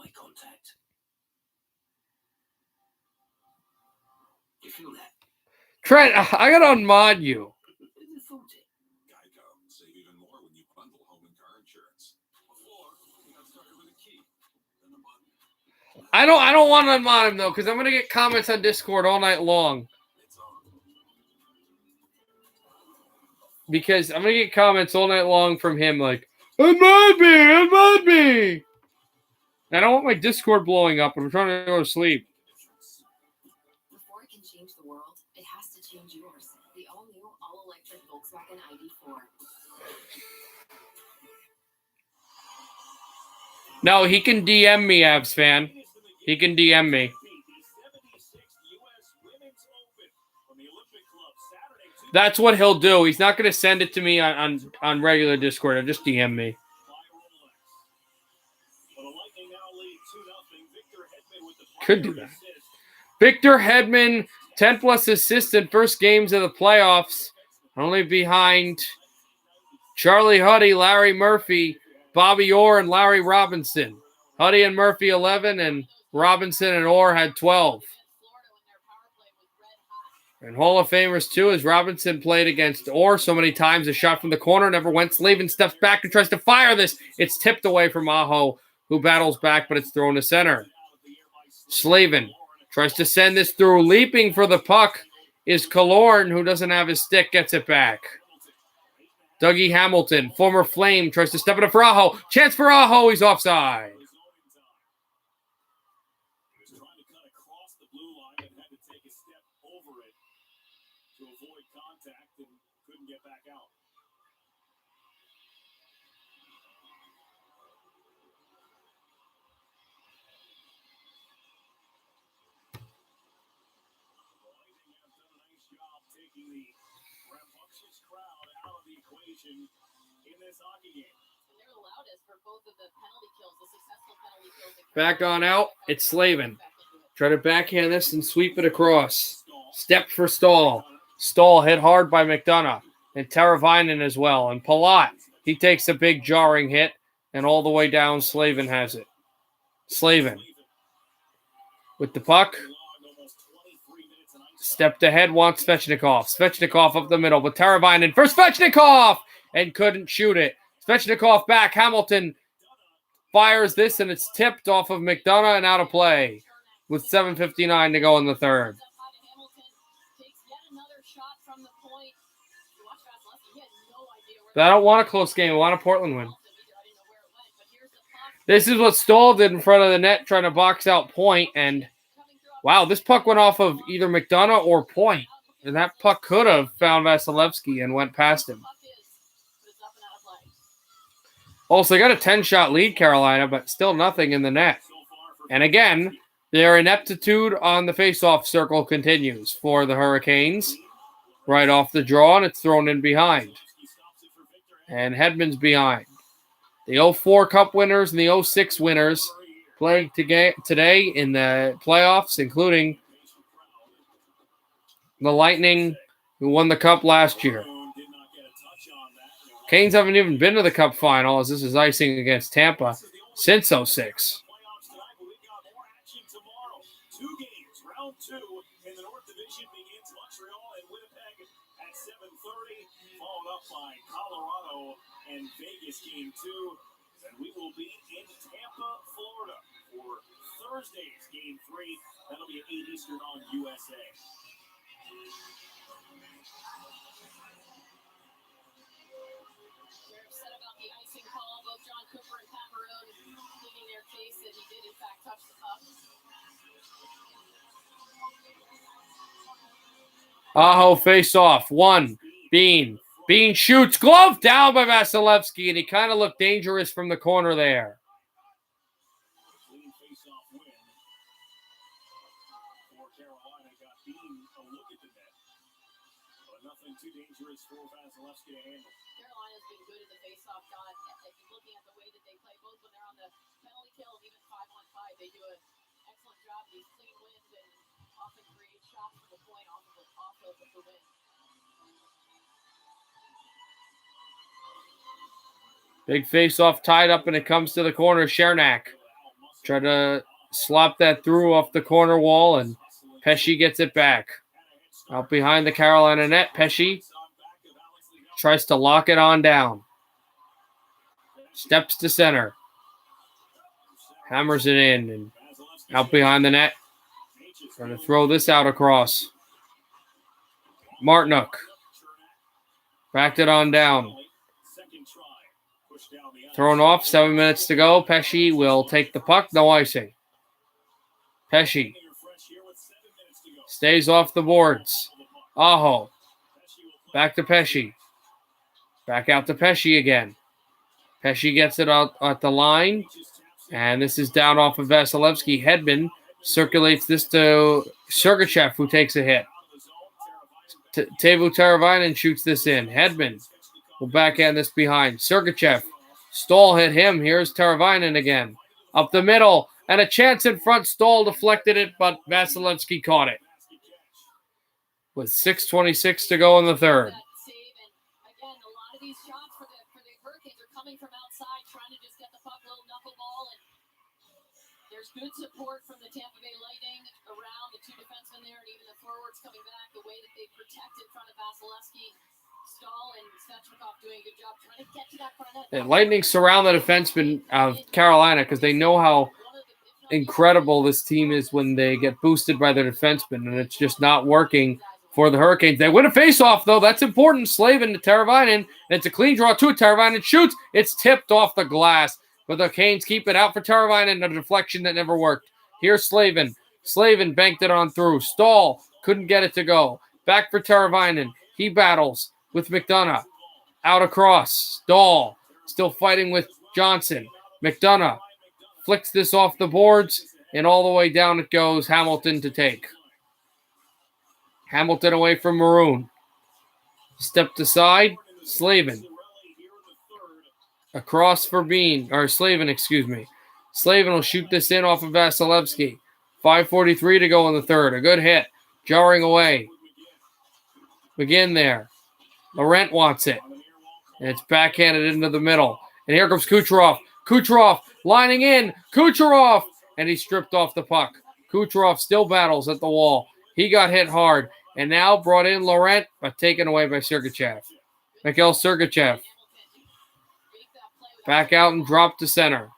eye contact. You feel that? Trent, I gotta unmod you. Who thought it? Geico. Save even more when you bundle home and car insurance. Before, we got started with a key, then a button. I don't want to unmod him though, because I'm gonna get comments on Discord all night long. It's on. Because I'm gonna get comments all night long from him like, unmod me. I don't want my Discord blowing up. I'm trying to go to sleep. Before it can change the world, it has to change yours. The all-new, all-electric Volkswagen ID4. No, he can DM me, Avs fan. He can DM me. That's what he'll do. He's not going to send it to me on regular Discord. He'll just DM me. Could do that. Victor Hedman, 10-plus assists in first games of the playoffs. Only behind Charlie Huddy, Larry Murphy, Bobby Orr, and Larry Robinson. Huddy and Murphy 11, and Robinson and Orr had 12. And Hall of Famers, too, as Robinson played against Orr so many times. A shot from the corner never went. Slavin steps back and tries to fire this. It's tipped away from Aho, who battles back, but it's thrown to center. Slavin tries to send this through. Leaping for the puck is Killorn, who doesn't have his stick, gets it back. Dougie Hamilton, former Flame, tries to step it up for Aho. Chance for Aho, he's offside. Back on out, it's Slavin. Try to backhand this and sweep it across. Step for Stahl. Stahl hit hard by McDonough. And Teravainen as well. And Palat, he takes a big jarring hit. And all the way down, Slavin has it. Slavin with the puck. Stepped ahead, wants Svechnikov. Svechnikov up the middle with Teravainen for Svechnikov! And couldn't shoot it. Svechnikov back. Hamilton fires this, and it's tipped off of McDonough and out of play with 7:59 to go in the third. But I don't want a close game. I want a Portland win. This is what Stahl did in front of the net, trying to box out Point. And, wow, this puck went off of either McDonough or Point. And that puck could have found Vasilevsky and went past him. Also, they got a 10-shot lead, Carolina, but still nothing in the net. And again, their ineptitude on the faceoff circle continues for the Hurricanes. Right off the draw, and it's thrown in behind. And Hedman's behind. The 04 Cup winners and the 06 winners playing today in the playoffs, including the Lightning, who won the Cup last year. Canes haven't even been to the Cup final, as this is icing against Tampa, since 06. And Vegas game 2, and we will be in Tampa, Florida for Thursday's game 3. That'll be at 8 Eastern on USA. They're upset about the icing call. Both John Cooper and Pat Maroon pleading their case that he did in fact touch the puck. Aho face off. One. Bean. Bean shoots. Glove down by Vasilevsky, and he kind of looked dangerous from the corner there. Clean face-off win for Carolina. Got Bean a look at the net, but nothing too dangerous. Carolina's been good in the face-off dot. Looking at the way that they play, both when they're on the penalty kill and even 5-on-5, they do an excellent job. These clean wins and often create shots from the point off of the win. Big face-off tied up, and it comes to the corner. Chernak try to slop that through off the corner wall, and Pesci gets it back. Out behind the Carolina net, Pesci tries to lock it on down. Steps to center. Hammers it in, and out behind the net. Trying to throw this out across. Martinuk. Backed it on down. Thrown off, 7 minutes to go. Pesci will take the puck. No icing. Pesci stays off the boards. Aho. Back to Pesci. Back out to Pesci again. Pesci gets it out at the line. And this is down off of Vasilevsky. Hedman circulates this to Sergachev, who takes a hit. Teuvo Teravainen shoots this in. Hedman will backhand this behind. Sergachev. Stahl hit him. Here's Teravainen again. Up the middle. And a chance in front. Stahl deflected it, but Vasilevsky caught it. With 6:26 to go in the third. Again, a lot of these shots for the Hurricanes are coming from outside, trying to just get the puck, little knuckleball, and there's good support from the Tampa Bay Lightning around the two defensemen there, and even the forwards coming back. The way that they protect in front of Vasilevsky, Stahl and Svechnikov doing a good job trying to get to that front net. The Lightning surround the defensemen of Carolina because they know how incredible this team is when they get boosted by their defensemen, and it's just not working for the Hurricanes. They win a faceoff, though. That's important. Slavin to Teravainen. And it's a clean draw to Teravainen. Shoots. It's tipped off the glass. But the Canes keep it out for Teravainen. A deflection that never worked. Here's Slavin. Slavin banked it on through. Stahl couldn't get it to go. Back for Teravainen. He battles with McDonough. Out across. Stahl still fighting with Johnson. McDonough flicks this off the boards. And all the way down it goes. Hamilton to take. Hamilton away from Maroon. Stepped aside. Slavin. Across for Bean. Or Slavin, excuse me. Slavin will shoot this in off of Vasilevsky. 5:43 to go in the third. A good hit. Jarring away. McGinn there. Laurent wants it. And it's backhanded into the middle. And here comes Kucherov. Kucherov lining in. Kucherov. And he stripped off the puck. Kucherov still battles at the wall. He got hit hard. And now brought in Laurent, but taken away by Sergachev. Mikhail Sergachev. Back out and drop to center.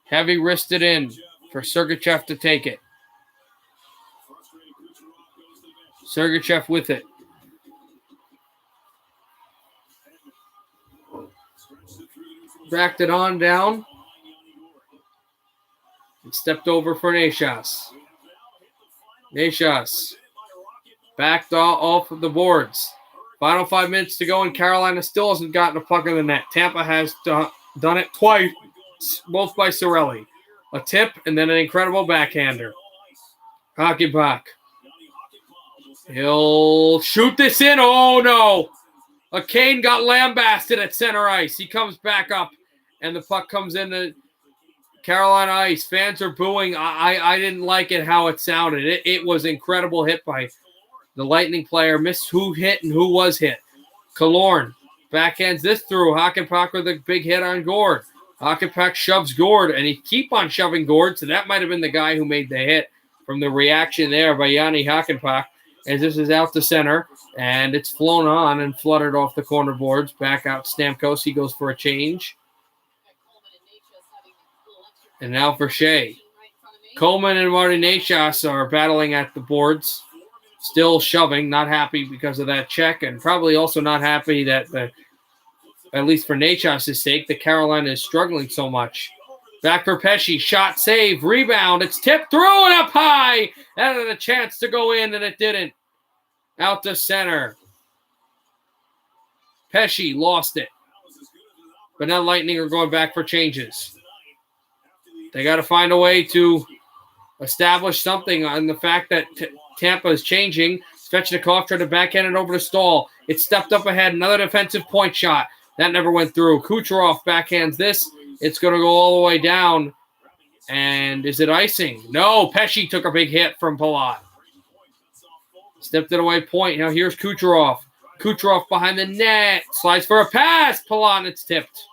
Heavy wristed in for Sergachev to take it. Sergachev with it. Backed it on down. And stepped over for Nashas. Nashas backed off of the boards. Final 5 minutes to go, and Carolina still hasn't gotten a puck in the net. Tampa has done it twice, both by Cirelli. A tip and then an incredible backhander. Hockey puck. He'll shoot this in. Oh, no. A Kane got lambasted at center ice. He comes back up, and the puck comes into Carolina ice. Fans are booing. I didn't like it how it sounded. It was incredible hit by the Lightning player. Missed who hit and who was hit. Killorn backhands this through. Hakanpää with a big hit on Gord. Hakanpää shoves Gord, and he keep on shoving Gord, so that might have been the guy who made the hit from the reaction there by Yanni Hakanpää. As this is out to center, and it's flown on and fluttered off the corner boards. Back out Stamkos. He goes for a change. And now for Shea. Coleman and Marty Nashas are battling at the boards. Still shoving. Not happy because of that check. And probably also not happy that, at least for Nashas' sake, the Carolina is struggling so much. Back for Pesci. Shot, save, rebound. It's tipped through and up high. That had a chance to go in, and it didn't. Out to center. Pesci lost it. But now Lightning are going back for changes. They got to find a way to establish something on the fact that Tampa is changing. Svechnikov tried to backhand it over to Stahl. It stepped up ahead. Another defensive point shot. That never went through. Kucherov backhands this. It's going to go all the way down. And is it icing? No, Pesci took a big hit from Palat. Stepped it away point. Now here's Kucherov. Kucherov behind the net. Slides for a pass. Palat, it's tipped.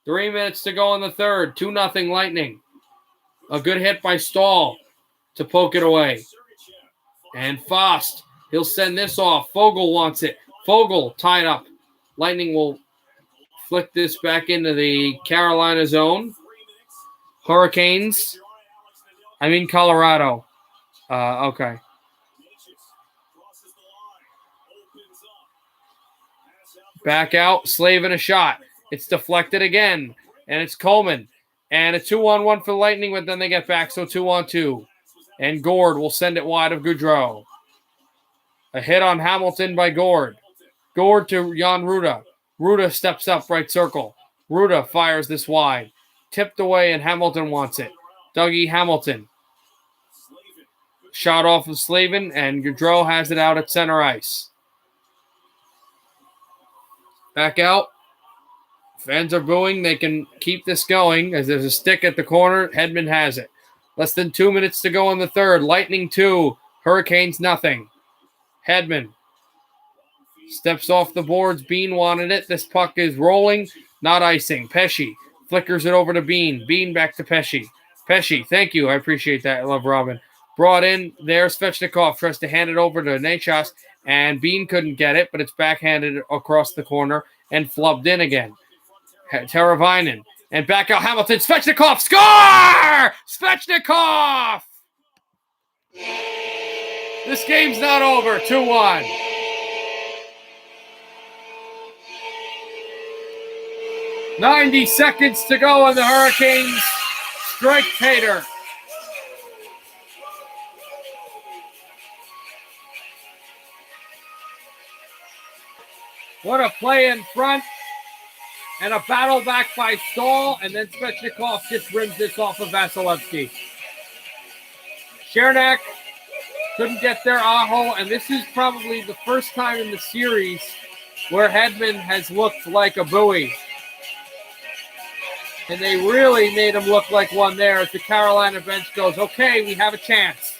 3 minutes to go in the third. 2-0 Lightning. A good hit by Stahl to poke it away. And Fost, he'll send this off. Fogle wants it. Fogle tied up. Lightning will flick this back into the Carolina zone. Hurricanes. I mean Colorado. Okay. Back out. Slavin a shot. It's deflected again. And it's Coleman. And a 2-on-1 for Lightning, but then they get back, so 2-on-2. And Gord will send it wide of Goudreau. A hit on Hamilton by Gord. Gord to Jan Ruda. Ruda steps up right circle. Ruda fires this wide. Tipped away, and Hamilton wants it. Dougie Hamilton. Shot off of Slavin, and Goudreau has it out at center ice. Back out. Fans are booing. They can keep this going as there's a stick at the corner. Hedman has it. Less than 2 minutes to go in the third. Lightning 2. Hurricanes nothing. Hedman steps off the boards. Bean wanted it. This puck is rolling. Not icing. Pesci flickers it over to Bean. Bean back to Pesci. Pesci, thank you. I appreciate that. I love Robin. Brought in there. Svechnikov tries to hand it over to Nechas. And Bean couldn't get it, but it's backhanded across the corner and flubbed in again. Teravainen. And back out Hamilton. Svechnikov. Score! Svechnikov! This game's not over. 2-1. $90 seconds to go, and the Hurricanes strike Pater. What a play in front. And a battle back by Stahl, and then Svechnikov just rims this off of Vasilevsky. Chernak couldn't get there, Aho, and this is probably the first time in the series where Hedman has looked like a buoy. And they really made him look like one there as the Carolina bench goes, okay, we have a chance.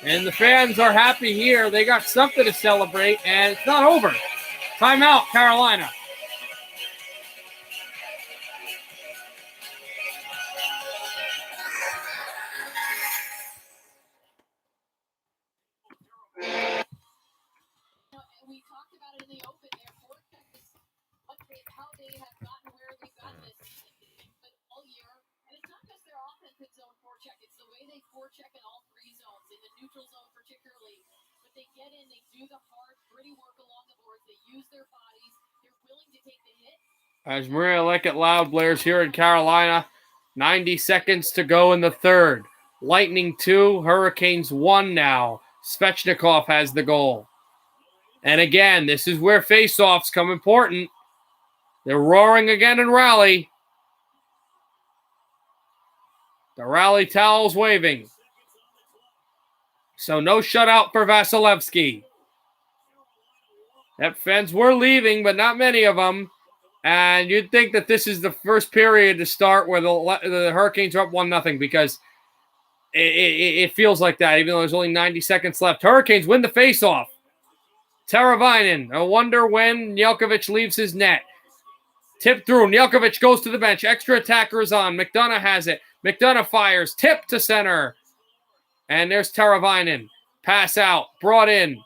And the fans are happy here. They got something to celebrate, and it's not over. Timeout, Carolina. We talked about it in the open there. How they have gotten where they've gotten this all year. And it's not just their offensive zone forecheck. It's the way they forecheck in all three zones, in the neutral zone particularly. But they get in, they do the hard, gritty work along the boards. They use their bodies. They're willing to take the hit. As Maria Leckett Loud blares here in Carolina, 90 seconds to go in the third. Lightning 2, Hurricanes 1 now. Svechnikov has the goal. And again, this is where face-offs come important. They're roaring again in rally. The rally towel's waving. So no shutout for Vasilevsky. That fans were leaving, but not many of them. And you'd think that this is the first period to start where the Hurricanes are up 1-0 because it feels like that, even though there's only 90 seconds left. Hurricanes win the faceoff. Teravainen, I wonder when Jelkovic leaves his net. Tip through. Jelkovic goes to the bench. Extra attacker is on. McDonough has it. McDonough fires. Tip to center. And there's Teravainen. Pass out. Brought in.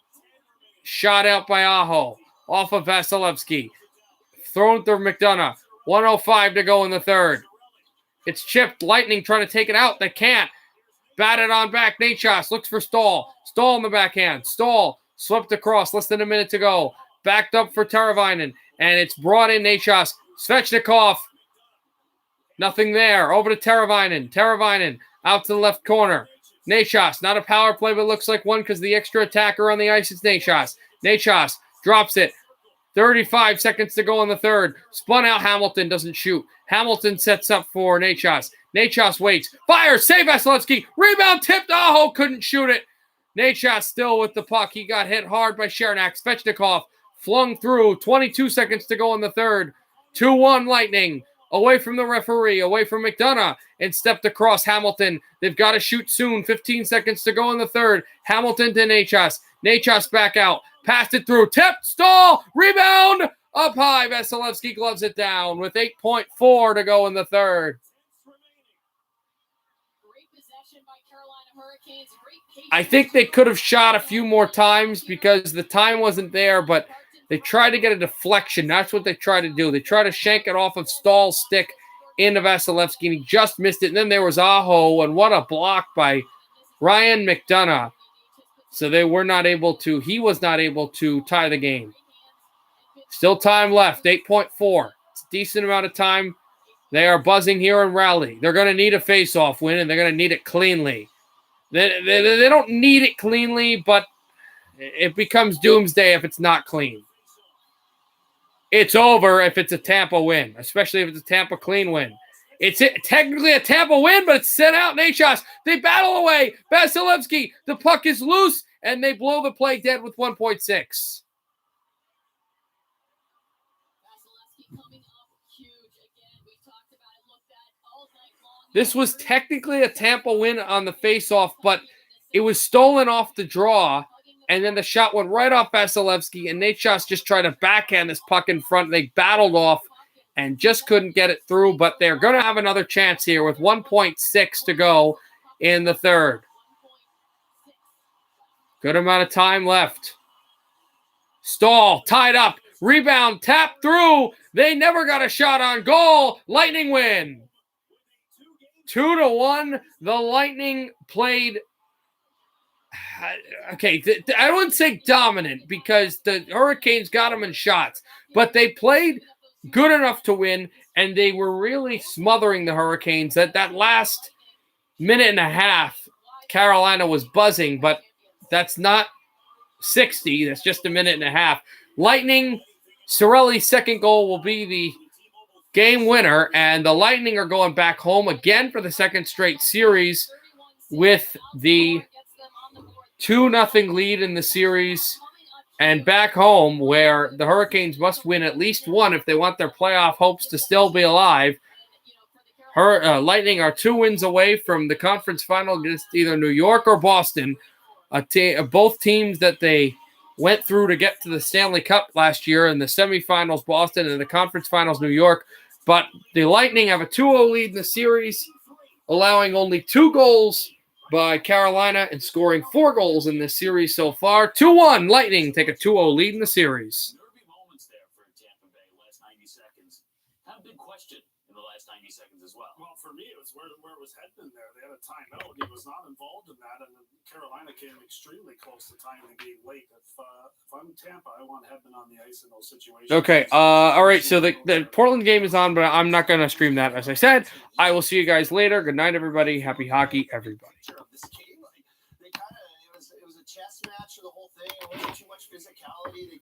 Shot out by Aho. Off of Vasilevsky. Thrown through McDonough. 1:05 to go in the third. It's chipped. Lightning trying to take it out. They can't. Batted on back. Nechas looks for Stahl. Stahl in the backhand. Stahl swept across. Less than a minute to go. Backed up for Teravainen. And it's brought in Nechas. Svechnikov. Nothing there. Over to Teravainen. Teravainen out to the left corner. Nechas. Not a power play, but looks like one because the extra attacker on the ice is Nechas. Nechas drops it. 35 seconds to go in the third. Spun out Hamilton. Doesn't shoot. Hamilton sets up for Nechas. Nachos waits. Fires. Save Vasilevsky. Rebound tipped. Aho couldn't shoot it. Nachos still with the puck. He got hit hard by Chernak. Svechnikov flung through. 22 seconds to go in the third. 2-1 Lightning. Away from the referee. Away from McDonough. And stepped across Hamilton. They've got to shoot soon. 15 seconds to go in the third. Hamilton to Nachos. Nachos back out. Passed it through. Tip. Stall. Rebound. Up high. Vasilevsky gloves it down with 8.4 to go in the third. I think they could have shot a few more times because the time wasn't there, but they tried to get a deflection. That's what they tried to do. They tried to shank it off of Stahl's stick into Vasilevsky, and he just missed it. And then there was Aho, and what a block by Ryan McDonough. So he was not able to tie the game. Still time left, 8.4. It's a decent amount of time. They are buzzing here in Raleigh. They're going to need a face-off win, and they're going to need it cleanly. They don't need it cleanly, but it becomes doomsday if it's not clean. It's over if it's a Tampa win, especially if it's a Tampa clean win. It's technically a Tampa win, but it's sent out. Nachos, they battle away. Vasilevsky, the puck is loose, and they blow the play dead with 1.6. This was technically a Tampa win on the faceoff, but it was stolen off the draw, and then the shot went right off Vasilevsky, and Nachos just tried to backhand this puck in front. They battled off and just couldn't get it through, but they're going to have another chance here with 1.6 to go in the third. Good amount of time left. Stahl tied up. Rebound, tap through. They never got a shot on goal. Lightning win. 2-1. The Lightning played, okay, I wouldn't say dominant because the Hurricanes got them in shots, but they played good enough to win, and they were really smothering the Hurricanes. That last minute and a half, Carolina was buzzing, but that's not 60. That's just a minute and a half. Lightning, Cirelli's second goal will be the game winner, and the Lightning are going back home again for the second straight series with the 2-0 lead in the series, and back home where the Hurricanes must win at least one if they want their playoff hopes to still be alive. Lightning are 2 wins away from the conference final against either New York or Boston, both teams that they went through to get to the Stanley Cup last year in the semifinals, Boston, and the conference finals, New York. But the Lightning have a 2-0 lead in the series, allowing only 2 goals by Carolina and scoring 4 goals in this series so far. 2-1, Lightning take a 2-0 lead in the series. There will be moments there for Tampa Bay, last 90 seconds. Kind of big question in the last 90 seconds as well. Well, for me, it was where it was heading in there. They had a timeout. He was not involved in that, and Carolina came extremely close to tying the game late. If I'm Tampa, I want Hedman on the ice in those situations. Okay, all right, so the Portland game is on, but I'm not going to stream that, as I said. I will see you guys later. Good night, everybody. Happy hockey, everybody. It was a chess match for the whole thing. It wasn't too much physicality. They